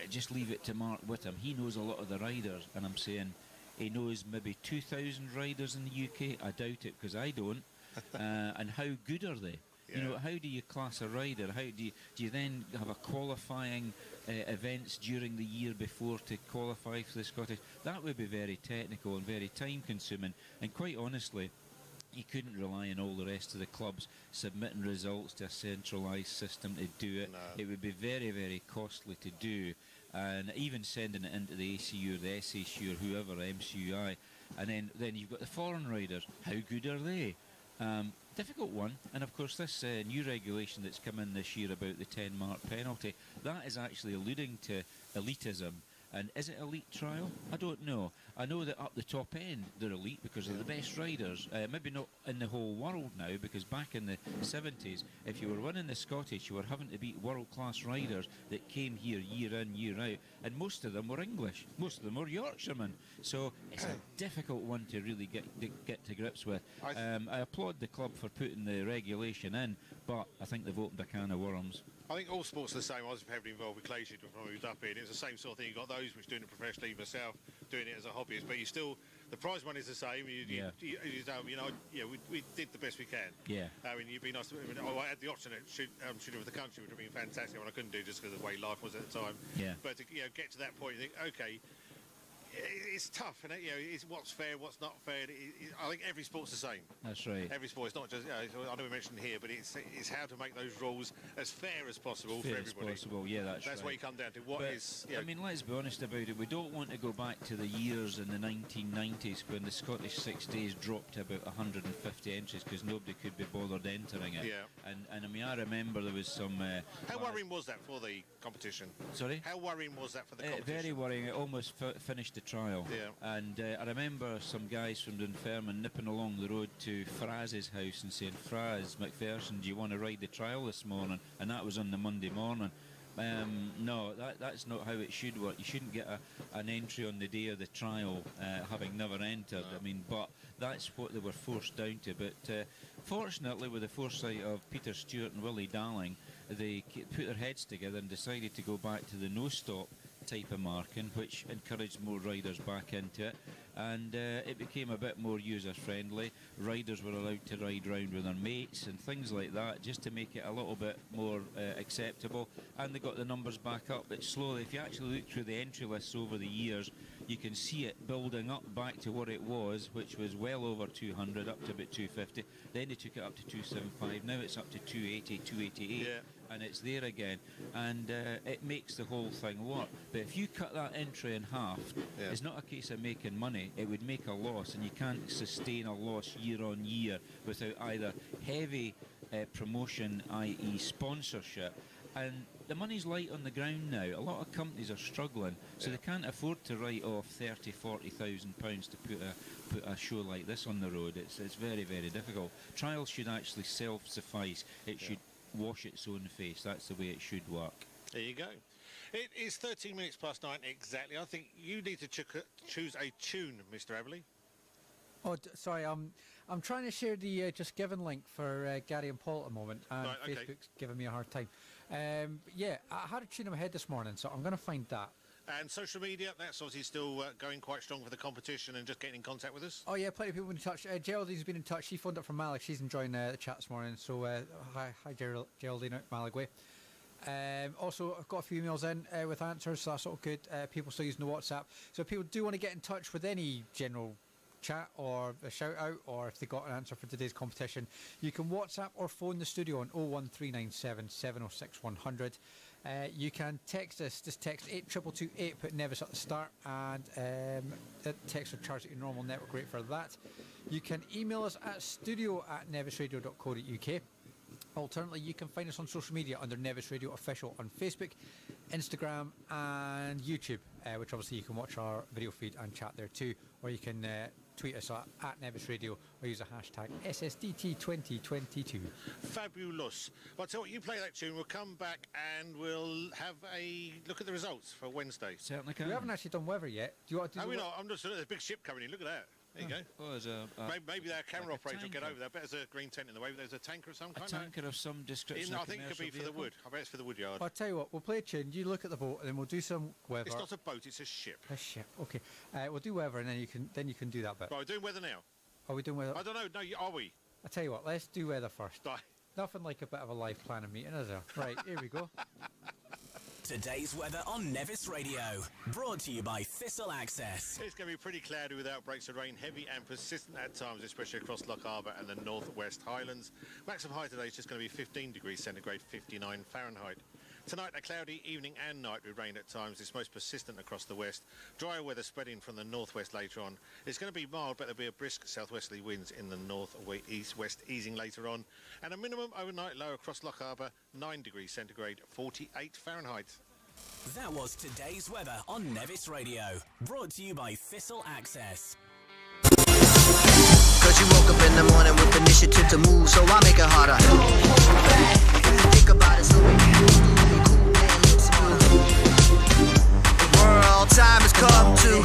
just leave it to Mark Whittam, he knows a lot of the riders, and I'm saying he knows maybe 2,000 riders in the UK. I doubt it, because I don't. And how good are they? You know, how do you class a rider? How do you then have a qualifying events during the year before to qualify for the Scottish? That would be very technical and very time consuming, and quite honestly, you couldn't rely on all the rest of the clubs submitting results to a centralised system to do it. No. It would be very, very costly to do, and even sending it into the ACU or the SACU or whoever, MCUI, and then you've got the foreign riders. How good are they? Difficult one, and of course this new regulation that's come in this year about the 10-mark penalty, that is actually alluding to elitism. And is it elite trial? I don't know. I know that up the top end they're elite because they're the best riders. Maybe not in the whole world now, because back in the 70s, if you were winning the Scottish, you were having to beat world-class riders that came here year in, year out. And most of them were English. Most of them were Yorkshiremen. So it's a difficult one to really get to grips with. I applaud the club for putting the regulation in, but I think they've opened a can of worms. I think all sports are the same. I was heavily involved with Clay Shooting when I moved up here. It's the same sort of thing. You've got those which are doing it professionally, myself doing it as a hobbyist, but you still, the prize money is the same. We did the best we can. Yeah. I mean, you'd be nice to, I had the option at shooting with the country, which would have been fantastic, what I couldn't do just because of the way life was at the time. Yeah. But to get to that point, you think, okay, It's tough, and it's what's fair, what's not fair. I think every sport's the same. That's right. Every sport. It's not just. I know we mentioned here, but it's how to make those rules as fair as possible for everybody. As possible. Yeah, that's right. What you come down to. I mean, let's be honest about it. We don't want to go back to the years in the 1990s when the Scottish 6 days dropped to about 150 entries because nobody could be bothered entering it. Yeah. And I mean, I remember there was some. How worrying was that for the competition? Sorry. How worrying was that for the competition? Very worrying. It almost finished the trial. Yeah. And I remember some guys from Ferme nipping along the road to Fraz's house and saying, "Fraz, McPherson, do you want to ride the trial this morning?" And that was on the Monday morning. No, that's not how it should work. You shouldn't get an entry on the day of the trial having never entered. No. I mean, but that's what they were forced down to. But fortunately, with the foresight of Peter Stewart and Willie Darling, they put their heads together and decided to go back to the no-stop type of marking, which encouraged more riders back into it, and it became a bit more user-friendly. Riders were allowed to ride round with their mates and things like that, just to make it a little bit more acceptable, and they got the numbers back up. But slowly, if you actually look through the entry lists over the years, you can see it building up back to what it was, which was well over 200, up to about 250. Then they took it up to 275. Now it's up to 280, 288. Yeah. And it's there again, and it makes the whole thing work. But if you cut that entry in half, it's not a case of making money. It would make a loss, and you can't sustain a loss year on year without either heavy promotion, i.e. sponsorship, and the money's light on the ground now. A lot of companies are struggling, so they can't afford to write off £30,000-40,000 to put a show like this on the road. It's very, very difficult. Trials should actually self-suffice. It should wash its own face. That's the way it should work. There you go. It is 13 minutes past 9 exactly. I think you need to choose a tune, Mr. Aberley. Oh, sorry. I'm trying to share the Just Given link for Gary and Paul at the moment, and Right, okay. Facebook's giving me a hard time. Yeah, I had a tune in my head this morning, so I'm going to find that. And social media, that's obviously still going quite strong for the competition and just getting in contact with us. Oh yeah, plenty of people in touch. Geraldine's been in touch. She phoned up from Malig. She's enjoying the chat this morning. So hi Geraldine out Malig way. Also, I've got a few emails in with answers, so that's all good. People still using the WhatsApp. So if people do want to get in touch with any general chat or a shout out, or if they got an answer for today's competition, you can WhatsApp or phone the studio on 01397 706 100. You can text us, just text 82228, put Nevis at the start, and that text will charge at your normal network rate for that. You can email us at studio@nevisradio.co.uk. Alternatively, you can find us on social media under Nevis Radio Official on Facebook, Instagram and YouTube, which obviously you can watch our video feed and chat there too, or you can tweet us at Nevis Radio or use a hashtag SSDT2022. Fabulous. Well, tell you what, you play that tune, we'll come back and we'll have a look at the results for Wednesday. Certainly can. We haven't actually done weather yet. Do you want to do we not? I'm just, there's a big ship coming in, look at that. There you go. Oh, there's maybe their camera like operator will get over there. I bet there's a green tent in the way. There's a tanker of some kind. A tanker of some description. I think it could be for the wood. I bet it's for the wood yard. I'll tell you what, we'll play a tune, you look at the boat, and then we'll do some weather. It's not a boat, it's a ship. A ship, okay. We'll do weather, and then you can do that bit. Right, we're doing weather now. Are we doing weather? I don't know. No, are we? I'll tell you what, let's do weather first. Right. Nothing like a bit of a live planning meeting, is there? Right, here we go. Today's weather on Nevis Radio, brought to you by Thistle Access. It's going to be pretty cloudy with outbreaks of rain, heavy and persistent at times, especially across Loch Harbour and the northwest Highlands. Maximum high today is just going to be 15 degrees centigrade, 59 Fahrenheit. Tonight, a cloudy evening and night with rain at times. It's most persistent across the west. Drier weather spreading from the northwest later on. It's going to be mild, but there'll be a brisk southwesterly winds in the north-east-west, easing later on. And a minimum overnight low across Loch Harbour, 9 degrees centigrade, 48 Fahrenheit. That was today's weather on Nevis Radio, brought to you by Thistle Access. Cause you woke up in the morning with initiative to move, so I make it harder. Think about it, so we can do it cool and look smart. The world time has come to.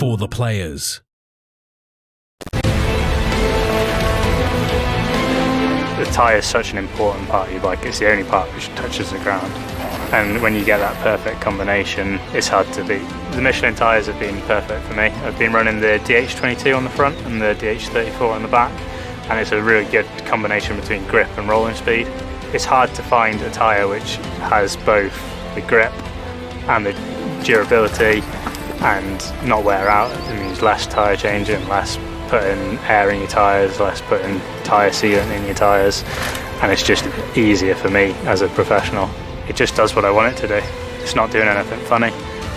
For the players. The tyre is such an important part of your bike. It's the only part which touches the ground. And when you get that perfect combination, it's hard to beat. The Michelin tyres have been perfect for me. I've been running the DH22 on the front and the DH34 on the back, and it's a really good combination between grip and rolling speed. It's hard to find a tyre which has both the grip and the durability and not wear out. It means less tyre changing, less putting air in your tyres, less putting tyre sealant in your tyres, and it's just easier for me as a professional. It just does what I want it to do. It's not doing anything funny,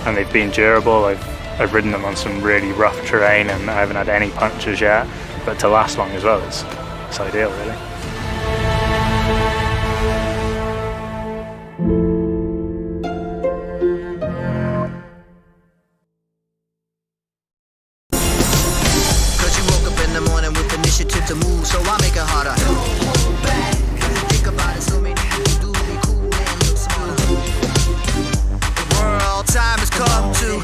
and they've been durable. I've ridden them on some really rough terrain and I haven't had any punctures yet, but to last long as well, it's ideal really. To move, so I make it harder. Think about it, so many people do be cool and look smarter. The world time has come to.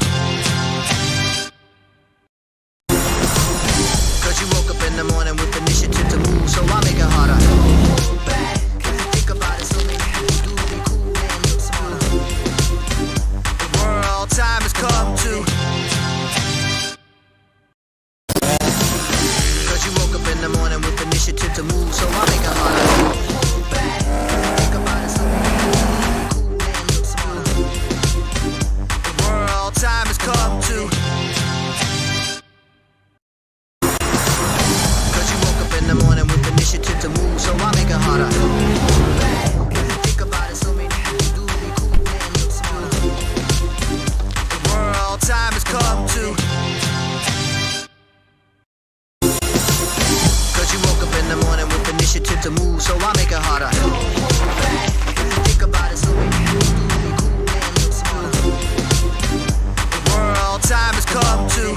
Cause you woke up in the morning with initiative to move, so I make it harder. Think about it, so many people do be cool and look smarter. The world time has come to. In the morning with initiative to move, so I make it harder. Think about it, so cool and look smarter. The world time has come to. Cause you woke up in the morning with initiative to move, so I make it harder. Think about it, so many people do be cool and look smarter. The world time has come to. In the morning with initiative to move, so I make it harder. Think about it, so we do be cool and look smarter. The world time has come to.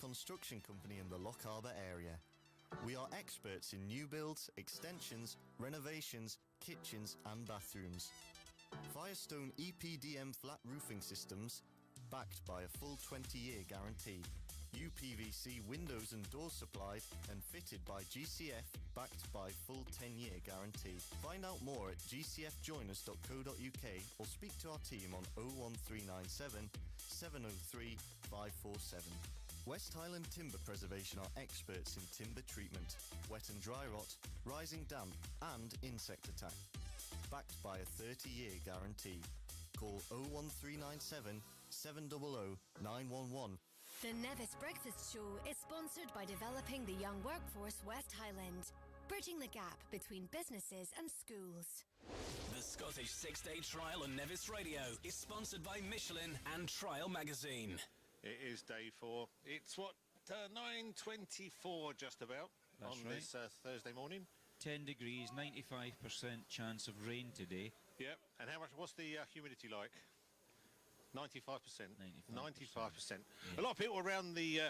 Construction company in the Loch Harbour area. We are experts in new builds, extensions, renovations, kitchens and bathrooms. Firestone EPDM flat roofing systems, backed by a full 20-year guarantee. UPVC windows and doors supplied and fitted by GCF, backed by full 10-year guarantee. Find out more at gcfjoiners.co.uk or speak to our team on 01397 703 547. West Highland Timber Preservation are experts in timber treatment, wet and dry rot, rising damp and insect attack. Backed by a 30-year guarantee. Call 01397 700 911. The Nevis Breakfast Show is sponsored by Developing the Young Workforce West Highland, bridging the gap between businesses and schools. The Scottish 6-Day Trial on Nevis Radio is sponsored by Michelin and Trial Magazine. It is day 4. It's 9:24 just about. That's on right. This Thursday morning. 10 degrees, 95% chance of rain today. Yep. And what's the humidity like? 95%. 95%. A lot of people around the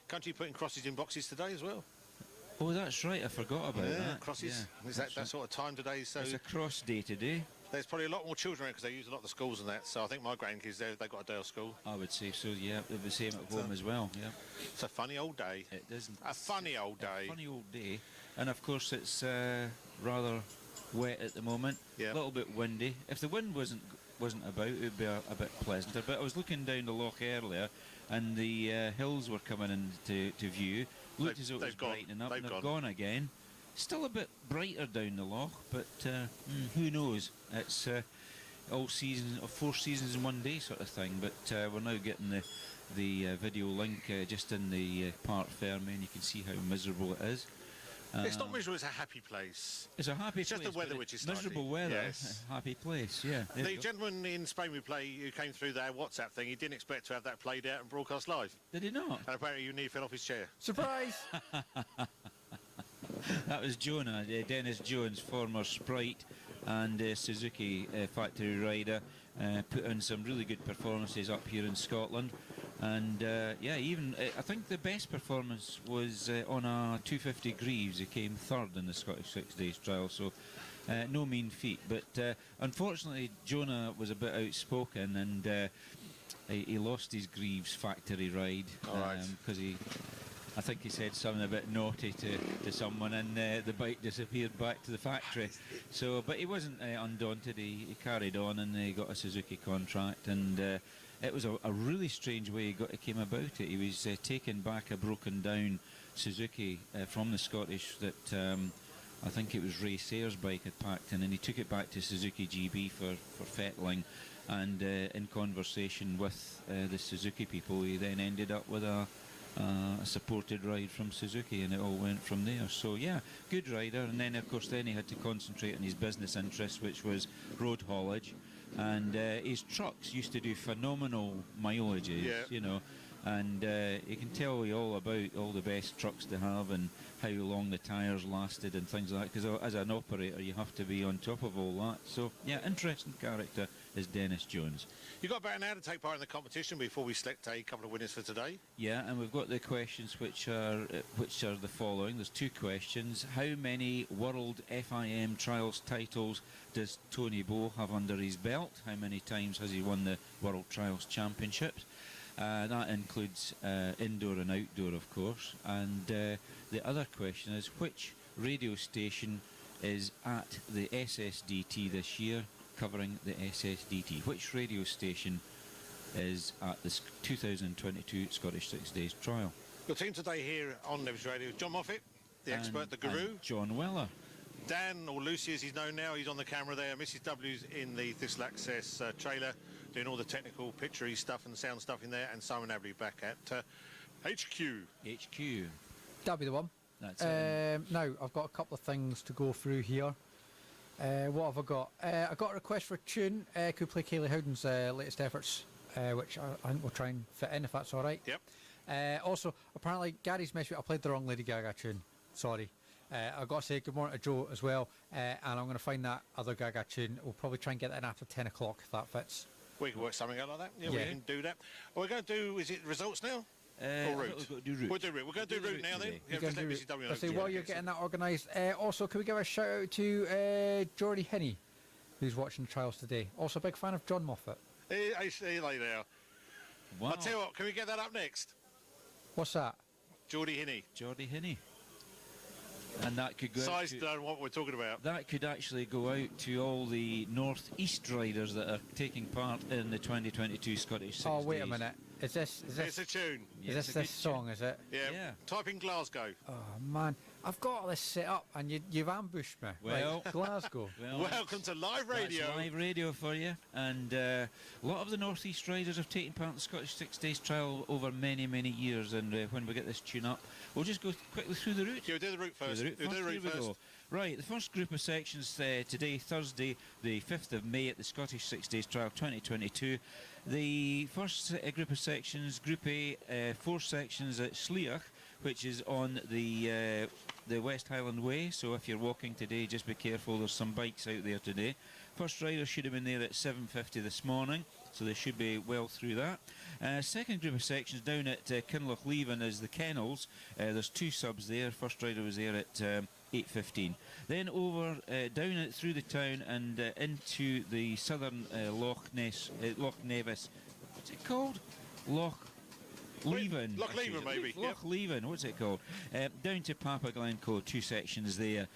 country putting crosses in boxes today as well. Oh, that's right. I forgot about that. Crosses. Yeah, Is that sort of time today? So it's a cross day today. There's probably a lot more children around because they use a lot of the schools and that. So I think my grandkids, they've got a day off school. I would say so, yeah. They're the same at home as well, yeah. It's a funny old day. It isn't. A funny old day. A funny old day. And of course it's rather wet at the moment. Yeah. A little bit windy. If the wind wasn't about, it would be a bit pleasanter. But I was looking down the loch earlier, and the hills were coming into view. Looked as though it was brightening up, and they've gone again. Still a bit brighter down the loch, but who knows? It's all season, 4 seasons in one day sort of thing. But we're now getting the video link just in the Parc Ferme, and you can see how miserable it is. It's not miserable, it's a happy place. It's a happy place. Just the weather which is miserable weather. Yes. Happy place, yeah. The gentleman in Spain we play who came through their WhatsApp thing, he didn't expect to have that played out and broadcast live. Did he not? And apparently you nearly fell off his chair. Surprise! That was Jonah, Dennis Jones, former Sprite and Suzuki factory rider. Put in some really good performances up here in Scotland. And even I think the best performance was on a 250 Greaves. He came third in the Scottish 6 Days trial, so no mean feat. But unfortunately, Jonah was a bit outspoken, and he lost his Greaves factory ride because I think he said something a bit naughty to someone, and the bike disappeared back to the factory. So, but he wasn't undaunted. He carried on, and he got a Suzuki contract, and it was a really strange way he came about it. He was taking back a broken down Suzuki from the Scottish that I think it was Ray Sayre's bike had packed in, and he took it back to Suzuki GB for fettling, and in conversation with the Suzuki people, he then ended up with a supported ride from Suzuki, and it all went from there. So yeah, good rider. And then of course he had to concentrate on his business interests, which was road haulage, and his trucks used to do phenomenal mileages, you know, and you can tell you all about all the best trucks to have and how long the tyres lasted and things like that, because as an operator you have to be on top of all that. So yeah, interesting character is Dennis Jones. You've got about an hour to take part in the competition before we select a couple of winners for today. Yeah, and we've got the questions which are the following. There's 2 questions. How many World FIM Trials titles does Tony Bowe have under his belt? How many times has he won the World Trials Championships? That includes indoor and outdoor, of course. And the other question is, which radio station is at the SSDT this year, covering the SSDT? Which radio station is at the 2022 Scottish 6 Days trial? Your team today here on Nevis Radio is John Moffat, the expert, the guru. And John Weller. Dan, or Lucy as he's known now, he's on the camera there. Mrs W's in the Thistle Access trailer, doing all the technical picture-y stuff and sound stuff in there, and Simon Abley back at HQ. HQ. That'll be the one. That's it. Now, I've got a couple of things to go through here. What have I got? I got a request for a tune. Could we play Kayleigh Howden's latest efforts, which I think we'll try and fit in if that's all right. Yep. Also, apparently, Gary's messed me up. I played the wrong Lady Gaga tune. Sorry. I've got to say good morning to Joe as well, and I'm going to find that other Gaga tune. We'll probably try and get that in after 10 o'clock if that fits. We can work something out like that. Yeah, we can do that. We're going to do, is it results now? Or route? We'll do route. We'll do route. We're going to do route now then. Yeah, just let Mrs W know. So while you're getting that organised, also can we give a shout out to Geordie Hinney, who's watching the trials today. Also a big fan of John Moffat. I see you later now. Wow. I'll tell you what, can we get that up next? What's that? Geordie Hinney. Geordie Hinney. And that could go Size down what we're talking about. That could actually go out to all the North East riders that are taking part in the 2022 Scottish 6 Oh, wait Days. a minute. Is this It's a tune. Is this song, is it? Yeah. Type in Glasgow. Oh, man. I've got all this set up and you've ambushed me. Well, right, Glasgow. Welcome to live radio. That's live radio for you. And a lot of the North East riders have taken part in the Scottish 6 Days trial over many, many years. And when we get this tune up, we'll just go quickly through the route. Yeah, we'll do the route first. Here we go. Right, the first group of sections today, Thursday, the 5th of May at the Scottish 6 Days Trial 2022. The first group of sections, Group A, 4 sections at Sleach, which is on the West Highland Way. So if you're walking today, just be careful. There's some bikes out there today. First rider should have been there at 7:50 this morning, so they should be well through that. Second group of sections down at Kinlochleven is the Kennels. There's 2 subs there. First rider was there at 8:15. Then over down through the town and into the southern Loch Nevis. What's it called? Loch Leven. Loch Leven, maybe. Loch Leven. What's it called? Down to Papa Glencoe. 2 sections there.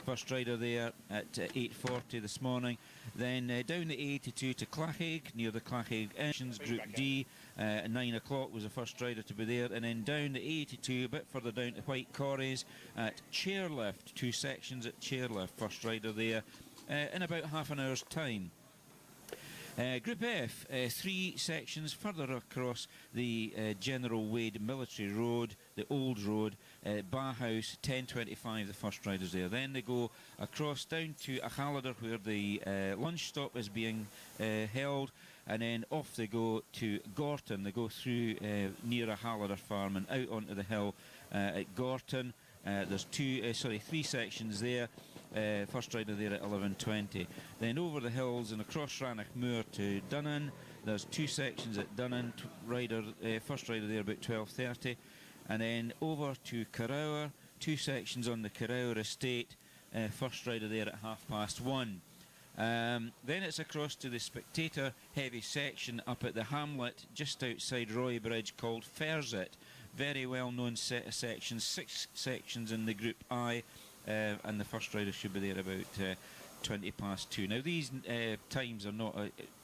first rider there at 8:40 this morning. Then down the A82 to Clachaig, near the Clachaig Engines, Group D. At 9 o'clock was the first rider to be there. And then down the A82, a bit further down to White Corries at Chairlift, 2 sections at Chairlift, first rider there in about half an hour's time. Group F, 3 sections further across the General Wade Military Road, the old road, Bauhaus, 10:25, the first riders there. Then they go across down to Achalader, where the lunch stop is being held, and then off they go to Gorton. They go through near Achalader Farm and out onto the hill at Gorton. There's 3 sections there. First rider there at 11:20. Then over the hills and across Rannoch Moor to Dunnan. There's 2 sections at Dunnan. First rider there about 12:30. And then over to Carrower. 2 sections on the Carrower estate. First rider there at 1:30. Then it's across to the spectator heavy section up at the hamlet just outside Roy Bridge called Ferzit. Very well known set of sections. 6 sections in the Group I. And the first rider should be there about 2:20. Now these times are not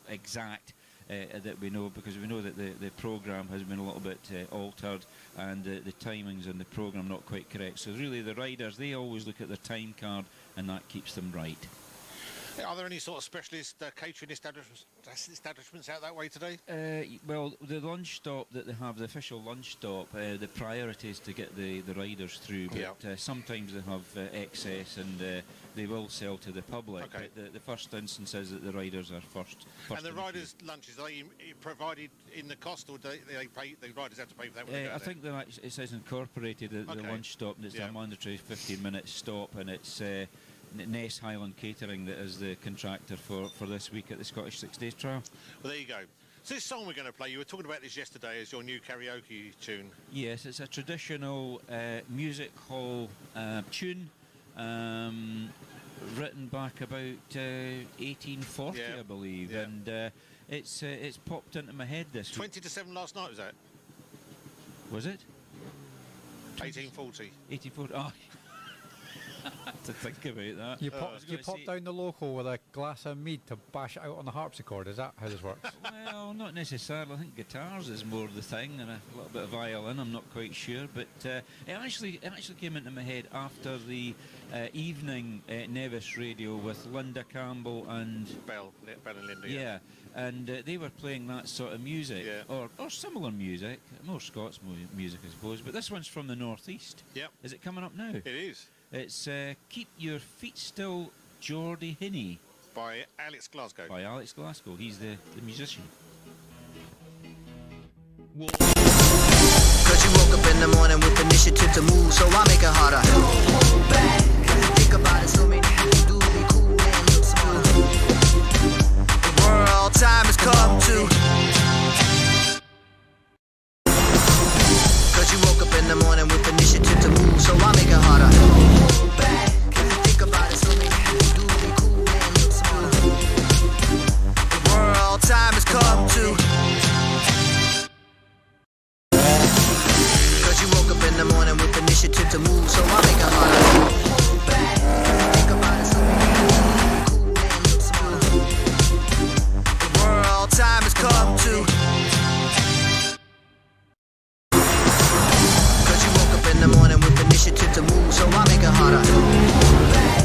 exact that we know, because we know that the programme has been a little bit altered, and the timings and the programme not quite correct. So really the riders, they always look at their time card, and that keeps them right. Are there any sort of specialist catering establishments out that way today? Well, the lunch stop that they have, the official lunch stop, the priority is to get the riders through, but sometimes they have excess, and they will sell to the public. Okay. But the first instance is that the riders are first and the riders' lunches, are they provided in the cost, or do they pay? The riders have to pay for that when they go I there? think it says incorporated the lunch stop, and it's a mandatory 15-minute stop, and it's Ness Highland Catering that is the contractor for this week at the Scottish 6 Days Trial. Well, there you go. So this song we're going to play, you were talking about this yesterday as your new karaoke tune. Yes, it's a traditional music hall tune, written back about 1840, I believe, and it's popped into my head this 20 to 7 last night, was that? Was it? 1840. 1840. Oh. To think about that. You pop down the local with a glass of mead to bash it out on the harpsichord. Is that how this works? Well, not necessarily. I think guitars is more the thing, and a little bit of violin. I'm not quite sure, but it actually came into my head after the evening Nevis radio with Linda Campbell and Bell and Linda. Yeah, and they were playing that sort of music, or similar music, more Scots music, I suppose. But this one's from the northeast. Yep. Is it coming up now? It is. It's Keep Your Feet Still, Geordie Hinney. By Alex Glasgow. By Alex Glasgow. He's the musician. Cause you woke up in the morning with initiative to move, so I make it harder. Move back, think about it, so many you do be cool and look smart. The world time has come to. Cause you woke up in the morning with initiative to move, so I make it harder. Move back, think about it, so many you do be cool and look smart. The world time has come to. You woke up in the morning with initiative to move, so I make it harder. Move back, think about it, so we can be cool and look smart. The world time has come to. Cause you woke up in the morning with initiative to move, so I make it harder. Move back,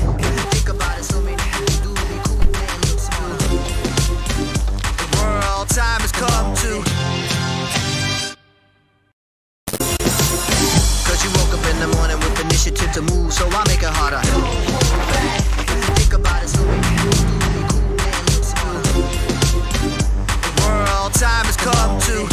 think about it, so we can do be cool and look smart. The world time has come to. You woke up in the morning with initiative to move, so I make it harder. Think about it, so we can do be cool and look smart. The world time has come to.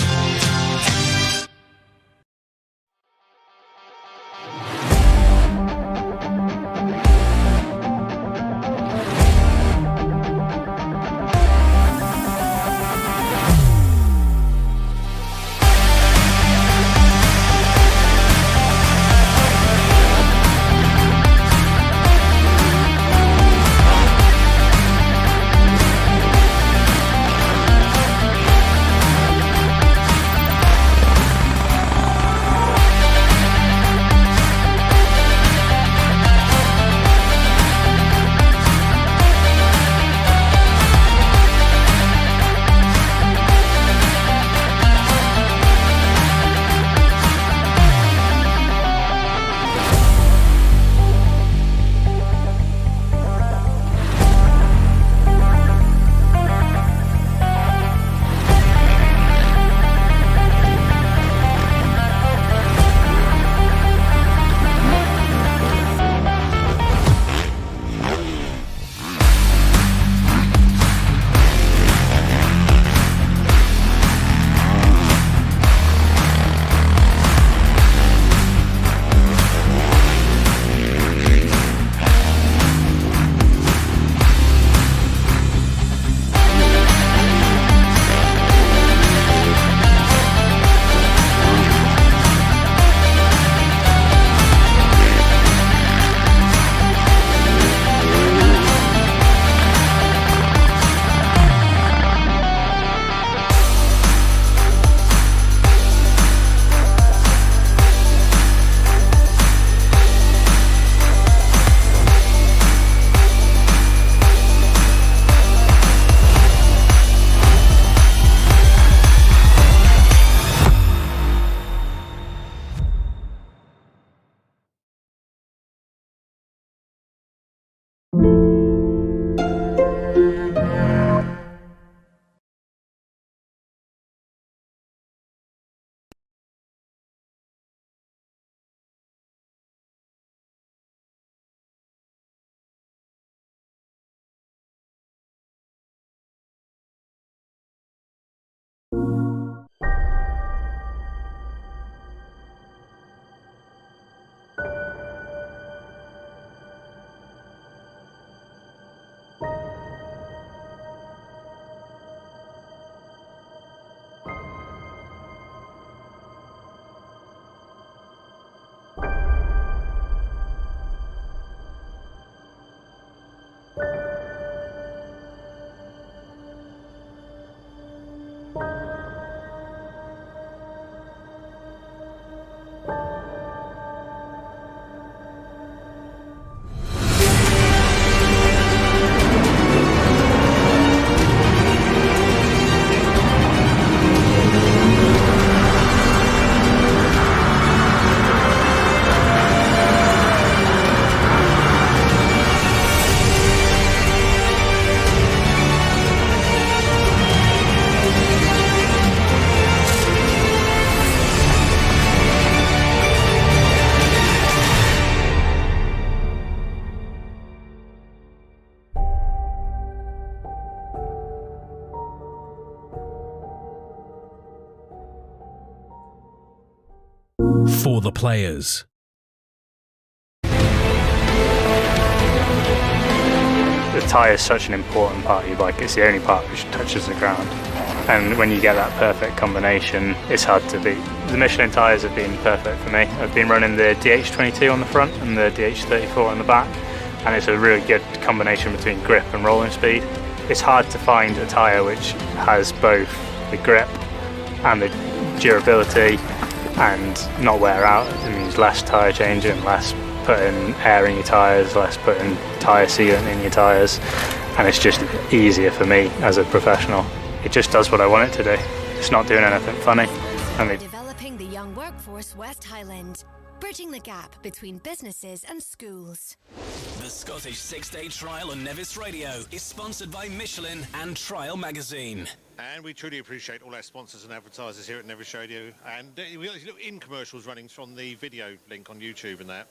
For the players. The tyre is such an important part of your bike. It's the only part which touches the ground. And when you get that perfect combination, it's hard to beat. The Michelin tyres have been perfect for me. I've been running the DH22 on the front and the DH34 on the back, and it's a really good combination between grip and rolling speed. It's hard to find a tyre which has both the grip and the durability and not wear out. It means less tyre changing, less putting air in your tyres, less putting tyre sealant in your tyres, and it's just easier for me as a professional. It just does what I want it to do. It's not doing anything funny. Developing the young workforce West Highland, bridging the gap between businesses and schools. The Scottish 6-Day Trial on Nevis Radio is sponsored by Michelin and Trial Magazine. And we truly appreciate all our sponsors and advertisers here at Nevis Radio. And we got these little in-commercials running from the video link on YouTube and that.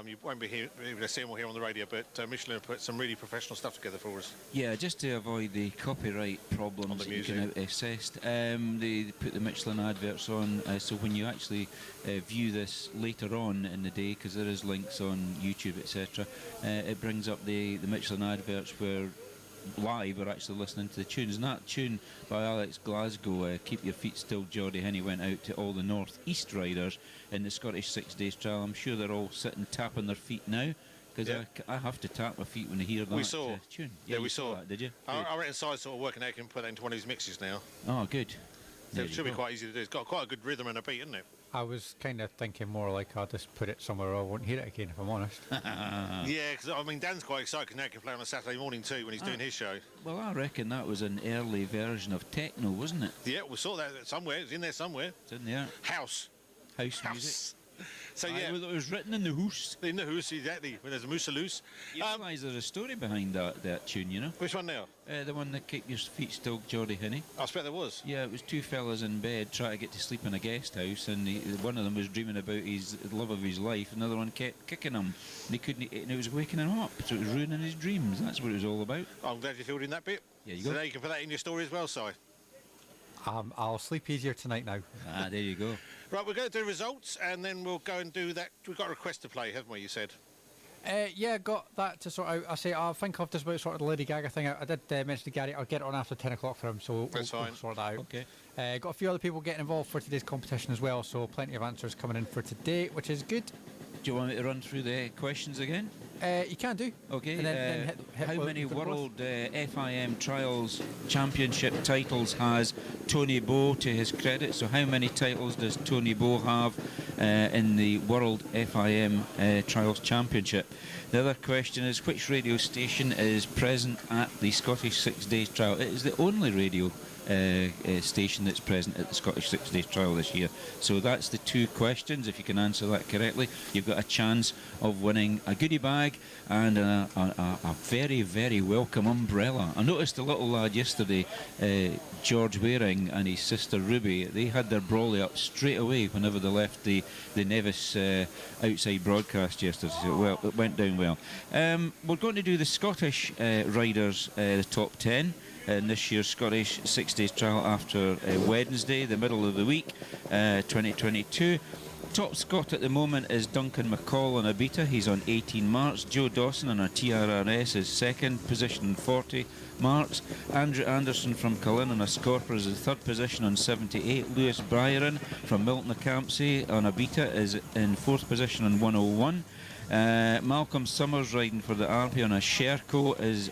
You won't be able to see them all here on the radio, but Michelin have put some really professional stuff together for us. Yeah, just to avoid the copyright problems that you can assessed, they put the Michelin adverts on, so when you actually view this later on in the day, because there is links on YouTube, etc., it brings up the Michelin adverts where live we're actually listening to the tunes. And that tune by Alex Glasgow, Keep Your Feet Still Geordie Henny, went out to all the North East riders in the Scottish 6 Days Trial. I'm sure they're all sitting tapping their feet now, because I have to tap my feet when I hear that tune. Yeah, we saw that, did you? I reckon Si's sort of working out, can put that into one of his mixes now. Oh, good. It should be quite easy to do. It's got quite a good rhythm and a beat, isn't it? I was kind of thinking more like I'll just put it somewhere I won't hear it again, if I'm honest. Yeah, because I mean, Dan's quite excited because now he can play on a Saturday morning too when he's doing his show. Well, I reckon that was an early version of techno, wasn't it? Yeah, we saw that somewhere. It's in there somewhere. It's in there. House music. So yeah, it was written in the hoose. In the hoose, exactly. When there's a moose loose. You realise there's a story behind that tune, you know? Which one now? The one that Keep Your Feet Still Geordie Henny. I expect there was. Yeah, it was two fellas in bed trying to get to sleep in a guest house, and one of them was dreaming about the love of his life, another one kept kicking him, and it was waking him up, so it was ruining his dreams. That's what it was all about. I'm glad you filled in that bit. Yeah, so now you can put that in your story as well, Si. I'll sleep easier tonight now. There you go. Right, we're going to do results, and then we'll go and do that. We've got a request to play, haven't we, you said? Yeah, got that to sort out. I think I've just about sorted the Lady Gaga thing out. I did mention to Gary, I'll get it on after 10 o'clock for him, so we'll sort that out. Okay. Got a few other people getting involved for today's competition as well, so plenty of answers coming in for today, which is good. Do you want me to run through the questions again? You can do. Okay. And then hit how many World FIM Trials Championship titles has Tony Bow to his credit? So how many titles does Tony Bow have in the World FIM Trials Championship? The other question is, which radio station is present at the Scottish 6 Days Trial? It is the only radio station that's present at the Scottish 6 Days Trial this year. So that's the two questions. If you can answer that correctly, you've got a chance of winning a goodie bag and a very, very welcome umbrella. I noticed a little lad yesterday, George Waring and his sister Ruby, they had their brolly up straight away whenever they left the Nevis outside broadcast yesterday. So it went down well. We're going to do the Scottish riders, the top 10. In this year's Scottish 6 Days Trial after Wednesday, the middle of the week, 2022. Top Scot at the moment is Duncan Mccall on a Beta. He's on 18 marks. Joe Dawson on a TRRS is second position on 40 marks. Andrew Anderson from Cullen on a Scorper is in third position on 78. Lewis Byron from Milton Campsie on a Beta is in fourth position on 101. Malcolm Summers riding for the RP on a Sherco is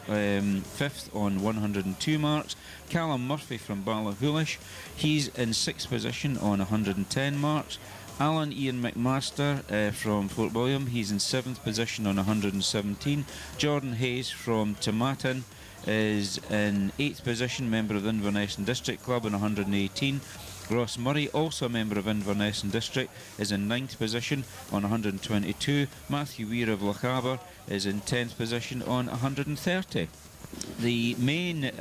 fifth on 102 marks. Callum Murphy from Ballachulish, he's in sixth position on 110 marks. Alan Ian McMaster from Fort William, he's in seventh position on 117. Jordan Hayes from Tomatin is in eighth position, member of the Inverness District Club on 118. Ross Murray, also a member of Inverness District, is in 9th position on 122. Matthew Weir of Lochaber is in 10th position on 130. The main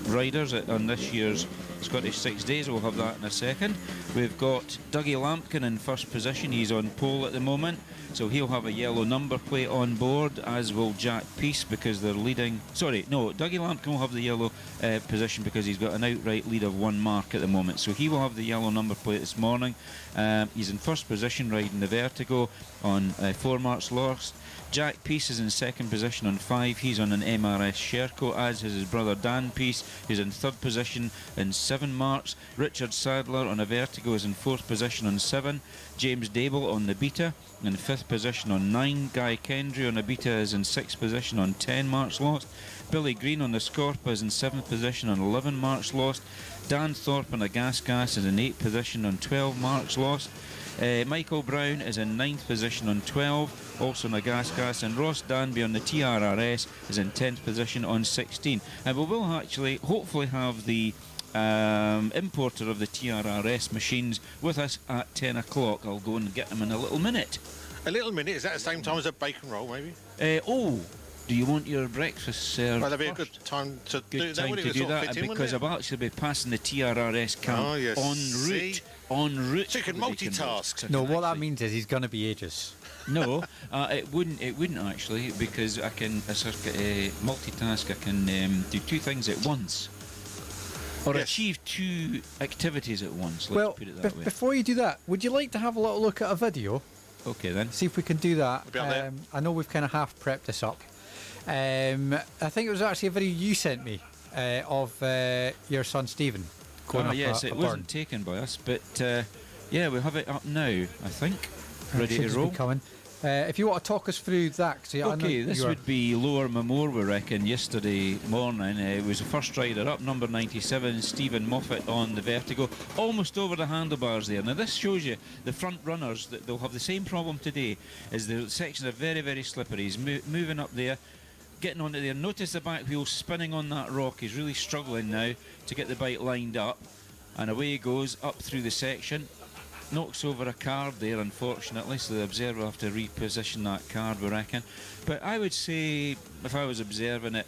riders on this year's Scottish 6 Days, we'll have that in a second. We've got Dougie Lampkin in first position. He's on pole at the moment, so he'll have a yellow number plate on board, as will Jack Peace, because they're leading. Sorry, no, Dougie Lampkin will have the yellow position because he's got an outright lead of 1 mark at the moment, so he will have the yellow number plate this morning. He's in first position riding the Vertigo on 4 marks lost. Jack Peace is in second position on 5. He's on an MRS Sherco, as is his brother Dan Peace, who's in third position in 7 marks. Richard Sadler on a Vertigo is in fourth position on 7. James Dable on the Beta in fifth position on 9. Guy Kendry on a Beta is in sixth position on 10 marks lost. Billy Green on the Scorpa is in seventh position on 11 marks lost. Dan Thorpe on a Gas is in 8th position on 12 marks lost. Michael Brown is in 9th position on 12, also on a Gas, and Ross Danby on the TRRS is in 10th position on 16. And we will actually hopefully have the importer of the TRRS machines with us at 10 o'clock. I'll go and get him in a little minute. A little minute? Is that the same time as a bacon roll, maybe? Do you want your breakfast served? Well, that'd be a good time to do that. Good time to do that, because I'll actually be passing the TRRS camp en route. So you can multitask. No, what that means is he's going to be ages. No, it wouldn't actually, because I can multitask. I can do 2 things at once, or achieve 2 activities at once. Let's put it that way. Before you do that, would you like to have a little look at a video? Okay then. See if we can do that. I know we've kind of half prepped this up. I think it was actually a video you sent me of your son Stephen. Yes, it wasn't taken by us, but yeah, we have it up now, I think. Ready to roll. Coming. If you want to talk us through that. This would be Lower Mamore, we reckon, yesterday morning. It was the first rider up, number 97, Stephen Moffat on the Vertigo, almost over the handlebars there. Now this shows you the front runners, that they'll have the same problem today, as the sections are very, very slippery. He's moving up there, getting onto there. Notice the back wheel spinning on that rock. He's really struggling now to get the bike lined up, and away he goes up through the section. Knocks over a card there, unfortunately, so the observer will have to reposition that card, we reckon. But I would say, if I was observing it,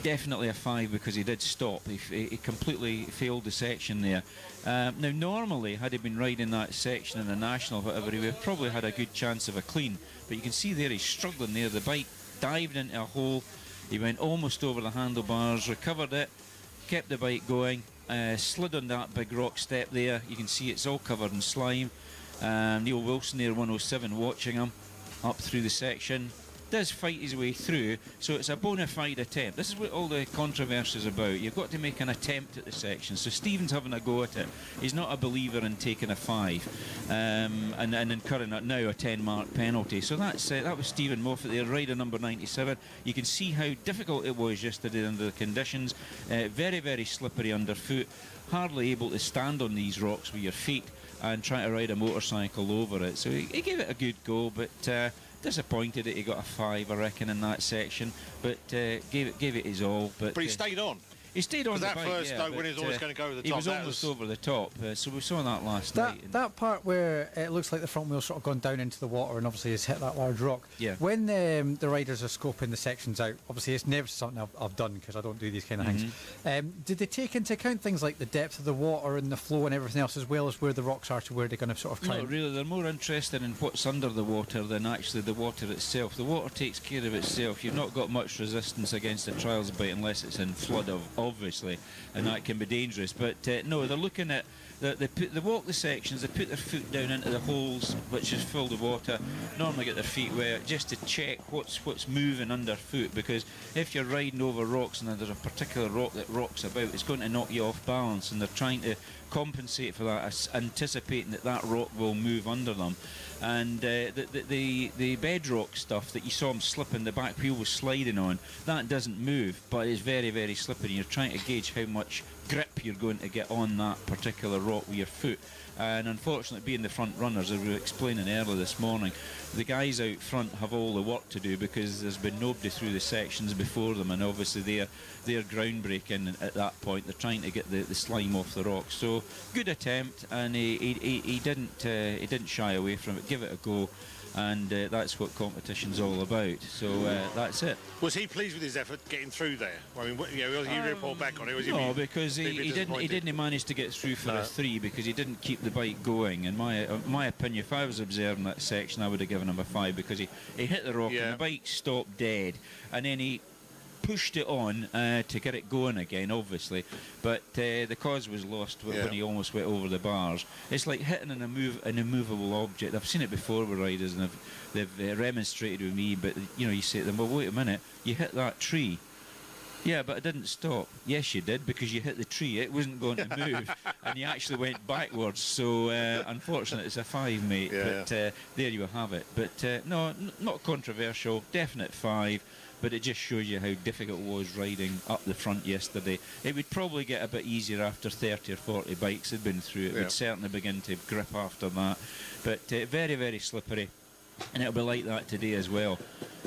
definitely a 5, because he did stop. He completely failed the section there. Now, normally, had he been riding that section in the National, whatever, he would have probably had a good chance of a clean. But you can see there, he's struggling there. The bike dived into a hole. He went almost over the handlebars, recovered it, kept the bike going. Slid on that big rock step there. You can see it's all covered in slime. Neil Wilson there, 107, watching him up through the section. Does fight his way through, so it's a bona fide attempt. This is what all the controversy is about. You've got to make an attempt at the section. So Stephen's having a go at it. He's not a believer in taking a 5 and incurring now a 10-mark penalty. So that was Stephen Moffat there, rider number 97. You can see how difficult it was yesterday under the conditions. Very, very slippery underfoot. Hardly able to stand on these rocks with your feet and try to ride a motorcycle over it. So he gave it a good go, but disappointed that he got a 5, I reckon, in that section, but gave it his all. But he stayed on. He stayed on the that bike, first note when he was always going to go over the top. He was almost over the top, so we saw that last night. That part where it looks like the front wheel's sort of gone down into the water and obviously has hit that large rock. Yeah. When the riders are scoping the sections out, obviously it's never something I've done because I don't do these kind of things. Did they take into account things like the depth of the water and the flow and everything else, as well as where the rocks are to where they're going to sort of try? Not really. They're more interested in what's under the water than actually the water itself. The water takes care of itself. You've not got much resistance against the trials bite unless it's in flood, obviously, and that can be dangerous. But no, they're looking at they walk the sections, they put their foot down into the holes which is filled with water, normally get their feet wet just to check what's moving underfoot, because if you're riding over rocks and there's a particular rock that rocks about, it's going to knock you off balance, and they're trying to compensate for that, anticipating that rock will move under them. And the bedrock stuff that you saw him slipping, the back wheel was sliding on, that doesn't move, but it's very, very slippery. You're trying to gauge how much grip you're going to get on that particular rock with your foot. And unfortunately, being the front runners, as we were explaining earlier this morning, the guys out front have all the work to do because there's been nobody through the sections before them, and obviously they're groundbreaking at that point. They're trying to get the slime off the rocks. So good attempt, and he didn't shy away from it. Give it a go. And that's what competition's all about. So that's it. Was he pleased with his effort getting through there? I mean, you report back on it. No, because because he didn't manage to get through for a 3 because he didn't keep the bike going. In my opinion, if I was observing that section, I would have given him a 5 because he hit the rock and the bike stopped dead, and then he pushed it on to get it going again, obviously, but the cause was lost when he almost went over the bars. It's like hitting an immovable object. I've seen it before with riders, and they've remonstrated with me, but you say to them, well, wait a minute, you hit that tree. Yeah, but it didn't stop. Yes, you did, because you hit the tree. It wasn't going to move, and you actually went backwards. So, unfortunately, it's a 5, mate. But there you have it. But no, not controversial. Definite 5. But it just shows you how difficult it was riding up the front yesterday. It would probably get a bit easier after 30 or 40 bikes had been through. It would certainly begin to grip after that. But very, very slippery. And it'll be like that today as well.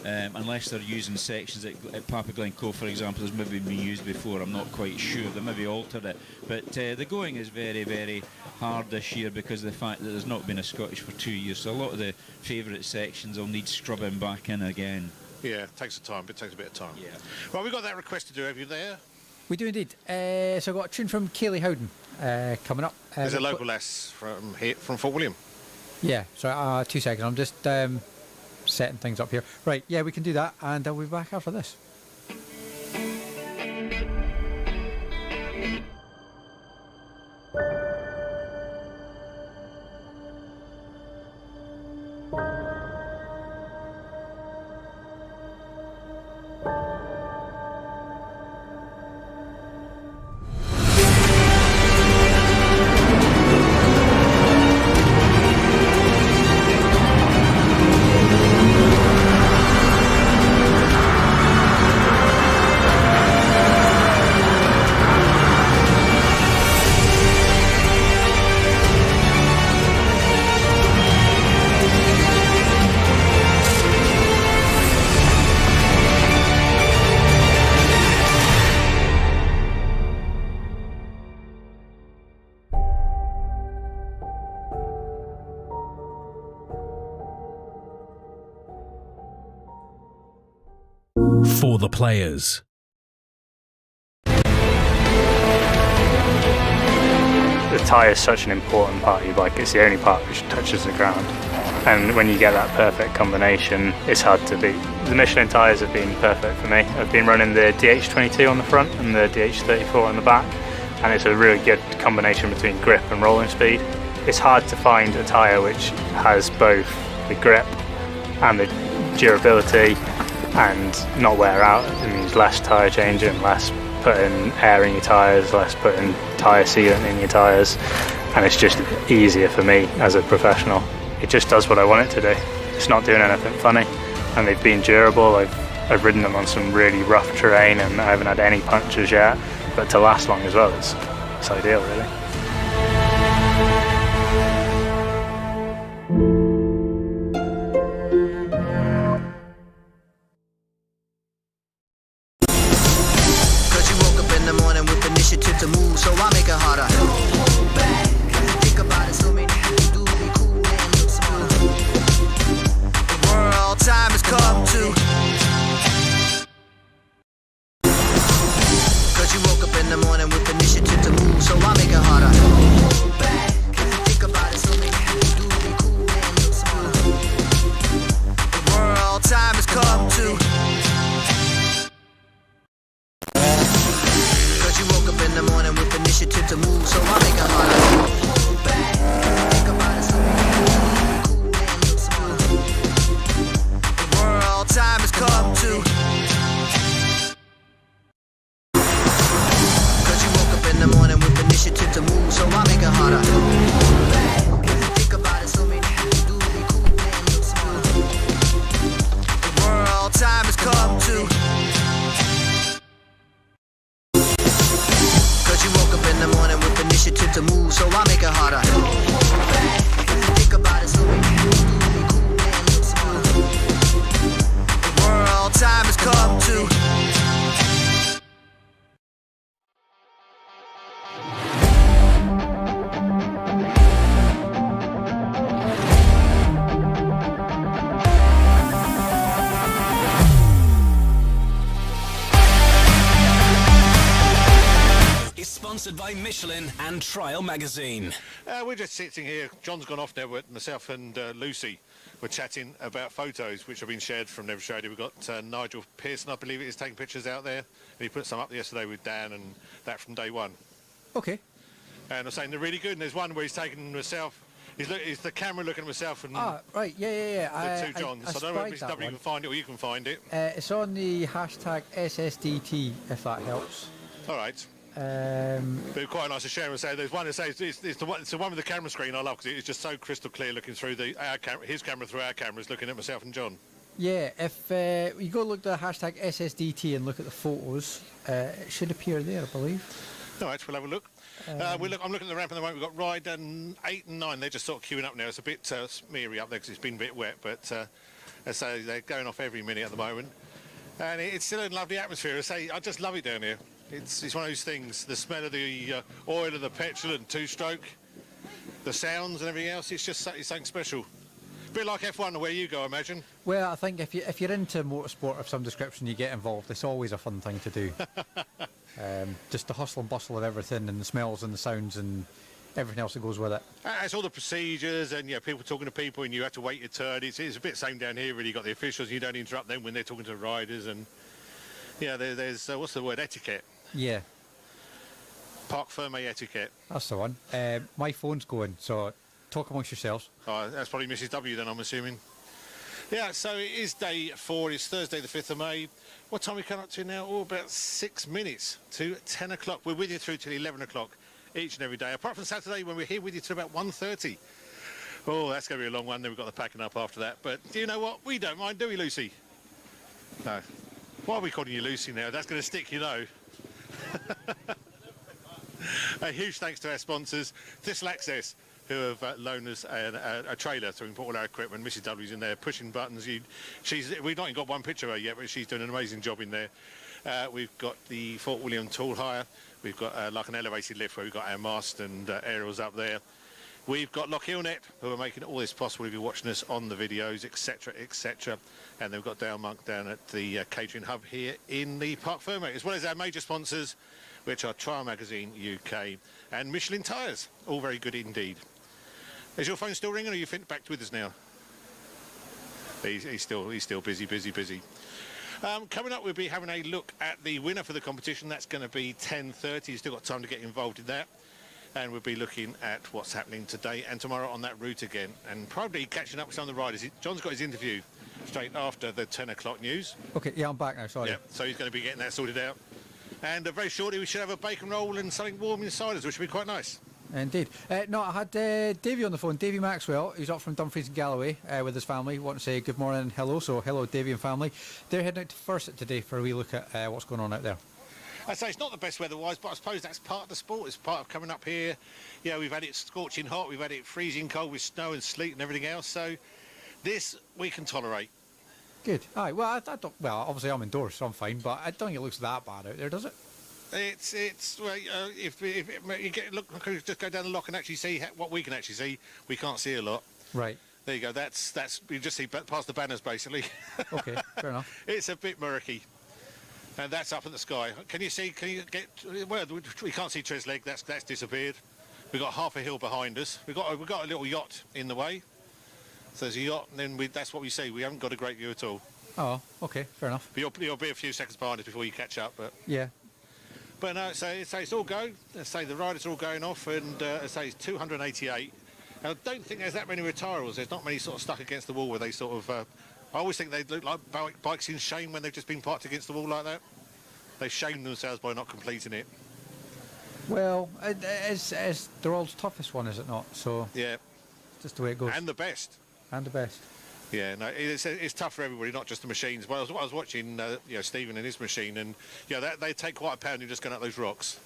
Unless they're using sections at Parc Glencoe, for example, has maybe been used before. I'm not quite sure. They maybe altered it. But the going is very, very hard this year because of the fact that there's not been a Scottish for 2 years. So a lot of the favourite sections will need scrubbing back in again. Yeah, it takes a bit of time. Yeah. Well, we've got that request to do. Have you there? We do indeed. So I've got a tune from Kayleigh Howden coming up. There's a local lass from Fort William. Yeah, sorry, 2 seconds. I'm just setting things up here. Right, yeah, we can do that, and I'll be back after this. For the players. The tyre is such an important part of your bike. It's the only part which touches the ground. And when you get that perfect combination, it's hard to beat. The Michelin tyres have been perfect for me. I've been running the DH22 on the front and the DH34 on the back, and it's a really good combination between grip and rolling speed. It's hard to find a tyre which has both the grip and the durability and not wear out. It means less tyre changing, less putting air in your tyres, less putting tyre sealant in your tyres, and it's just easier for me as a professional. It just does what I want it to do. It's not doing anything funny, and they've been durable. I've ridden them on some really rough terrain and I haven't had any punctures yet, but to last long as well, it's ideal really. To move, so I make it harder. Hold back. Think about it, so many people do be cool and look smarter. The world time has come to. Cause you woke up in the morning with initiative to move, so I make it harder. by Michelin and Trial Magazine. We're just sitting here. John's gone off now, but myself and Lucy were chatting about photos which have been shared from Nevis Radio. We've got Nigel Pearson, I believe it is, taking pictures out there. And he put some up yesterday with Dan and that from day one. Okay. And I'm saying they're really good. And there's one where he's taking himself. He's the camera looking at himself and right, yeah. the two Johns. I don't know if Mr. W can find it or you can find it. It's on the hashtag SSDT, if that helps. All right. But quite nice to share and say there's one that says it's the one with the camera screen I love because it's just so crystal clear looking through his camera through our cameras, looking at myself and John. Yeah, if you go look at the hashtag SSDT and look at the photos, it should appear there, I believe. All right, we'll have a look. I'm looking at the ramp at the moment. We've got Ride and 8 and 9. They're just sort of queuing up now. It's a bit smeary up there because it's been a bit wet, but so they're going off every minute at the moment. And it's still a lovely atmosphere. I just love it down here. It's one of those things, the smell of the oil and the petrol and two-stroke, the sounds and everything else, it's something special. A bit like F1 where you go, I imagine. Well, I think if you're into motorsport of some description, you get involved. It's always a fun thing to do. Just the hustle and bustle of everything and the smells and the sounds and everything else that goes with it. It's all the procedures and people talking to people and you have to wait your turn. It's a bit same down here really. You've got the officials and you don't interrupt them when they're talking to the riders and there's what's the word, etiquette. Yeah. Parc Ferme etiquette. That's the one. My phone's going, so talk amongst yourselves. Oh, that's probably Mrs. W then, I'm assuming. Yeah, so it is day 4. It's Thursday the 5th of May. What time are we coming up to now? Oh, about 6 minutes to 10 o'clock. We're with you through till 11 o'clock each and every day, apart from Saturday when we're here with you till about 1:30. Oh, that's going to be a long one. Then we've got the packing up after that. But do you know what? We don't mind, do we, Lucy? No. Why are we calling you Lucy now? That's going to stick, you know. A huge thanks to our sponsors, Thistle Access, who have loaned us a trailer so we can put all our equipment. Mrs. W's in there pushing buttons. We've not even got one picture of her yet, but she's doing an amazing job in there. We've got the Fort William tool hire. We've got like an elevated lift where we've got our mast and aerials up there. We've got Lochhillnet, who are making all this possible if you're watching us on the videos, etc., etc. And then we've got Dale Monk down at the catering hub here in the Parc Ferme, as well as our major sponsors, which are Trial Magazine UK and Michelin Tyres. All very good indeed. Is your phone still ringing, or are you back with us now? He's still busy. Coming up, we'll be having a look at the winner for the competition. That's going to be 10:30. You've still got time to get involved in that. And we'll be looking at what's happening today and tomorrow on that route again, and probably catching up with some of the riders. John's got his interview straight after the 10 o'clock news. Okay, yeah, I'm back now, sorry. Yeah, so he's going to be getting that sorted out. And very shortly we should have a bacon roll and something warm inside us, which will be quite nice. Indeed. No, I had Davey on the phone, Davey Maxwell. He's up from Dumfries and Galloway with his family. Want to say good morning and hello. So hello, Davey and family. They're heading out to Furset today for a wee look at what's going on out there. I'd say it's not the best weather-wise, but I suppose that's part of the sport. It's part of coming up here. Yeah, we've had it scorching hot, we've had it freezing cold with snow and sleet and everything else. So this we can tolerate. Good. All right. Well, I don't. Well, obviously I'm indoors, so I'm fine. But I don't think it looks that bad out there, does it? It's well, if you just go down the lock and actually see what we can actually see. We can't see a lot. Right. There you go. That's you just see past the banners basically. Okay. Fair enough. It's a bit murky. And that's up in the sky. Can you get? Well, we can't see Tresleg. That's disappeared. We've got half a hill behind us. We've got a little yacht in the way. So there's a yacht, and then that's what we see. We haven't got a great view at all. Oh, okay, fair enough. But you'll be a few seconds behind us before you catch up. But yeah. But no, so it's all go. Let's say the riders are all going off, and say it's 288. And I don't think there's that many retirals. There's not many sort of stuck against the wall where they sort of. I always think they look like bikes in shame when they've just been parked against the wall like that. They shame themselves by not completing it. Well, it's the world's toughest one, is it not? So yeah, just the way it goes. And the best. And the best. Yeah, no, it's tough for everybody, not just the machines. Well, I was watching, Stephen and his machine, and they take quite a pounding just going up those rocks.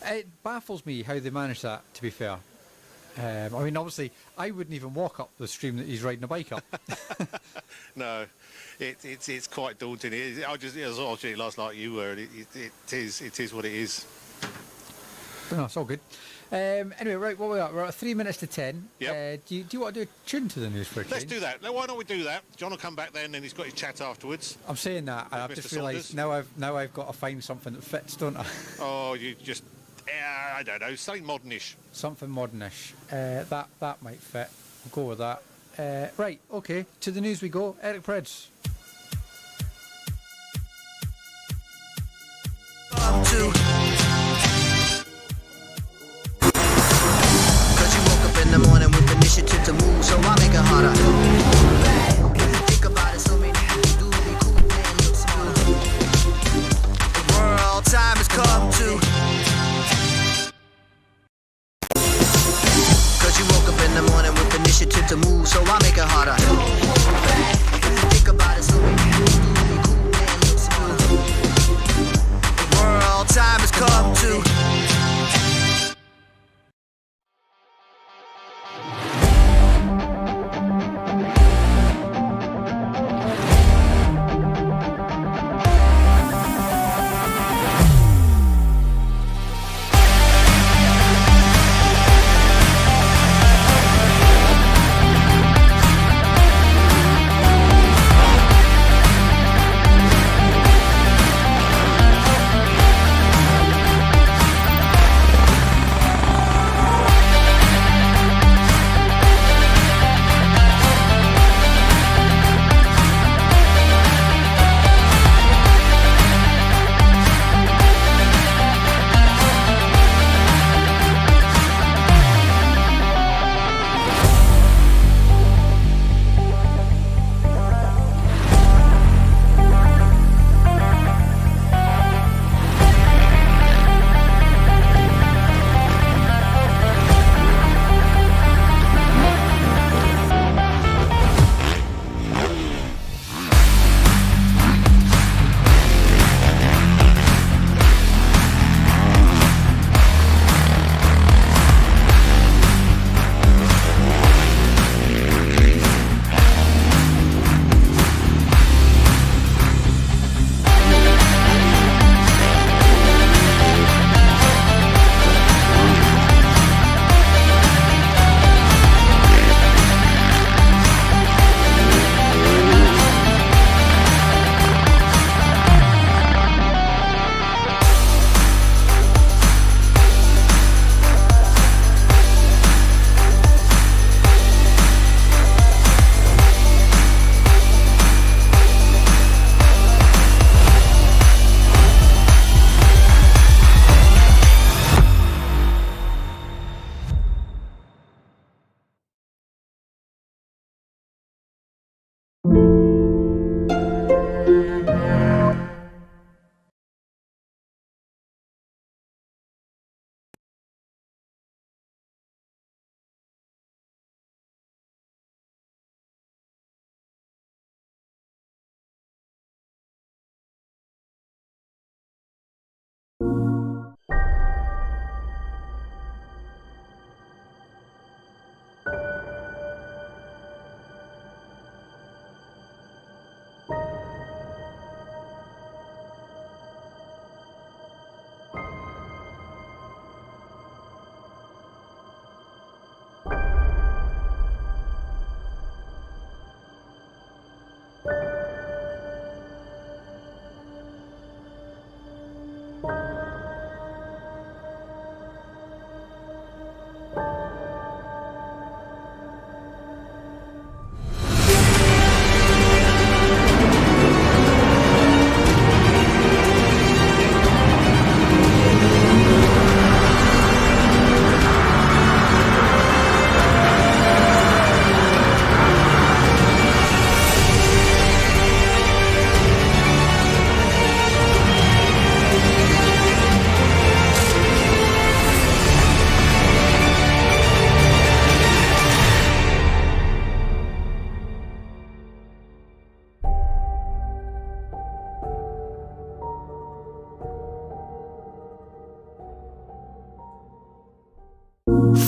It baffles me how they manage that. To be fair. I mean, obviously, I wouldn't even walk up the stream that he's riding a bike up. No, it's quite daunting. I was watching it last night. You were. It is what it is. No, it's all good. Anyway, right, what we are? We're at 3 minutes to 10. Yep. Do you want to do a tune to the news for a change? Let's do that. Now, why don't we do that? John will come back then, and he's got his chat afterwards. I'm saying that, and I've just realised now I've got to find something that fits, don't I? Oh, you just I don't know, something modernish. Something modernish. That might fit. We'll go with that. Right, okay. To the news we go. Eric Preds. Cause you woke up in the morning with initiative to move, so I make it harder. Think about it, so many things do be cool and look smarter. The world time has come to. Cause you woke up in the morning with initiative to move, so I make it harder. Think about it, so many things do be cool and look smarter. World time has come to.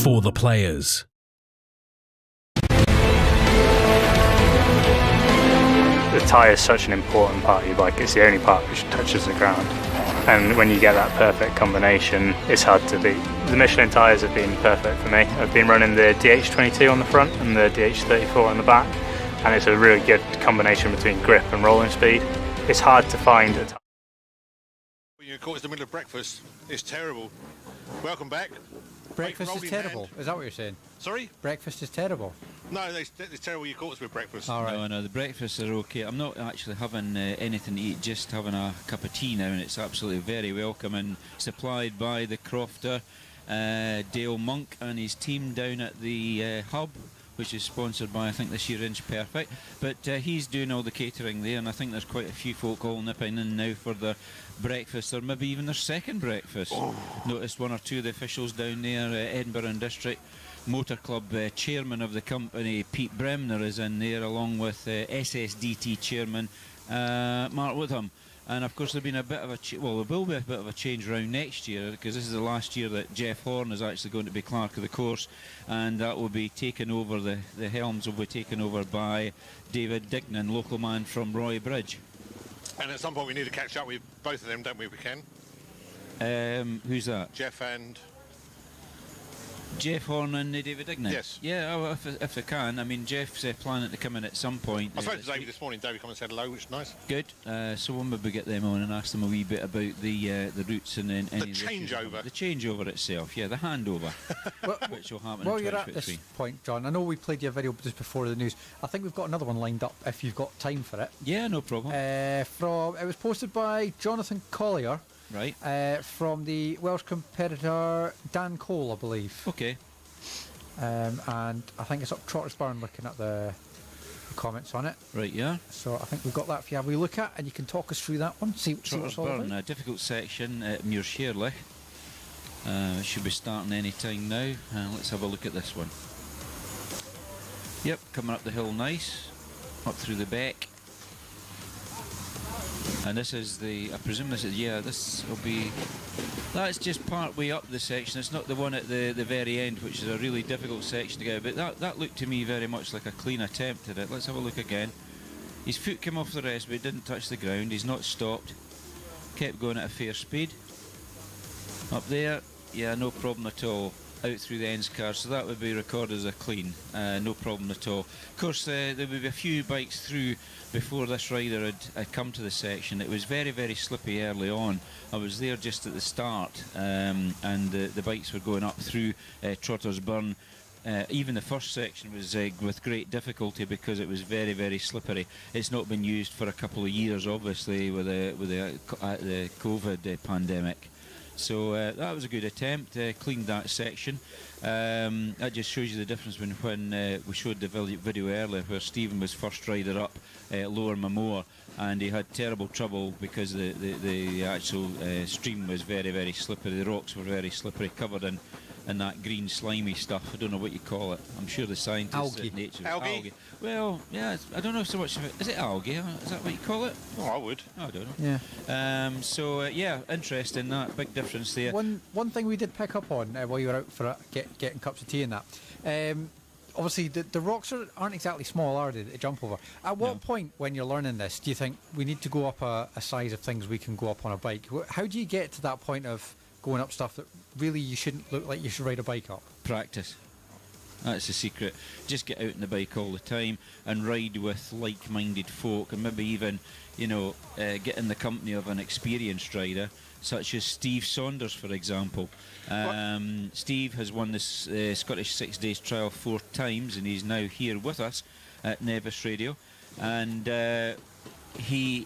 For the players. The tyre is such an important part of your bike. It's the only part which touches the ground. And when you get that perfect combination, it's hard to beat. The Michelin tyres have been perfect for me. I've been running the DH22 on the front and the DH34 on the back, and it's a really good combination between grip and rolling speed. It's hard to find a tyre. When you're caught in the middle of breakfast, it's terrible. Welcome back. Breakfast is terrible. Is that what you're saying? Sorry? Breakfast is terrible. No, it's terrible you caught us with breakfast. All right. No, the breakfasts are okay. I'm not actually having anything to eat, just having a cup of tea now, and it's absolutely very welcome and supplied by the crofter, Dale Monk, and his team down at the hub, which is sponsored by, I think, this year Inch Perfect. But he's doing all the catering there, and I think there's quite a few folk all nipping in now for their breakfast, or maybe even their second breakfast. Noticed one or two of the officials down there, Edinburgh and District Motor Club chairman of the company, Pete Bremner, is in there, along with SSDT chairman Mark Woodham. And of course there'll be a bit of a there will be a bit of a change around next year, because this is the last year that Jeff Horn is actually going to be clerk of the course, and that will be taken over, the helms will be taken over by David Dignan, local man from Roy Bridge. And at some point we need to catch up with both of them, don't we, if we can? Who's that? Jeff Horn and David Dignan? Yes. Yeah, well, if they can. I mean, Jeff's planning to come in at some point. I spoke to David this morning. David come and said hello, which is nice. Good. So we'll maybe get them on and ask them a wee bit about the routes and then the changeover. The changeover itself, yeah, the handover, which will happen Well, in you're at this point, John. I know we played your video just before the news. I think we've got another one lined up if you've got time for it. Yeah, no problem. It was posted by Jonathan Collier. Right. From the Welsh competitor Dan Cole, I believe. Okay. And I think it's up Trotter's Burn, looking at the comments on it. Right, yeah. So I think we've got that for you. Have we look at, and you can talk us through that one. See what's all Burn, about. a difficult section at Muirshairlich. It should be starting any time now. Let's have a look at this one. Yep, coming up the hill nice, up through the beck. And this is I presume this will be, that's just part way up the section. It's not the one at the very end, which is a really difficult section to get, but that looked to me very much like a clean attempt at it. Let's have a look again. His foot came off the rest, but it didn't touch the ground. He's not stopped. Kept going at a fair speed. Up there, yeah, no problem at all. Out through the ends car, so that would be recorded as a clean, no problem at all. Of course, there would be a few bikes through before this rider had come to the section. It was very, very slippy early on. I was there just at the start, and the bikes were going up through Trotter's Burn. Even the first section was with great difficulty because it was very, very slippery. It's not been used for a couple of years, obviously, with the COVID pandemic. So that was a good attempt, cleaned that section. That just shows you the difference when we showed the video earlier where Stephen was first rider up Lower Mamoor, and he had terrible trouble because the actual stream was very, very slippery. The rocks were very slippery, covered in that green slimy stuff. I don't know what you call it. I'm sure the scientists at nature. Algae. Well, yeah, I don't know so much of it. Is it algae? Is that what you call it? Oh, I would. I don't know. Yeah. So yeah, interesting, that big difference there. One thing we did pick up on while you were out for getting cups of tea and that. Obviously, the rocks aren't exactly small, are they, to jump over? At what point when you're learning this do you think we need to go up a size of things we can go up on a bike? How do you get to that point of going up stuff that really you shouldn't look like you should ride a bike up? Practice. That's the secret. Just get out on the bike all the time and ride with like-minded folk, and maybe even, get in the company of an experienced rider, such as Steve Saunders, for example. Steve has won this Scottish 6 Days Trial 4 times, and he's now here with us at Nevis Radio. And he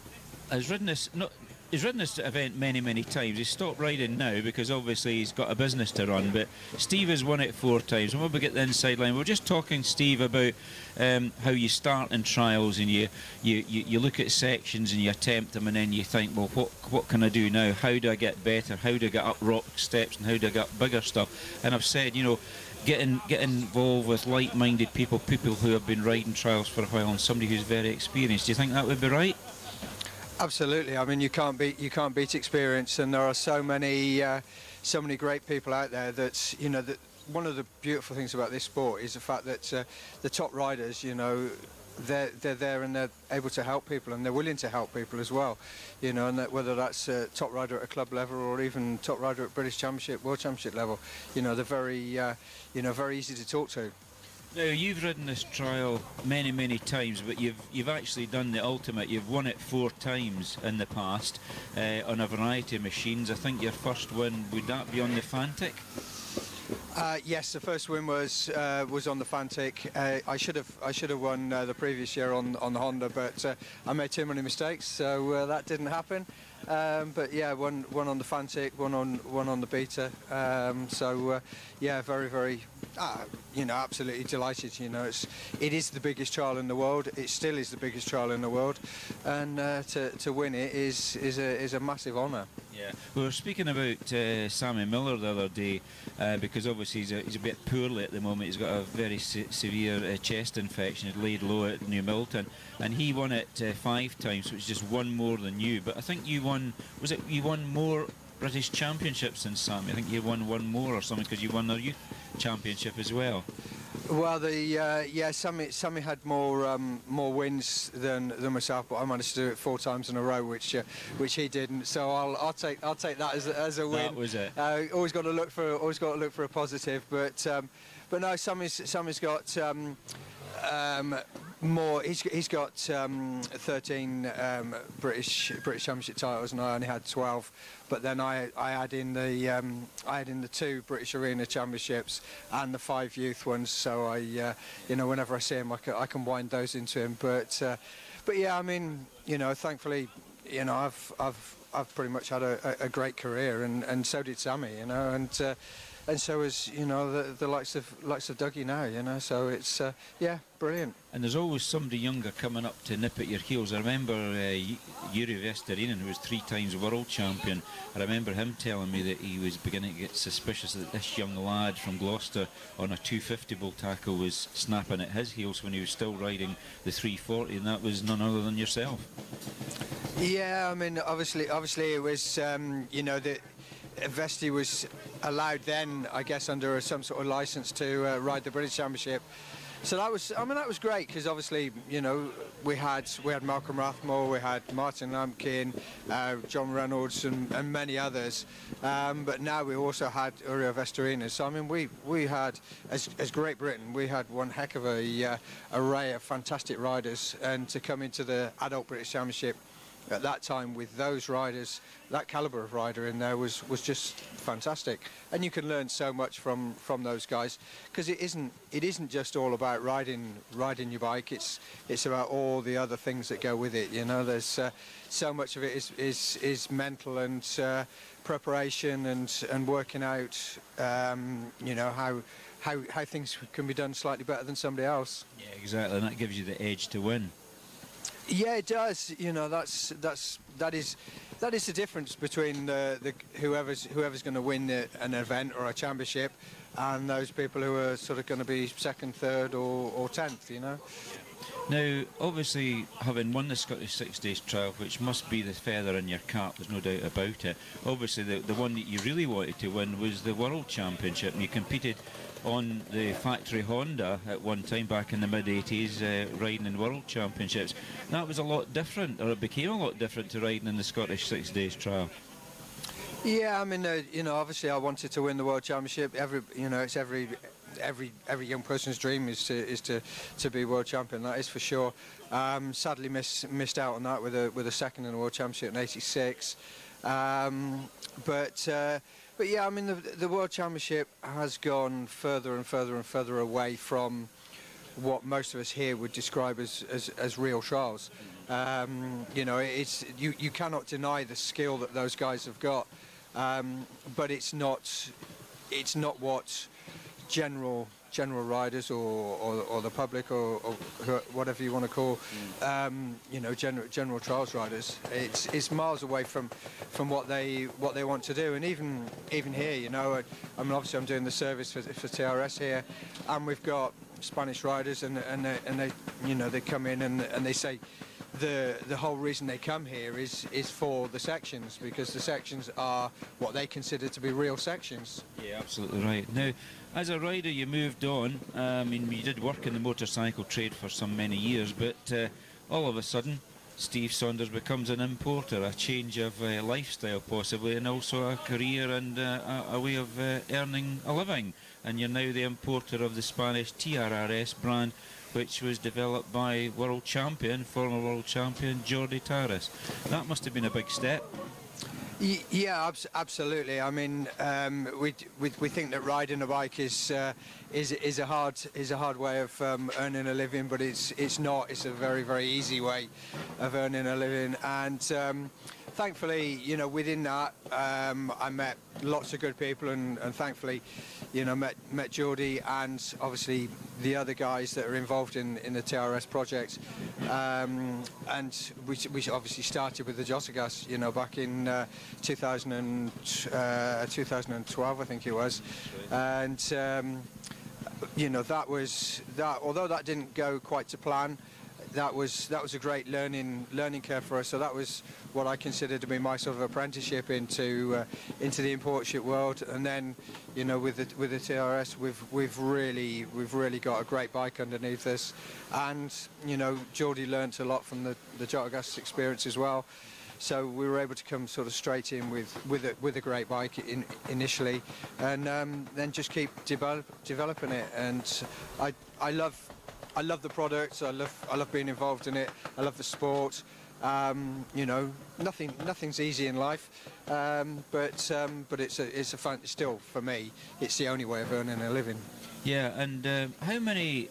has ridden this... He's ridden this event many, many times. He's stopped riding now because obviously he's got a business to run, but Steve has won it 4 times. And we'll get the inside line. We're just talking, Steve, about how you start in trials and you look at sections and you attempt them, and then you think, well, what can I do now? How do I get better? How do I get up rock steps, and how do I get bigger stuff? And I've said, get involved with like-minded people who have been riding trials for a while, and somebody who's very experienced. Do you think that would be right? Absolutely. I mean, you can't beat experience, and there are so many great people out there. That's that one of the beautiful things about this sport is the fact that the top riders, they're there and they're able to help people, and they're willing to help people as well. And that whether that's top rider at a club level or even top rider at British Championship, World Championship level, they're very very easy to talk to. Now, you've ridden this trial many, many times, but you've actually done the ultimate. You've won it 4 times in the past on a variety of machines. I think your first win, would that be on the Fantic? Yes, the first win was on the Fantic. I should have won the previous year on the Honda, but I made too many mistakes, so that didn't happen. But yeah, one on the Fantic, one on the Beta. Yeah, very, very, absolutely delighted. It is the biggest trial in the world. It still is the biggest trial in the world, and to win it is a massive honour. Yeah, we were speaking about Sammy Miller the other day because obviously he's a bit poorly at the moment. He's got a very severe chest infection. He's laid low at New Milton, and he won it 5 times, which is just one more than you. But I think you won. Was it you won more British Championships than Sammy? I think you won one more or something because you won the youth championship as well. Well, Sammy had more wins than myself, but I managed to do it 4 times in a row, which he didn't. So I'll take that as a win. That was it. Always got to look for a positive, but no, Sammy's got more. He's got 13 British Championship titles, and I only had 12. But then I had in the 2 British Arena Championships and the 5 youth ones. So whenever I see him, I can wind those into him. But yeah, I mean, thankfully, I've pretty much had a great career, and so did Sammy, and so is the likes of Dougie now, so it's brilliant. And there's always somebody younger coming up to nip at your heels. I remember Yuri Vestarinen, who was 3 times world champion. I remember him telling me that he was beginning to get suspicious that this young lad from Gloucester on a 250 bull tackle was snapping at his heels when he was still riding the 340, and that was none other than yourself. Yeah, I mean, obviously it was, that Vesti was allowed then, I guess, under some sort of license to ride the British Championship. So that was great because obviously, we had Malcolm Rathmore, we had Martin Lampkin, John Reynolds, and many others. But now we also had Uriel Vestarinen. So I mean, we had, as Great Britain, we had one heck of a array of fantastic riders, and to come into the Adult British Championship at that time with those riders, that calibre of rider in there was just fantastic. And you can learn so much from those guys, because it isn't just all about riding your bike. It's about all the other things that go with it. There's so much of it is mental and preparation and working out. How things can be done slightly better than somebody else. Yeah, exactly, and that gives you the edge to win. Yeah, it does. That is the difference between whoever's going to win an event or a championship, and those people who are sort of going to be 2nd, 3rd, or 10th. Now, obviously, having won the Scottish 6 Days trial, which must be the feather in your cap, there's no doubt about it. Obviously, the one that you really wanted to win was the World Championship, and you competed on the factory Honda at one time back in the mid-80s, riding in World Championships. That was a lot different, or it became a lot different to riding in the Scottish 6 Days trial. Yeah, I mean, obviously I wanted to win the World Championship. It's every young person's dream is to be world champion. That is for sure. Sadly missed out on that with a 2nd in the World Championship in '86. But yeah, I mean, the World Championship has gone further and further and further away from what most of us here would describe as real trials. You cannot deny the skill that those guys have got, but it's not what general riders or the public or whatever you want to call general trials riders. It's miles away from what they want to do. And even here, I mean, obviously I'm doing the service for TRS here, and we've got Spanish riders, and they come in and they say the whole reason they come here is for the sections, because the sections are what they consider to be real sections. Yeah, absolutely right. Now, as a rider, you moved on. I mean, you did work in the motorcycle trade for many years, but all of a sudden, Steve Saunders becomes an importer, a change of lifestyle possibly, and also a career and a way of earning a living. And you're now the importer of the Spanish TRRS brand, which was developed by former world champion Jordi Taras. That must have been a big step. Yeah, absolutely. I mean, we think that riding a bike is a hard way of earning a living, but it's not. It's a very, very easy way of earning a living. And thankfully, you know, within that, I met lots of good people, and thankfully, you know, met Jordi and obviously the other guys that are involved in the TRS project. And we obviously started with the Jossagas, you know, back in 2012, I think it was. And you know, that. Although that didn't go quite to plan, that was a great learning curve for us. So that was what I consider to be my sort of apprenticeship into the import ship world. And then, you know, with the TRS, we've really got a great bike underneath us. And you know, Jordi learnt a lot from the Jottergas experience as well. So we were able to come sort of straight in with a great bike initially, and then just keep developing it. And I love the product. I love being involved in it. I love the sport. You know, nothing's easy in life, but it's a fun. Still, for me, it's the only way of earning a living. Yeah, and how many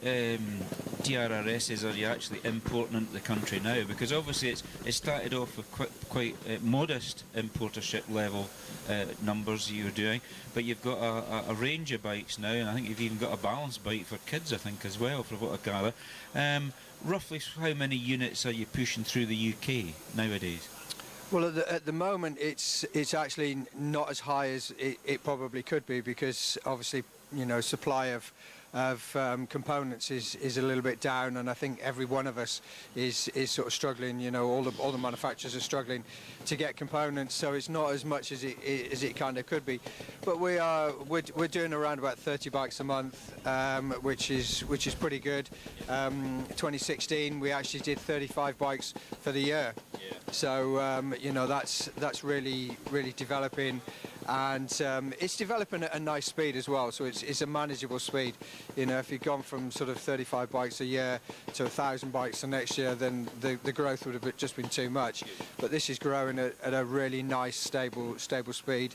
TRRSs are you actually importing into the country now? Because obviously it started off with quite modest importership level numbers you're doing, but you've got a range of bikes now, and I think you've even got a balance bike for kids, I think, as well, from what I gather. Roughly how many units are you pushing through the UK nowadays? Well, at the moment, it's actually not as high as it probably could be, because obviously, you know, supply of components is a little bit down, and I think every one of us is sort of struggling. You know, all the manufacturers are struggling to get components, so it's not as much as it kind of could be. But we're doing around about 30 bikes a month, which is pretty good. 2016 we actually did 35 bikes for the year. Yeah. So you know, that's really developing. And it's developing at a nice speed as well, so it's a manageable speed. You know, if you've gone from sort of 35 bikes a year to 1,000 bikes the next year, then the growth would have just been too much. But this is growing at a really nice, stable speed,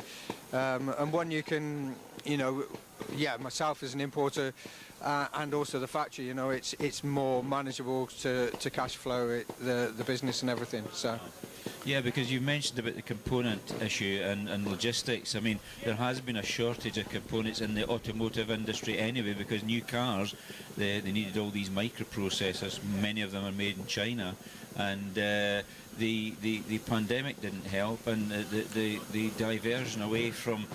and one you can, you know, yeah, myself as an importer, and also the factory, you know, it's more manageable to cash flow the business and everything. So. Yeah, because you mentioned about the component issue and logistics. I mean, there has been a shortage of components in the automotive industry anyway, because new cars, they needed all these microprocessors. Many of them are made in China, and the pandemic didn't help, and the diversion away from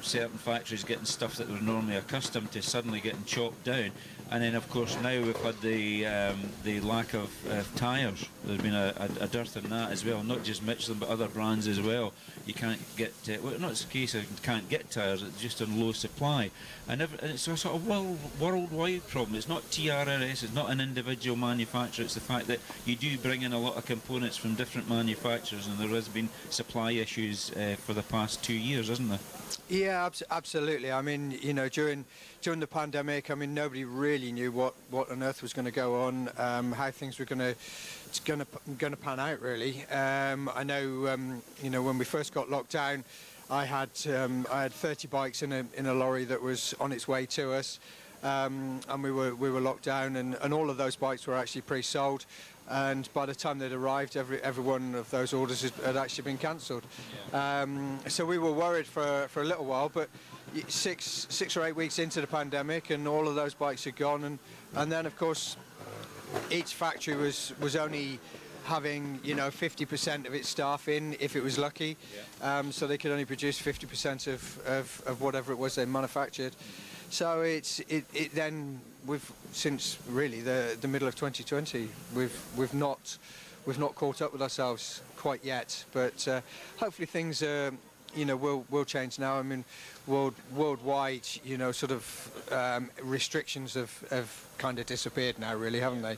certain factories getting stuff that they're normally accustomed to suddenly getting chopped down. And then, of course, now we've had the lack of tyres. There's been a dearth in that as well, not just Michelin, but other brands as well. You can't get, well, not a case of you can't get tyres, it's just on low supply. And it's a sort of worldwide problem. It's not TRRS, it's not an individual manufacturer, it's the fact that you do bring in a lot of components from different manufacturers, and there has been supply issues for the past 2 years, hasn't there? Yeah, absolutely. I mean, you know, during the pandemic, I mean, nobody really knew what on earth was going to go on, how things were going to pan out, really. I know, you know, when we first got locked down, I had 30 bikes in a lorry that was on its way to us, and we were locked down, and all of those bikes were actually pre-sold. And by the time they'd arrived, every one of those orders had actually been cancelled. Yeah. So we were worried for a little while, but 6 or 8 weeks into the pandemic, and all of those bikes had gone, and then of course each factory was only having, you know, 50% of its staff in if it was lucky. Yeah. So they could only produce 50% of whatever it was they manufactured. So it then since really the middle of 2020 we've not caught up with ourselves quite yet, but hopefully things are, will change now. I mean, worldwide, sort of restrictions have kind of disappeared now, really, haven't they?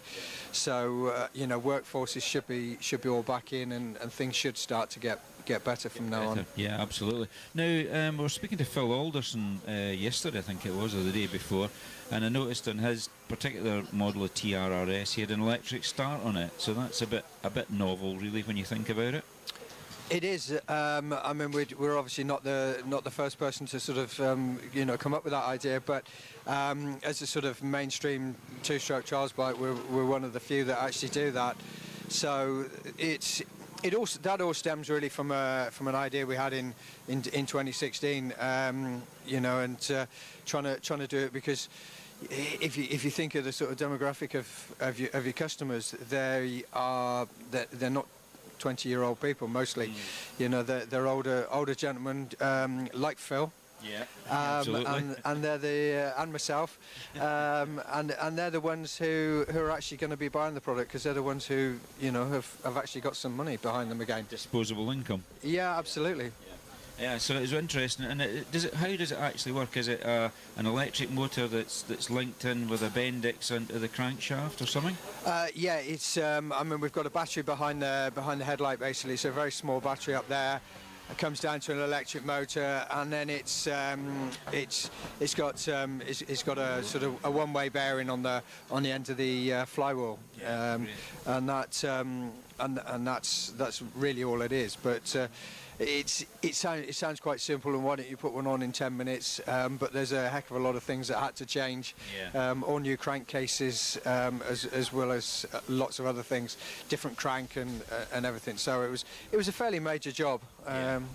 So, workforces should be all back in, and things should start to get better from now on. Yeah, absolutely. Now, we were speaking to Phil Alderson yesterday, I think it was, or the day before, and I noticed on his particular model of TRRS, he had an electric start on it. So that's a bit novel, really, when you think about it. It is. I mean, we're obviously not the first person to sort of come up with that idea, but as a sort of mainstream two-stroke trials bike, we're one of the few that actually do that. So that all stems really from an idea we had in 2016, and trying to do it, because if you think of the sort of demographic of your customers, they're not 20-year-old people mostly. They're older gentlemen like Phil. Yeah, absolutely. And they're and myself, and they're the ones who are actually going to be buying the product, because they're the ones who have actually got some money behind them again. Disposable income. Yeah, absolutely. Yeah, so it's interesting. And how does it actually work? Is it an electric motor that's linked in with a Bendix into the crankshaft or something? Yeah, it's. I mean, we've got a battery behind the headlight, basically. So a very small battery up there. It comes down to an electric motor, and then it's got a sort of a one-way bearing on the end of the flywheel, and that's really all it is. But it sounds quite simple, and why don't you put one on in 10 minutes? But there's a heck of a lot of things that had to change. All new crankcases, as well as lots of other things, different crank and everything. So it was a fairly major job,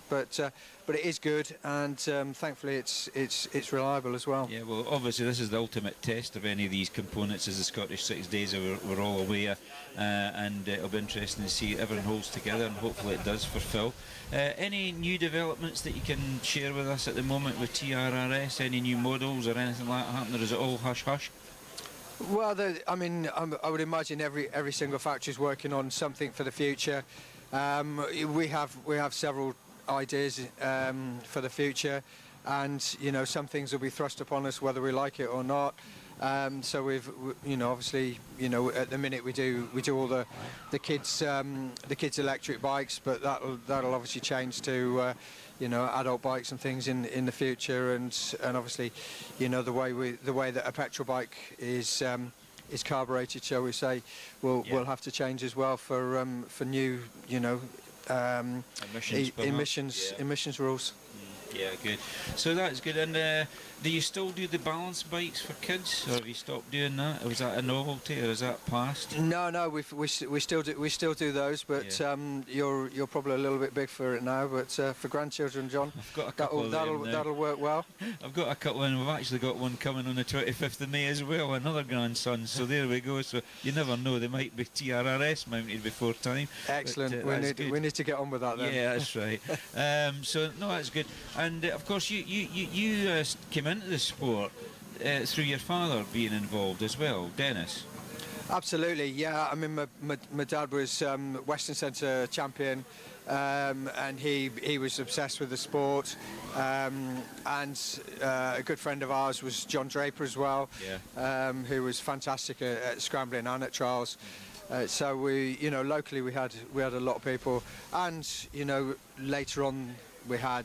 but it is good, and thankfully it's reliable as well. Yeah, well, obviously this is the ultimate test of any of these components, as the Scottish 6 Days we're all aware, and it'll be interesting to see everything holds together, and hopefully it does for Phil. Any new developments that you can share with us at the moment with TRRS? Any new models or anything like that happening, or is it all hush-hush? Well, I mean, I would imagine every single factory is working on something for the future. We have several ideas for the future, and some things will be thrust upon us whether we like it or not. So we've obviously at the minute we do all the kids electric bikes, but that'll obviously change to adult bikes and things in the future, and obviously the way that a petrol bike is carbureted, shall we say, will have to change as well for new emissions rules. Yeah, good. So that's good. And do you still do the balance bikes for kids, or have you stopped doing that? Or was that a novelty, or is that past? No, we still do those, but you're probably a little bit big for it now. But for grandchildren, John, I've got a couple that'll work well. I've got a couple, and we've actually got one coming on the 25th of May as well, another grandson. So there we go. So you never know, they might be TRRS mounted before time. Excellent. But, we need to get on with that then. Yeah, that's right. So no, that's good. And of course, you came into the sport through your father being involved as well, Dennis. Absolutely, yeah. I mean, my dad was Western Centre champion, and he was obsessed with the sport. And a good friend of ours was John Draper as well, who was fantastic at scrambling and at trials. So we, locally we had a lot of people, and later on we had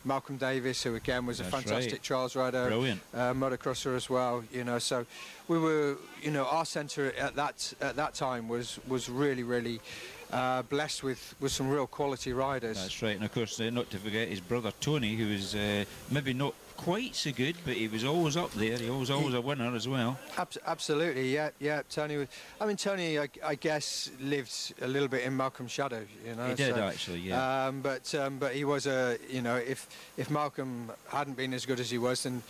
Malcolm Davis, who again was a fantastic trials rider, brilliant motocrosser as well. So we were, our centre at that time was really blessed with some real quality riders. That's right, and of course not to forget his brother Tony, who was maybe not quite so good, but he was always up there. He was always a winner as well. Absolutely, yeah. Tony I guess lived a little bit in Malcolm's shadow. He did actually, yeah. But he was if Malcolm hadn't been as good as he was, then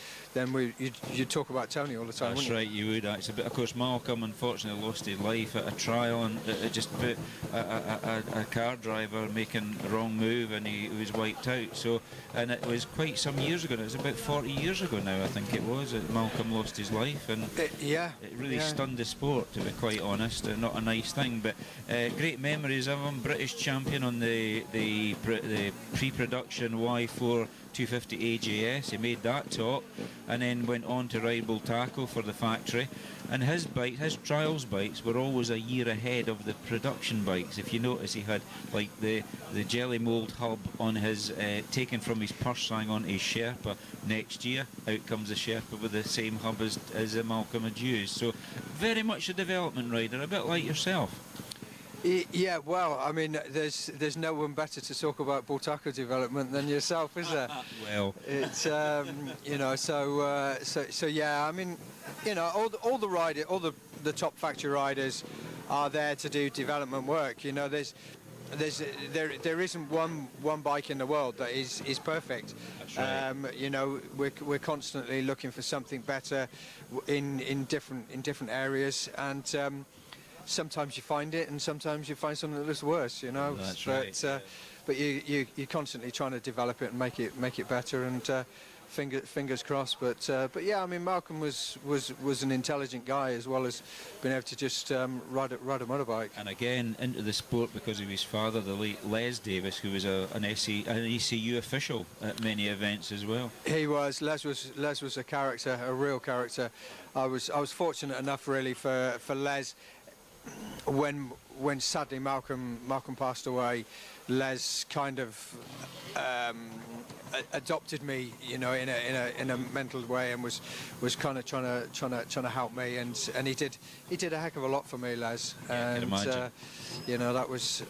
you'd talk about Tony all the time. That's right, you would actually. But of course, Malcolm unfortunately lost his life at a trial, and it just put a car driver making a wrong move and he was wiped out. So, and it was quite some years ago. It was about 40 years ago now, I think it was, that Malcolm lost his life, and it really stunned the sport, to be quite honest. Not a nice thing, but great memories of him. British champion on the pre-production Y4 250 AJS. He made that top and then went on to ride Bull Tackle for the factory, and his trials bikes were always a year ahead of the production bikes. If you notice, he had like the jelly mould hub on his taken from his Persang onto his Sherpa. Next year out comes the Sherpa with the same hub as Malcolm had used. So very much a development rider, a bit like yourself. Yeah, well, I mean, there's no one better to talk about Bull Tackle development than yourself, is there? Well, it's you know, so yeah. I mean, you know, all the top factory riders are there to do development work. You know, there isn't one bike in the world that is perfect. That's right. You know, we're constantly looking for something better in different areas, and sometimes you find it, and sometimes you find something that looks worse. You know, that's right. But you're constantly trying to develop it and make it better, and fingers crossed. But yeah, I mean, Malcolm was an intelligent guy, as well as being able to just ride a motorbike. And again into the sport because of his father, the late Les Davis, who was an ECU official at many events as well. He was. Les was a character, a real character. I was fortunate enough, really, for Les. When sadly Malcolm passed away, Les kind of adopted me, you know, in a mental way, and was kind of trying to help me, and he did a heck of a lot for me, Les. Yeah, I can imagine. You know, that was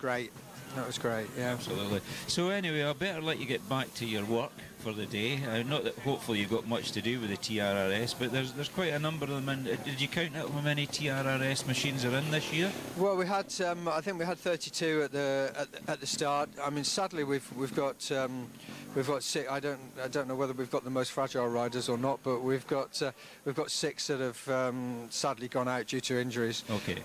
great. That was great. Yeah, absolutely. So anyway, I better let you get back to your work for the day. Not that hopefully you've got much to do with the TRRS, but there's quite a number of them. And did you count out how many TRRS machines are in this year? Well, we had I think we had 32 at the start. I mean, sadly we've got 6. I don't know whether we've got the most fragile riders or not, but we've got 6 that have sadly gone out due to injuries. Okay.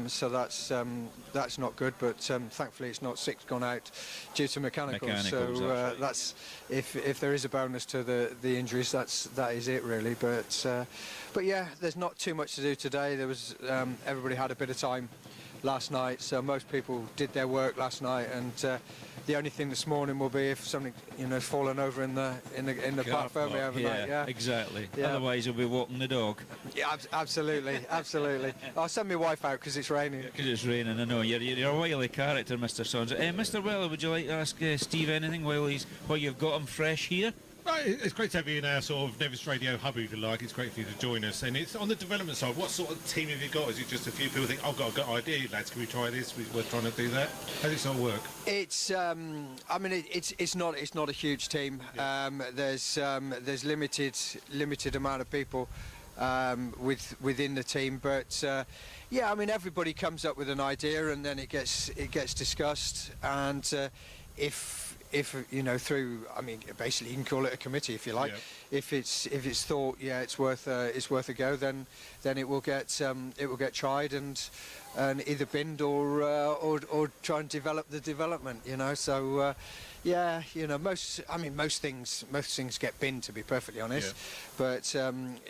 So that's not good, but thankfully it's not 6 gone out due to mechanicals. So that's if there is a bonus to the injuries, that is it really. But yeah, there's not too much to do today. There was everybody had a bit of time last night, so most people did their work last night, and the only thing this morning will be if something, you know, has fallen over in the Parc Ferme overnight. Yeah, exactly. Yeah. Otherwise, you'll be walking the dog. Yeah, absolutely. I'll send my wife out because it's raining. Because it's raining, I know. You're a wily character, Mr. Sons. Mr. Weller, would you like to ask Steve anything while you've got him fresh here? It's great to have you in our sort of Nevis Radio hub, if you like. It's great for you to join us. And it's on the development side. What sort of team have you got? Is it just a few people think, I've got a good idea, lads, can we try this? We're trying to do that. How does it sort of work? It's I mean, it's not a huge team. Yeah. There's limited amount of people within the team, but yeah, I mean, everybody comes up with an idea, and then it gets discussed, and if you know, through, I mean, basically you can call it a committee if you like. Yeah. If it's thought, yeah, it's worth a go, then it will get tried and either binned or try and develop the development, you know. So yeah, you know, most things get binned, to be perfectly honest. Yeah. But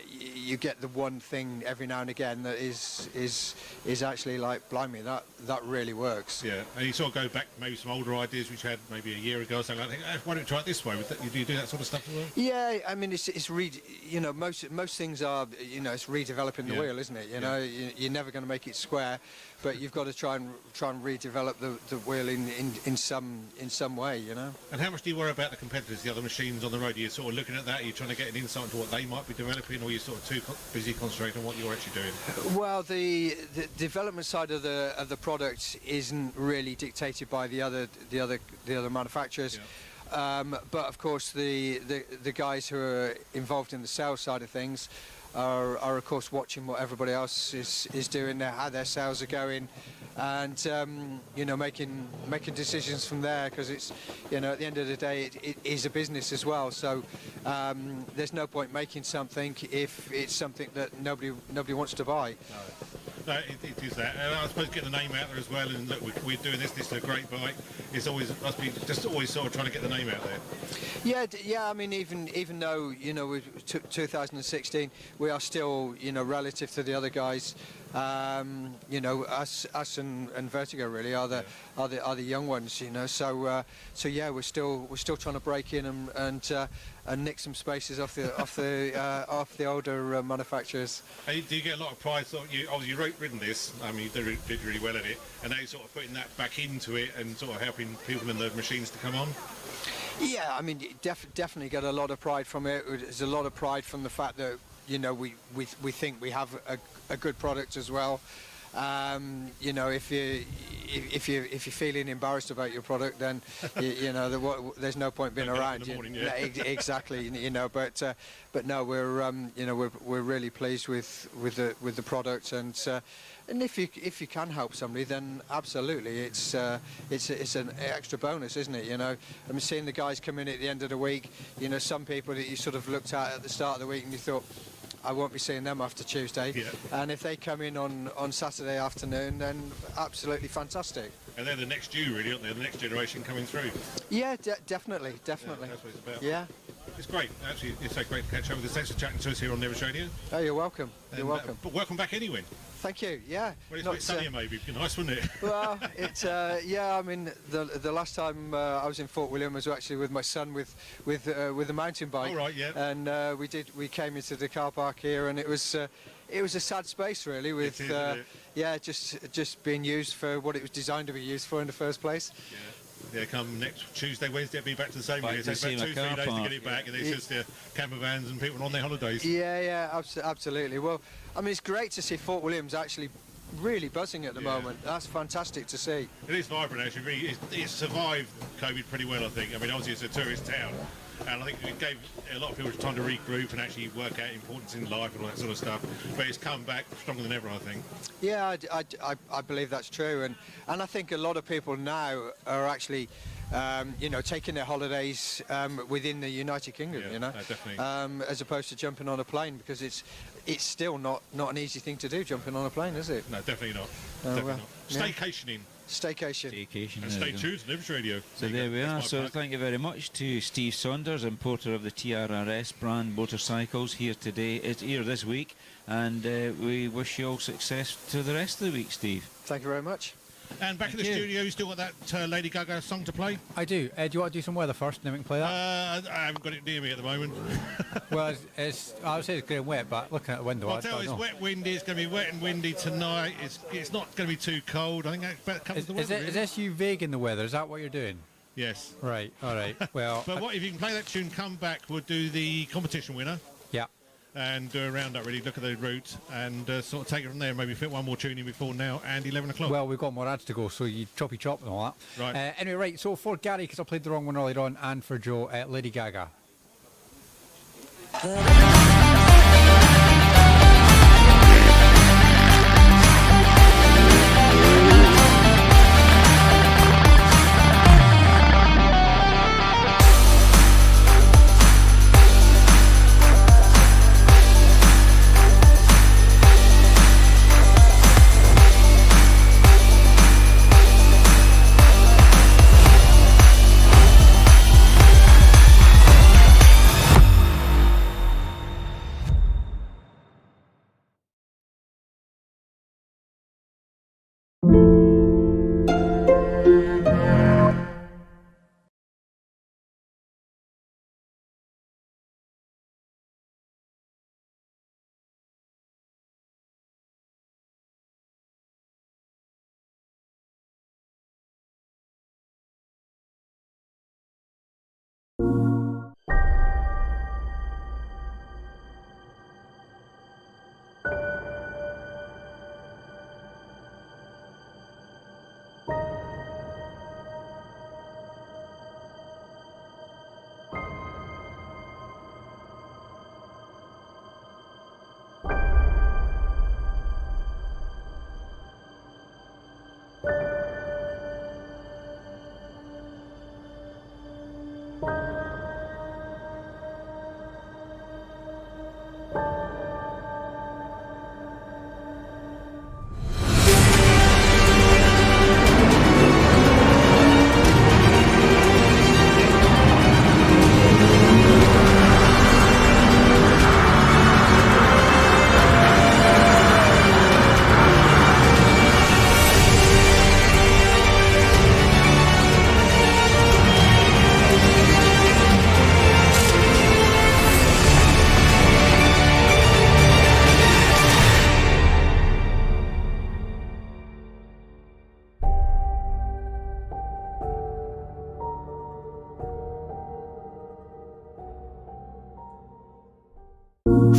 you get the one thing every now and again that is actually like, blimey, that really works. Yeah, and you sort of go back maybe some older ideas which you had maybe a year ago or something like that. Why don't you try it this way? Do you do that sort of stuff as well? Yeah, I mean, you know, most things are, you know, it's redeveloping the wheel, isn't it? You know, you're never going to make it square, but you've got to try and redevelop the wheel in some way, you know. And how much do you worry about the competitors, the other machines on the road? Are you sort of looking at that? Are you trying to get an insight into what they might be developing, or are you sort of too busy concentrating on what you're actually doing? Well, the development side of the product isn't really dictated by the other manufacturers. Yeah. But of course the guys who are involved in the sales side of things are of course watching what everybody else is doing, how their sales are going, and you know, making decisions from there, because it's, you know, at the end of the day it is a business as well. So there's no point making something if it's something that nobody wants to buy. No. No, it is that. And I suppose get the name out there as well. And look, we're doing this. This is a great bike. It's always must be just always sort of trying to get the name out there. Yeah. I mean, even though 2016, we are still relative to the other guys. Us and Vertigo really are the young ones. So yeah, we're still trying to break in and nick some spaces off the older manufacturers. Hey, do you get a lot of pride? You've ridden this. I mean, you did really well in it, and now you're sort of putting that back into it and sort of helping people in the machines to come on. Yeah, I mean, definitely get a lot of pride from it. There's a lot of pride from the fact that we think we have a good product as well. If you're feeling embarrassed about your product, then there's no point being around. Exactly. But no, we're really pleased with the product, and if you can help somebody, then absolutely, it's an extra bonus, isn't it? I'm seeing the guys come in at the end of the week. Some people that you sort of looked at the start of the week and you thought, I won't be seeing them after Tuesday. Yeah. And if they come in on Saturday afternoon, then absolutely fantastic. And they're the next due, really, aren't they? The next generation coming through. Yeah, definitely. Yeah, that's what it's about. Yeah. It's great. Actually, it's so great to catch up with us. Thanks for chatting to us here on Nevis Radio. Oh, you're welcome. You're welcome. But welcome back anyway. Thank you. Yeah. Well, it's a bit sunnier, maybe. It'd be nice, wouldn't it? Well, it's yeah. I mean, the last time I was in Fort William was actually with my son with a mountain bike. All right. Yeah. And we came into the car park here, and it was a sad space really, with just being used for what it was designed to be used for in the first place. Yeah. Yeah, come next Tuesday, Wednesday, it'll be back to the same. It takes about 2-3 days to get it back, and it's just camper vans and people on their holidays. Yeah, absolutely. Well, I mean, it's great to see Fort William's actually really buzzing at the moment. That's fantastic to see. It is vibrant, actually. Really, it's survived COVID pretty well, I think. I mean, obviously it's a tourist town, and I think it gave a lot of people time to regroup and actually work out importance in life and all that sort of stuff. But it's come back stronger than ever, I think. Yeah, I believe that's true, and I think a lot of people now are actually taking their holidays within the United Kingdom, definitely. as opposed to jumping on a plane, because it's still not an easy thing to do, jumping on a plane, is it? No, definitely not. Definitely not. Staycationing. Staycation. And stay tuned to Nevis Radio. So there we are. So thank you very much to Steve Saunders, importer of the TRRS brand motorcycles, here this week, and we wish you all success to the rest of the week, Steve. Thank you very much. And back in the studio, you still got that Lady Gaga song to play? I do. Do you want to do some weather first, and then we can play that? I haven't got it near me at the moment. Well, I would say it's getting wet, but looking at the window, I tell you, it's wet, windy. It's going to be wet and windy tonight. It's not going to be too cold. I think that covers the weather. Is this you vague in the weather? Is that what you're doing? Yes. Right. All right. Well. But if you can play that tune, come back. We'll do the competition winner. Yeah. And do a roundup, really, look at the route and sort of take it from there, maybe fit one more tune in before now and 11 o'clock. Well, we've got more ads to go, so you choppy chop and all that. Right. Anyway, right, so for Gary, because I played the wrong one earlier on, and for Joe, Lady Gaga.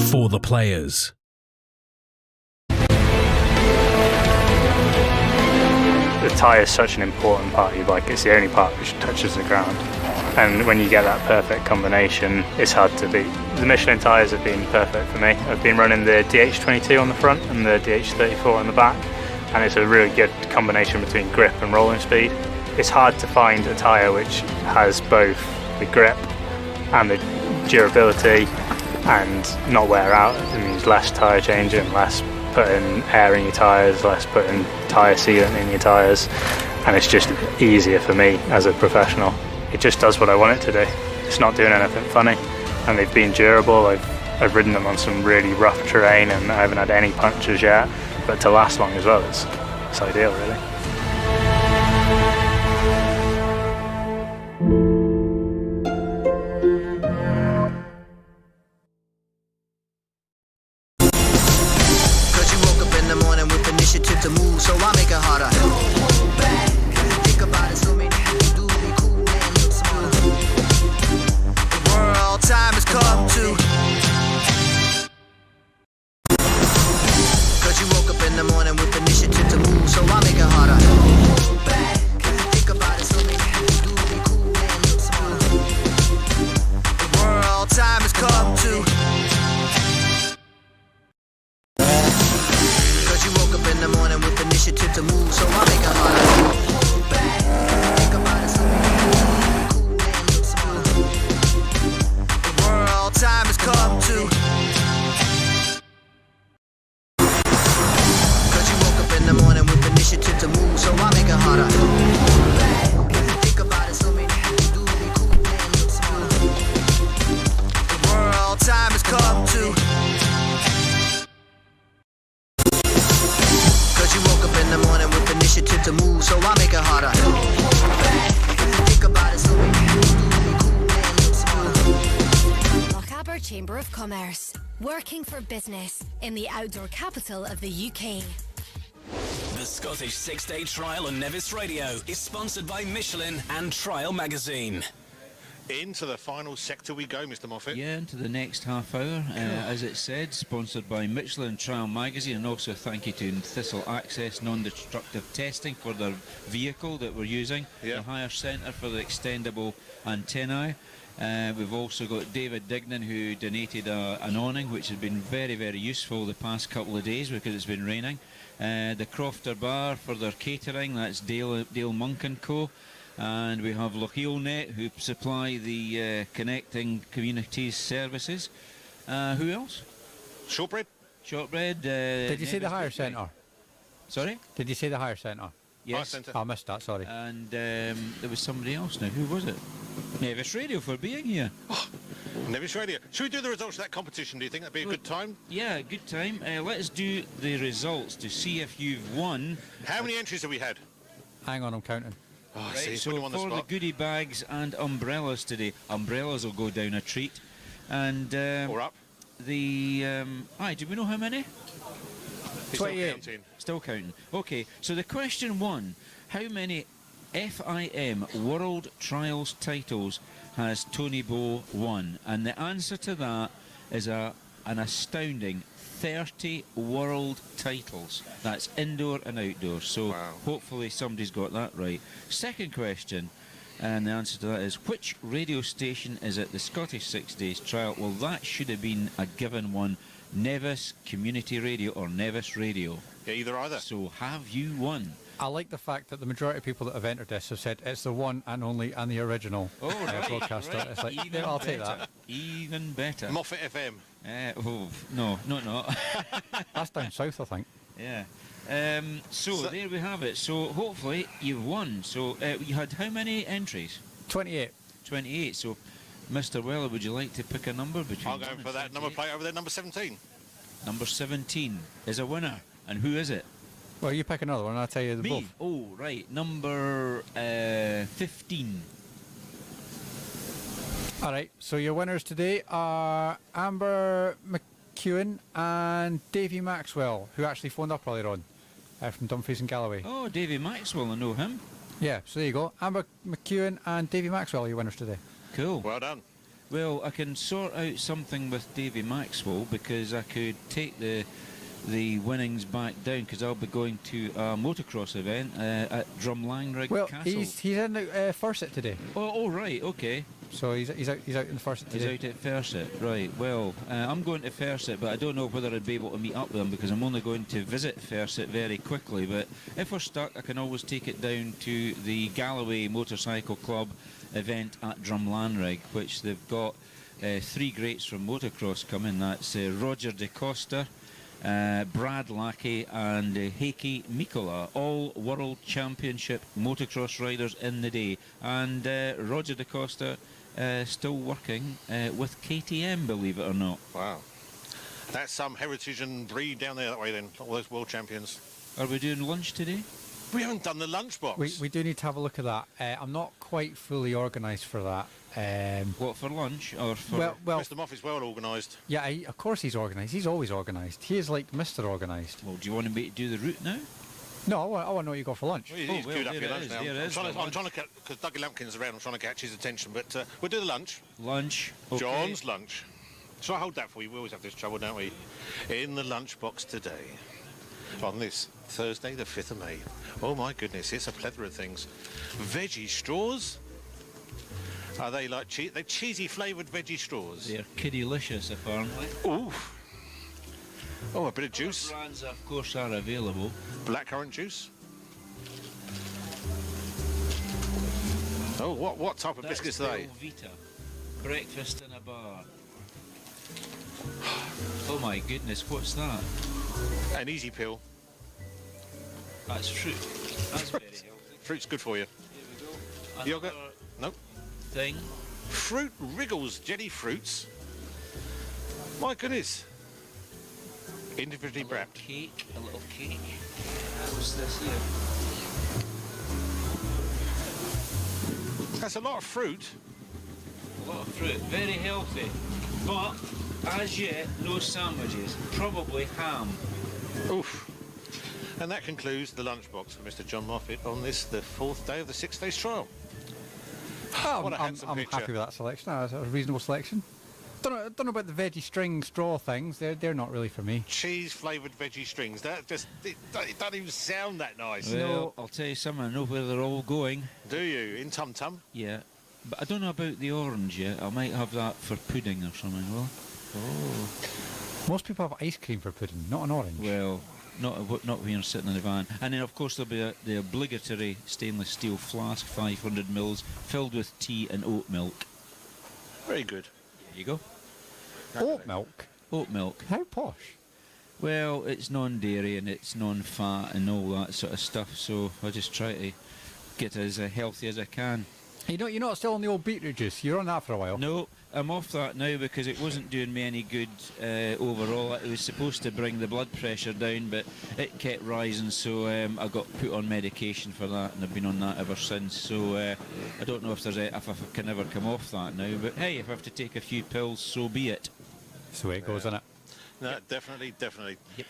For the players. The tyre is such an important part of your bike. It's the only part which touches the ground. And when you get that perfect combination, it's hard to beat. The Michelin tyres have been perfect for me. I've been running the DH22 on the front and the DH34 on the back, and it's a really good combination between grip and rolling speed. It's hard to find a tyre which has both the grip and the durability and not wear out. It means less tyre changing, less putting air in your tyres, less putting tyre sealant in your tyres, and it's just easier for me as a professional. It just does what I want it to do. It's not doing anything funny, and they've been durable. I've ridden them on some really rough terrain and I haven't had any punctures yet, but to last long as well, it's ideal really. To move, so I make it harder. Think about it, so many people do be cool and look smarter. The world time has come to. Cause you woke up in the morning with initiative to move, so I make it harder. Think about it, so many people do be cool and look smarter. The world time has come to. In the morning with initiative to move, so I make it harder. Think about it, so we can cool and look smarter. The world time has come to. Cause you woke up in the morning with initiative to move, so I make it harder. Think about it, so we can do be cool and look smarter. The world time has come to. You woke up in the morning with initiative to move, so I make it harder. Think about it, so we can do be cool and look smarter. Lochaber Chamber of Commerce, working for business in the outdoor capital of the UK. The Scottish 6-Day Trial on Nevis Radio is sponsored by Michelin and Trial Magazine. Into the final sector we go, Mr. Moffat. Yeah, into the next half hour, as it said, sponsored by Michelin Trial Magazine, and also thank you to Thistle Access Non-Destructive Testing for their vehicle that we're using, the Hire Centre for the extendable antennae. We've also got David Dignan, who donated an awning, which has been very, very useful the past couple of days because it's been raining. The Crofter Bar for their catering, that's Dale Monk & Co. And we have Lochielnet, who supply the connecting communities services. Who else? Shortbread. Shortbread. Did you say the Hire Centre? Sorry? Did you say the Hire Centre? Yes. I missed that, sorry. And there was somebody else now. Who was it? Nevis Radio for being here. Oh, Nevis Radio. Should we do the results of that competition? Do you think that'd be a good time? Yeah, good time. Let's do the results to see if you've won. How many entries have we had? Hang on, I'm counting. Oh, right, see, so for the goodie bags and umbrellas today, umbrellas will go down a treat. And or up. The do we know how many? 28. Still counting. Okay, so the question one: how many FIM World Trials titles has Tony Bow won? And the answer to that is an astounding 30 world titles. That's indoor and outdoor. So hopefully somebody's got that right. Second question, and the answer to that is, which radio station is at the Scottish 6 Days Trial? Well, that should have been a given one. Nevis Community Radio or Nevis Radio. Yeah, either. So have you won? I like the fact that the majority of people that have entered this have said it's the one and only and the original broadcaster. Right. It's like, Even I'll better. take that. Even better. Moffat FM. No. That's down south, I think. Yeah. So there we have it. So hopefully you've won. So you had how many entries? 28. 28. So, Mr. Weller, would you like to pick a number between? I'll go for that number plate over there, number 17. Number 17 is a winner. And who is it? Well, you pick another one and I'll tell you the both. Oh, right. Number 15. All right, so your winners today are Amber McEwen and Davy Maxwell, who actually phoned up earlier on from Dumfries and Galloway. Oh, Davy Maxwell, I know him. Yeah, so there you go. Amber McEwen and Davy Maxwell are your winners today. Cool. Well done. Well, I can sort out something with Davy Maxwell, because I could take the winnings back down, because I'll be going to a motocross event at Drumlanrig Castle. He's in the Furset today. Oh, right, okay. So he's out in the Furset today. He's out at Furset, right. Well, I'm going to Furset, but I don't know whether I'd be able to meet up with him, because I'm only going to visit Furset very quickly. But if we're stuck, I can always take it down to the Galloway Motorcycle Club event at Drumlanrig, which they've got 3 greats from motocross coming. That's Roger De Costa, Brad Lackey and Heikki Mikkola, all World Championship motocross riders in the day. And Roger De Costa still working with KTM, believe it or not. Wow. That's some heritage and breed down there that way then, all those world champions. Are we doing lunch today? We haven't done the lunchbox. We do need to have a look at that. I'm not quite fully organised for that. What, for lunch or for... Well, Mr. Moffett's well organised. Yeah, of course he's organised. He's always organised. He is like Mr. Organised. Well, do you want to do the route now? No, I want to know what you got for lunch. Well, he's queued up for your lunch now. I'm trying to catch, because Dougie Lampkin's around, I'm trying to catch his attention, but we'll do the lunch. Lunch. Okay. John's lunch. Shall I hold that for you? We always have this trouble, don't we? In the lunchbox today, on this Thursday, the 5th of May. Oh my goodness, it's a plethora of things. Veggie straws. Are they like they're cheesy flavoured veggie straws? They're kiddylicious, apparently. Ooh. Oh, a bit of juice. Other brands, of course, are available. Blackcurrant juice. Oh, what type of biscuits are they? Vita. Breakfast in a bar. Oh my goodness, what's that? An easy pill. That's fruit. That's very healthy. Fruit's good for you. Here we go. Yogurt? Nope. Thing. Fruit Wriggles jelly fruits. My goodness. Individually wrapped. Cake, a little cake. What's this here? That's a lot of fruit. A lot of fruit. Very healthy. But, as yet, no sandwiches. Probably ham. Oof. And that concludes the lunchbox for Mr. John Moffett on this, the 4th day of the 6 days trial. What a handsome I'm picture. happy with that selection. That's a reasonable selection. Don't know about the veggie string straw things. They're not really for me. Cheese flavoured veggie strings. That just it doesn't even sound that nice. Well, No. I'll tell you something. I know where they're all going. Do you? In Tum Tum? Yeah. But I don't know about the orange yet. I might have that for pudding or something, well. Oh. Most people have ice cream for pudding, not an orange. Well, not when you're sitting in the van. And then, of course, there'll be the obligatory stainless steel flask, 500 mils, filled with tea and oat milk. Very good. There you go. Oat milk? Oat milk. How posh. Well, it's non-dairy and it's non-fat and all that sort of stuff, so I just try to get as healthy as I can. You're not still on the old beetroot juice. You're on that for a while. No, I'm off that now because it wasn't doing me any good overall. It was supposed to bring the blood pressure down, but it kept rising, so I got put on medication for that, and I've been on that ever since. So I don't know if I can ever come off that now, but hey, if I have to take a few pills, so be it. That's the way it goes, isn't it? No, definitely. Yep.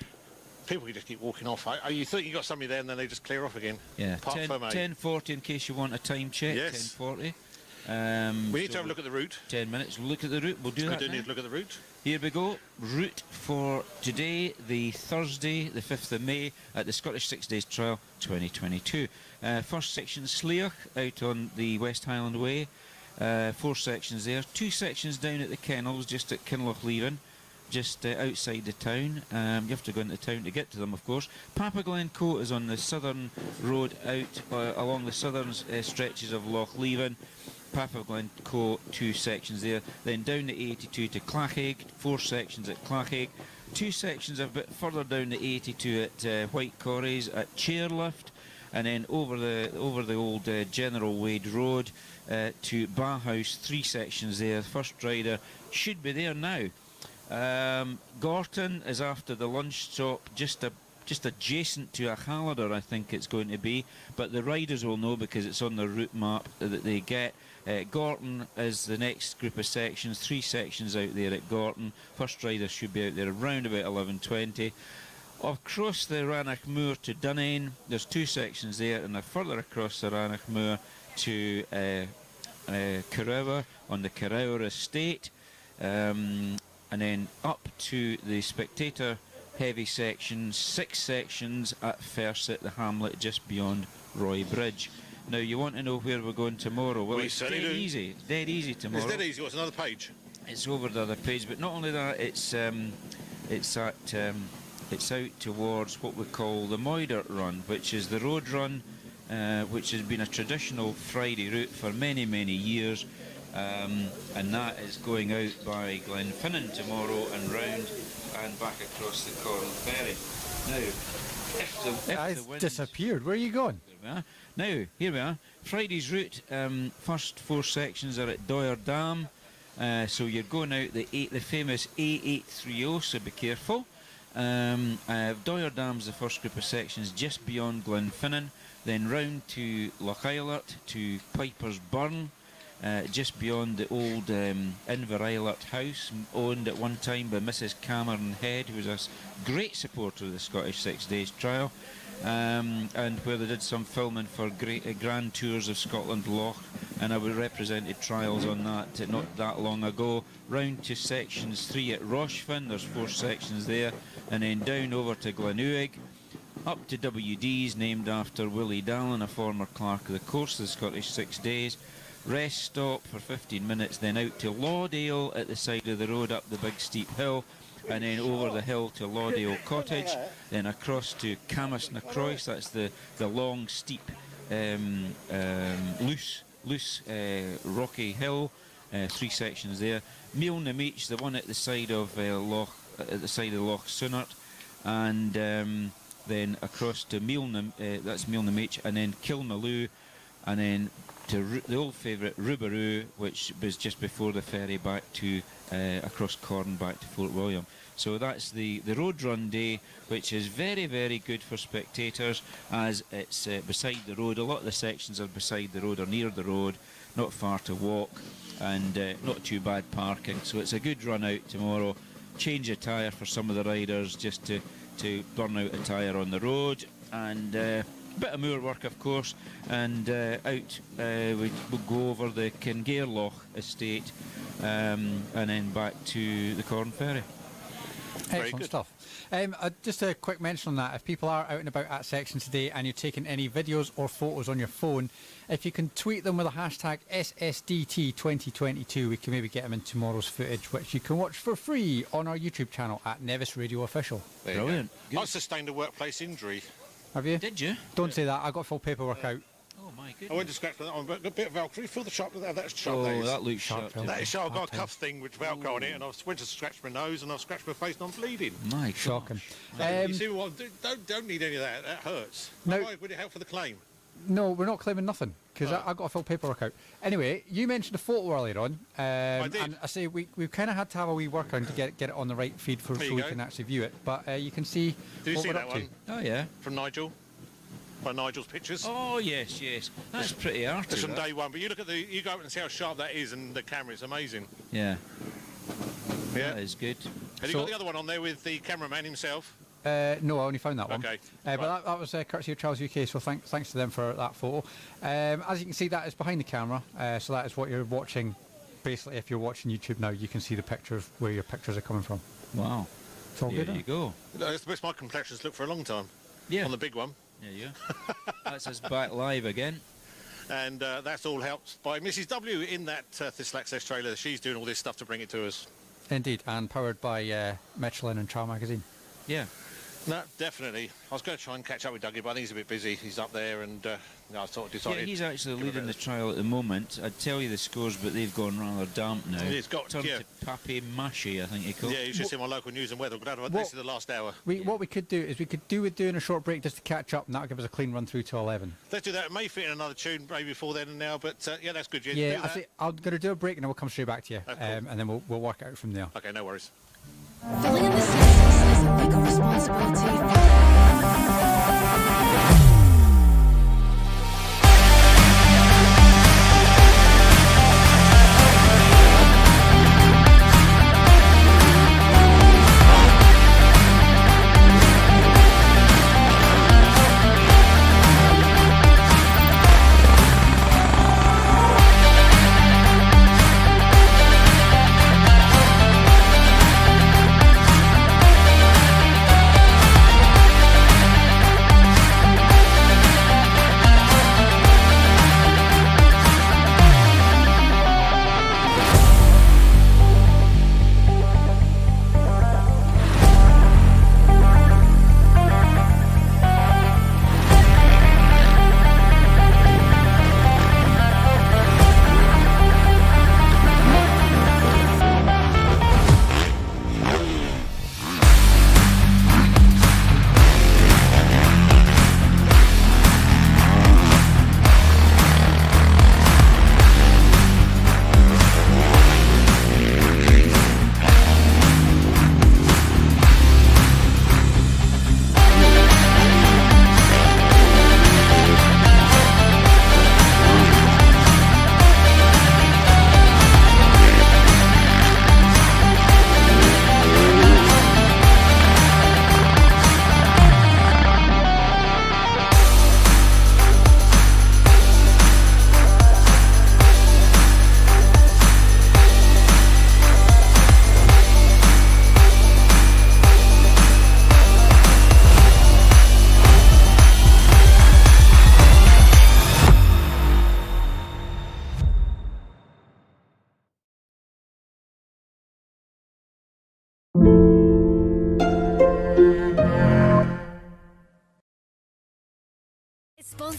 People can just keep walking off. You think you got somebody there and then they just clear off again? Yeah, Parc Ferme. 10:40 in case you want a time check. Yes. 10:40. We need to have a look at the route. 10 minutes. Look at the route. We'll do that. We do now. need to look at the route. Here we go. Route for today, the Thursday, the 5th of May, at the Scottish 6 Days Trial 2022. First section, Sleach, out on the West Highland Way. 4 sections there. 2 sections down at the kennels, just at Kinlochleven, just outside the town. You have to go into town to get to them, of course. Papa Glencoe is on the southern road out along the southern stretches of Lochleven. Papa Glencoe, 2 sections there. Then down the A82 to Clachaig, 4 sections at Clachaig. 2 sections a bit further down the A82 at White Corries at Chairlift. And then over the old General Wade Road to Bauhaus, 3 sections there. First rider should be there now. Gorton is after the lunch stop, just adjacent to a Halliday, I think it's going to be, but the riders will know because it's on the route map that they get. Gorton is the next group of sections, 3 sections out there at Gorton. First rider should be out there around about 11:20. Across the Rannoch Moor to Dunane, there's 2 sections there, and further across the Rannoch Moor to Carawa on the Carawa estate, and then up to the spectator heavy sections, 6 sections at Ferme, the hamlet just beyond Roy Bridge. Now, you want to know where we're going tomorrow? Well, it's dead easy. It's dead easy tomorrow. It's dead easy. What's another page? It's over the other page, but not only that, it's out towards what we call the Moidart Run, which is the road run, which has been a traditional Friday route for many, many years, and that is going out by Glenfinnan tomorrow and round and back across the Corn Ferry. Now, if the wind disappeared. Where are you going? Now, here we are. Friday's route, first 4 sections are at Doyer Dam, so you're going out the famous A830, so be careful. Doyer Dam's the first group of sections just beyond Glenfinnan, then round to Loch Eilert to Piper's Burn, just beyond the old Invereilert house, owned at one time by Mrs. Cameron Head, who was a great supporter of the Scottish 6 Days Trial, and where they did some filming for grand tours of Scotland Loch, and I represented trials on that not that long ago. Round to sections 3 at Rochefin, there's 4 sections there, and then down over to Glenuig, up to WD's, named after Willie Dallin, a former clerk of the course of the Scottish 6 Days. Rest stop for 15 minutes, then out to Lawdale at the side of the road up the big steep hill, and then over the hill to Lawdale Cottage, then across to Camas na Crois, that's the long, steep, loose rocky hill, 3 sections there. Meal na Meach, the one at the side of Loch Sunnart, and then across to that's Meal na Meach, and then Kilmaloo, and then to the old favourite Rubaroo, which was just before the ferry back to across Corn back to Fort William. So that's the road run day, which is very, very good for spectators, as it's beside the road. A lot of the sections are beside the road or near the road, not far to walk, and not too bad parking. So it's a good run out tomorrow. Change a tyre for some of the riders just to burn out a tyre on the road, and bit of moor work, of course, and out we'll go over the Kingairloch estate, and then back to the Corn Ferry. Excellent stuff. Just a quick mention on that. If people are out and about at sections today and you're taking any videos or photos on your phone, if you can tweet them with a hashtag SSDT 2022, we can maybe get them in tomorrow's footage, which you can watch for free on our YouTube channel at Nevis Radio Official. Brilliant. I sustained a workplace injury. Have you? Did you? Don't say that. I got full paperwork out. Oh my goodness. I went to scratch that on, but a bit of Velcro. Feel the sharp. That's sharp. Oh, that looks sharp. That is sharp. I've got a cuff thing with Velcro on it, and I went to scratch my nose, and I've scratched my face, and I'm bleeding. My shocking. You see what? Don't need any of that. That hurts. No. Would it help for the claim? No, we're not claiming nothing, because I got a full paperwork out. Anyway, you mentioned a photo earlier on, I did. and I say we've kind of had to have a wee workaround to get it on the right feed so we can actually view it. But you can see. Did you what see we're that up one? to. Oh yeah. From Nigel. By Nigel's pictures. Oh yes. That's pretty arty. It's from day one. But you look at you go up and see how sharp that is, and the camera is amazing. Yeah. Yeah. That is good. Have you got the other one on there with the cameraman himself? No, I only found that one. Okay. But that was courtesy of Charles UK, so thanks to them for that photo. As you can see, that is behind the camera, so that is what you're watching. Basically, if you're watching YouTube now, you can see the picture of where your pictures are coming from. Wow. It's all good. There you go. That's the best my complexions look for a long time. Yeah. On the big one. Yeah. That's us back live again. And that's all helped by Mrs. W in that Thistle Access trailer. She's doing all this stuff to bring it to us. Indeed, and powered by Michelin and Trial Magazine. Yeah. No, definitely. I was going to try and catch up with Dougie, but I think he's a bit busy. He's up there, and I sort of decided... Yeah, he's actually leading the trial at the moment. I'd tell you the scores, but they've gone rather damp now. He's got turned to Pappy Mashy, I think he called. Yeah, you should see my local news and weather. This is the last hour. What we could do is we could do with doing a short break just to catch up, and that'll give us a clean run through to 11. Let's do that. It may fit in another tune maybe before then and now, but yeah, that's good. Yeah, I'm going to do a break and then we'll come straight back to you, and then we'll work it out from there. Okay, no worries. Filling in the census is a big responsibility.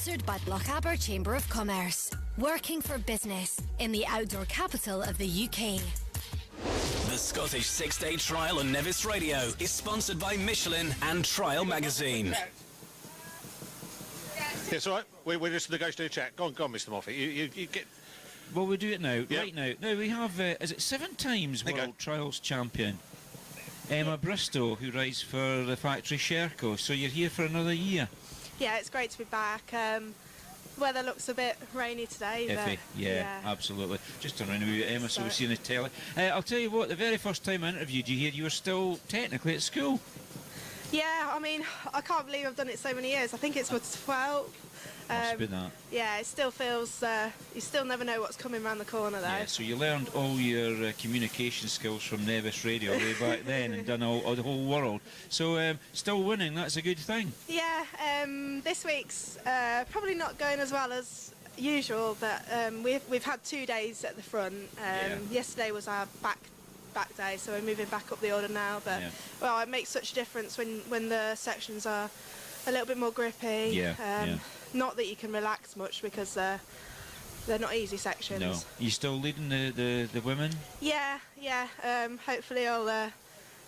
sponsored by Lochaber Chamber of Commerce, working for business in the outdoor capital of the UK. The Scottish 6-Day Trial on Nevis Radio is sponsored by Michelin and Trial Magazine. Yes, all right. We're just negotiating a chat. Go on, Mr. Moffat. You get... Well, we do it now, Yep. right now. Now, we have, is it 7 times World Trials champion? Emma Bristow, who rides for the factory Sherco. So you're here for another year. Yeah, it's great to be back. Weather looks a bit rainy today. Iffy, yeah, absolutely. Just turn around with Emma so we see on the telly. I'll tell you what, the very first time I interviewed you here, you were still technically at school. Yeah, I mean, I can't believe I've done it so many years. I think it's my 12th. Must be that. Yeah, it still feels, you still never know what's coming around the corner though. Yeah, so you learned all your communication skills from Nevis Radio way back then and done all the whole world. So still winning, that's a good thing. Yeah, this week's probably not going as well as usual, but we've had 2 days at the front. Yesterday was our back day, so we're moving back up the order now. But well, it makes such a difference when the sections are a little bit more grippy. Not that you can relax much because they're not easy sections. No. Are you still leading the women? Yeah. Hopefully I'll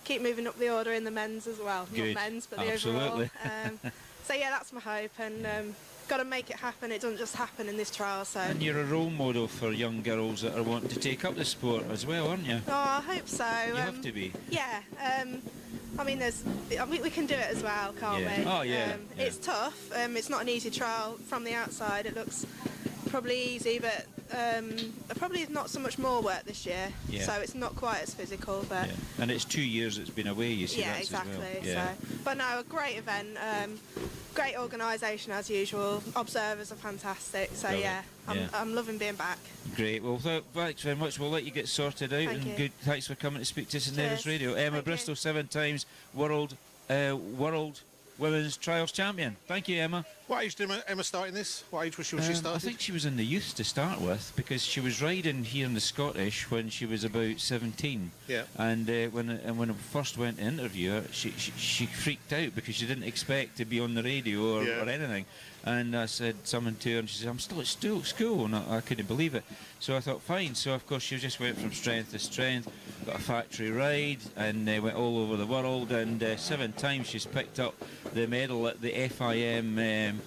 keep moving up the order in the men's as well. Good. Not men's, but Absolutely. the overall. So yeah, that's my hope, and got to make it happen. It doesn't just happen in this trial. So. And you're a role model for young girls that are wanting to take up the sport as well, aren't you? Oh, I hope so. You have to be. Yeah. I mean, we can do it as well, can't we? Oh, yeah. It's tough. It's not an easy trial from the outside. It looks probably easy, but probably not so much more work this year. Yeah. So it's not quite as physical. But And it's 2 years it's been away, you see. yeah, that's exactly. As well. So, but no, a great event. Great organisation as usual. Observers are fantastic. So I'm loving being back. Great. Well, thanks very much. We'll let you get sorted out. Thank you. Good. Thanks for coming to speak to us on Cheers. Nevis Radio. Emma Bristow, 7 times world women's trials champion. Thank you, Emma. What age did Emma start in this? What age was she when she started? I think she was in the youth to start with, because she was riding here in the Scottish when she was about 17. Yeah. And when I first went to interview her, she freaked out because she didn't expect to be on the radio or anything. And I said something to her, and she said, "I'm still at school," and I couldn't believe it. So I thought, fine. So of course she just went from strength to strength, got a factory ride, and went all over the world. And 7 times she's picked up the medal at the FIM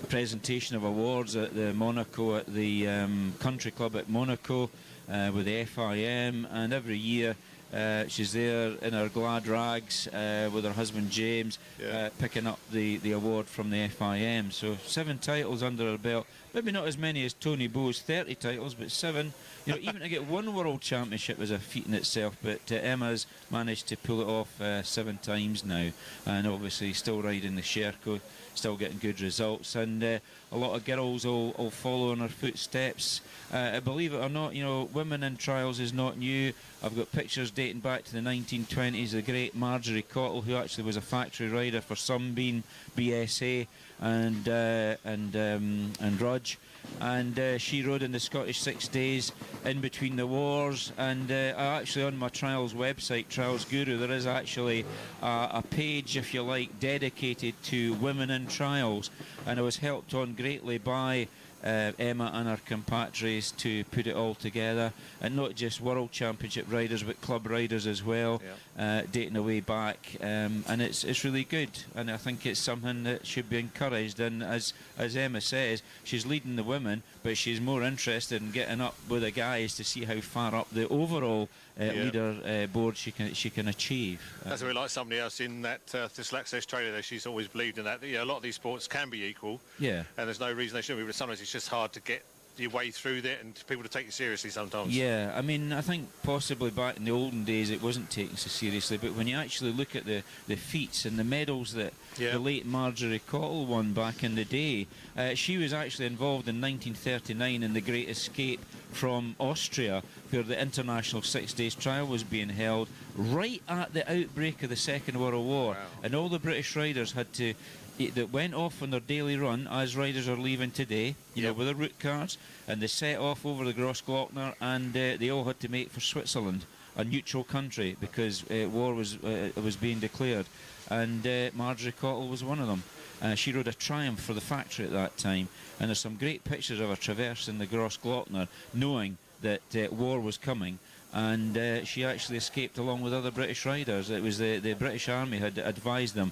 presentation of awards at the Monaco, at the country club at Monaco with the FIM, and every year she's there in her glad rags with her husband James, picking up the award from the FIM. So 7 titles under her belt. Maybe not as many as Tony Bowes' 30 titles, but 7. You know, even to get 1 world championship was a feat in itself. But Emma's managed to pull it off 7 times now, and obviously still riding the Sherco, still getting good results, and a lot of girls will follow in her footsteps. Believe it or not, you know, women in trials is not new. I've got pictures dating back to the 1920s. The great Marjorie Cottle, who actually was a factory rider for Sunbeam, BSA, and Rudge, and she rode in the Scottish 6 days in between the wars. And actually on my trials website, Trials Guru, there is actually a page, if you like, dedicated to women in trials, and I was helped on greatly by Emma and her compatriots to put it all together, and not just World Championship riders but club riders as well, dating away back, and it's really good, and I think it's something that should be encouraged. And as Emma says, she's leading the women, but she's more interested in getting up with the guys to see how far up the overall leader board she can achieve. That's a bit like somebody else in that Thistle Access trailer there. She's always believed in that. A lot of these sports can be equal. Yeah. And there's no reason they shouldn't be, but sometimes it's just hard to get your way through there and people to take you seriously sometimes. Yeah, I mean, I think possibly back in the olden days it wasn't taken so seriously, but when you actually look at the feats and the medals that the late Marjorie Cottle won back in the day, she was actually involved in 1939 in the Great Escape from Austria, where the International 6 Days Trial was being held right at the outbreak of the Second World War. Wow. And all the British riders had to that went off on their daily run, as riders are leaving today, you know, with their route cards, and they set off over the Grossglockner, and they all had to make for Switzerland, a neutral country, because war was being declared, and Marjorie Cottle was one of them. She rode a Triumph for the factory at that time, and there's some great pictures of her traversing the Grossglockner, knowing that war was coming, and she actually escaped along with other British riders. It was the British Army had advised them,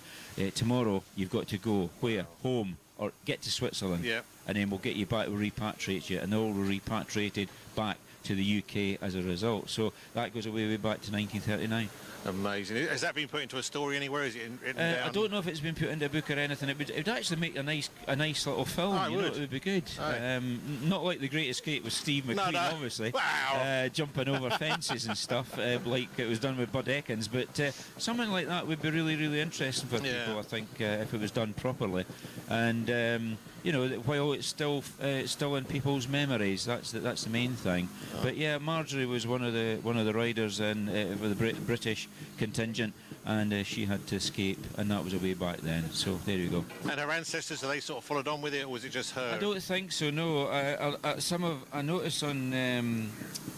tomorrow you've got to go where? Home, or get to Switzerland, and then we'll get you back, we'll repatriate you, and they all were repatriated back to the UK as a result. So that goes way back to 1939. Amazing. Has that been put into a story anywhere? Is it written down? I don't know if it's been put into a book or anything. It would actually make a nice little film. It would be good. Not like The Great Escape with Steve McQueen, obviously. Wow. Jumping over fences and stuff, like it was done with Bud Ekins. But something like that would be really, really interesting for people, I think, if it was done properly. And while it's still in people's memories, that's the main thing. But yeah, Marjorie was one of the riders in with the British contingent, and she had to escape, and that was a way back then. So there you go. And her ancestors, are they sort of followed on with it, or was it just her? I don't think so. No. I noticed on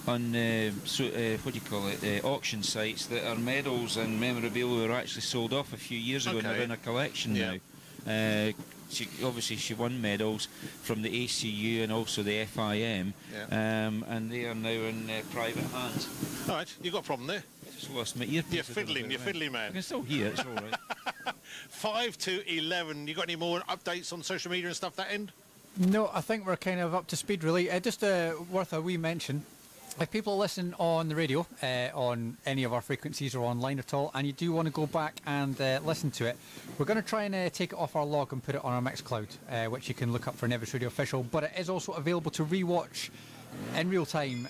what do you call it, auction sites that her medals and memorabilia were actually sold off a few years ago, and they're in a collection now. She won medals from the ACU and also the FIM, and they are now in private hands. All right, you got a problem there? I just lost my earpiece. You're fiddling, man. I can still hear, it's all right. 5 to 11. You got any more updates on social media and stuff that end? No, I think we're kind of up to speed, really. Just worth a wee mention. If people listen on the radio, on any of our frequencies or online at all, and you do want to go back and listen to it, we're going to try and take it off our log and put it on our Mixcloud, which you can look up for Nevis Radio Official. But it is also available to rewatch in real time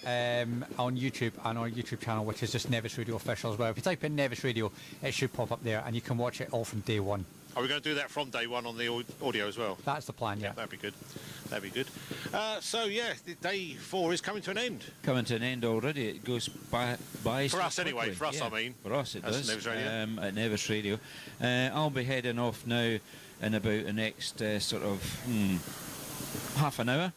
on YouTube and our YouTube channel, which is just Nevis Radio Official as well. If you type in Nevis Radio, it should pop up there, and you can watch it all from day one. Are we going to do that from day one on the audio as well? That's the plan, yeah. That'd be good. So, yeah, day 4 is coming to an end. Coming to an end already. It goes by for us quickly. Anyway, for us, I mean. For us it does. Nevis Radio. At Nevis Radio. I'll be heading off now in about the next half an hour.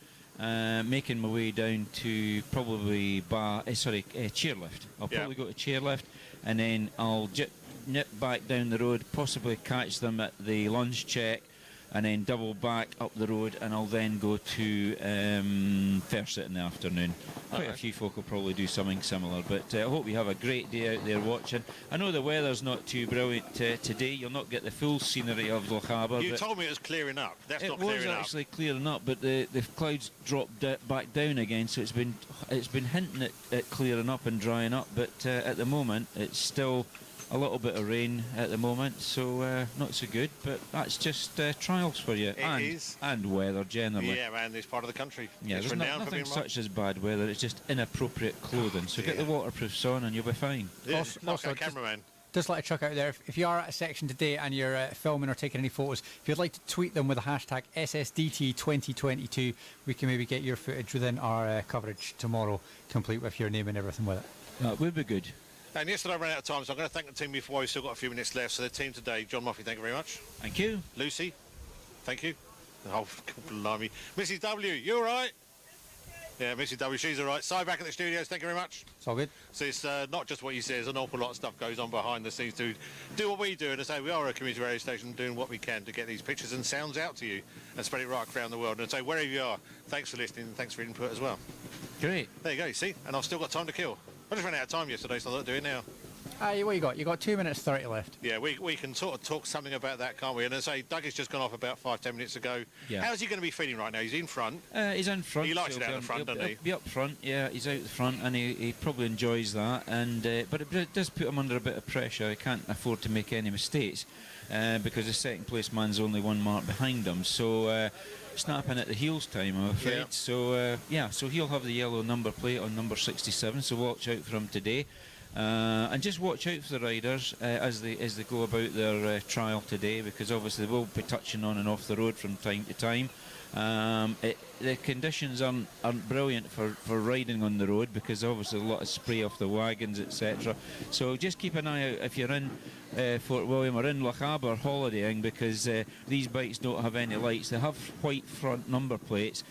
Making my way down to probably chairlift. I'll probably go to chairlift, and then I'll nip back down the road, possibly catch them at the lunch check, and then double back up the road, and I'll then go to Ferme in the afternoon. Quite a few folk will probably do something similar, but I hope you have a great day out there watching. I know the weather's not too brilliant today. You'll not get the full scenery of Loch Harbour. You told me it was clearing up. That's not clearing up. It was actually clearing up, but the clouds dropped back down again, so it's been hinting at clearing up and drying up, but at the moment it's still a little bit of rain at the moment, so not so good, but that's just trials for you. And weather generally. Yeah, man, this part of the country. Yeah, there's nothing such as bad weather, it's just inappropriate clothing. So get the waterproofs on and you'll be fine. Yeah, also cameraman. Just like a chuck out there, if you are at a section today and you're filming or taking any photos, if you'd like to tweet them with the hashtag SSDT 2022, we can maybe get your footage within our coverage tomorrow, complete with your name and everything with it. That would be good. And yesterday I ran out of time, so I'm going to thank the team before we've still got a few minutes left. So the team today, John Murphy, thank you very much. Thank you. Lucy, thank you. Oh, blimey. Mrs. W, you all right? Yeah, Mrs. W, she's all right. Si back at the studios, thank you very much. It's all good. So it's not just what you say, there's an awful lot of stuff goes on behind the scenes to do what we do. And I say we are a community radio station doing what we can to get these pictures and sounds out to you and spread it right around the world. And so wherever you are, thanks for listening and thanks for input as well. Great. There you go, you see? And I've still got time to kill. I just ran out of time yesterday, so I'll do it now. What you got? You got 2 minutes 30 left. Yeah, we can sort of talk something about that, can't we? And as I say, Doug has just gone off about 5-10 minutes ago. Yeah. How's he going to be feeling right now? He's in front. He's in front. He likes it out the front, doesn't he? He'll be up front, yeah. He's out the front, and he probably enjoys that. And but it does put him under a bit of pressure. He can't afford to make any mistakes because the second place man's only 1 mark behind him. So. Snapping at the heels time, I'm afraid. Yeah. So he'll have the yellow number plate on number 67. So watch out for him today, and just watch out for the riders as they go about their trial today, because obviously they will be touching on and off the road from time to time. The conditions aren't brilliant for riding on the road, because obviously a lot of spray off the wagons, etc. So just keep an eye out if you're in Fort William or in Loch Harbour holidaying, because these bikes don't have any lights. They have white front number plates,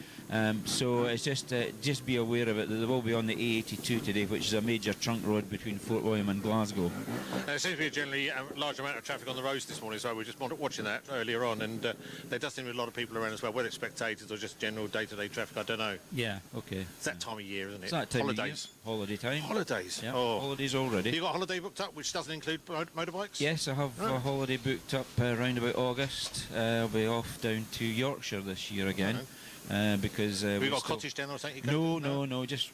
So it's just be aware of it, that they will be on the A82 today, which is a major trunk road between Fort William and Glasgow. There seems to be a generally large amount of traffic on the roads this morning, so we were just watching that earlier on, and there does seem to be a lot of people around as well, whether it's spectators or just general day-to-day traffic, I don't know. Yeah, okay. It's that time of year, isn't it? It's that time Holidays. Of year. Holiday time. Holidays? Yeah, oh. Holidays already. You got a holiday booked up, which doesn't include motorbikes? Yes, I have a holiday booked up around about August. I'll be off down to Yorkshire this year again. Because we got a cottage down or something? No, just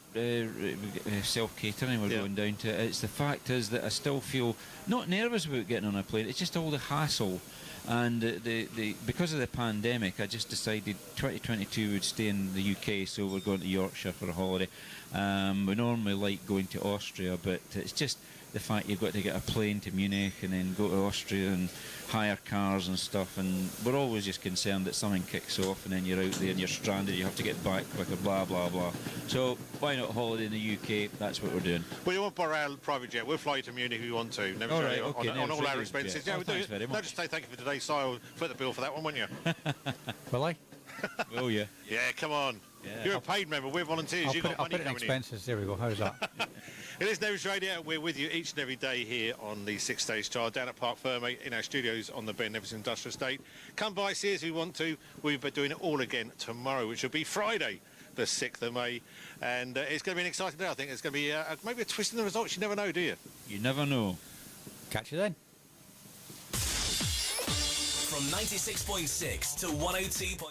self-catering we're going down to. It's the fact is that I still feel not nervous about getting on a plane. It's just all the hassle, and because of the pandemic, I just decided 2022 would stay in the UK, so we're going to Yorkshire for a holiday. We normally like going to Austria, but it's just the fact you've got to get a plane to Munich and then go to Austria and hire cars and stuff, and we're always just concerned that something kicks off and then you're out there and you're stranded, you have to get back quicker, blah blah blah. So why not holiday in the UK? That's what we're doing. Well, you won't borrow our private jet, we'll fly you to Munich if you want to. Never on all our expenses. Yeah, we'll do it. No, just say thank you for today, Si. I'll foot the bill for that one, won't you? Will I? Oh yeah. Yeah, come on. Yeah. You're a paid member, we're volunteers. I'll put it in expenses. There we go. How's that? It is Nevis Radio. We're with you each and every day here on the 6 Stage Trial down at Parc Ferme in our studios on the Ben Nevis Industrial Estate. Come by, see us if you want to. We'll be doing it all again tomorrow, which will be Friday, the 6th of May. And it's going to be an exciting day, I think. It's going to be maybe a twist in the results. You never know, do you? You never know. Catch you then. From 96.6 to 102.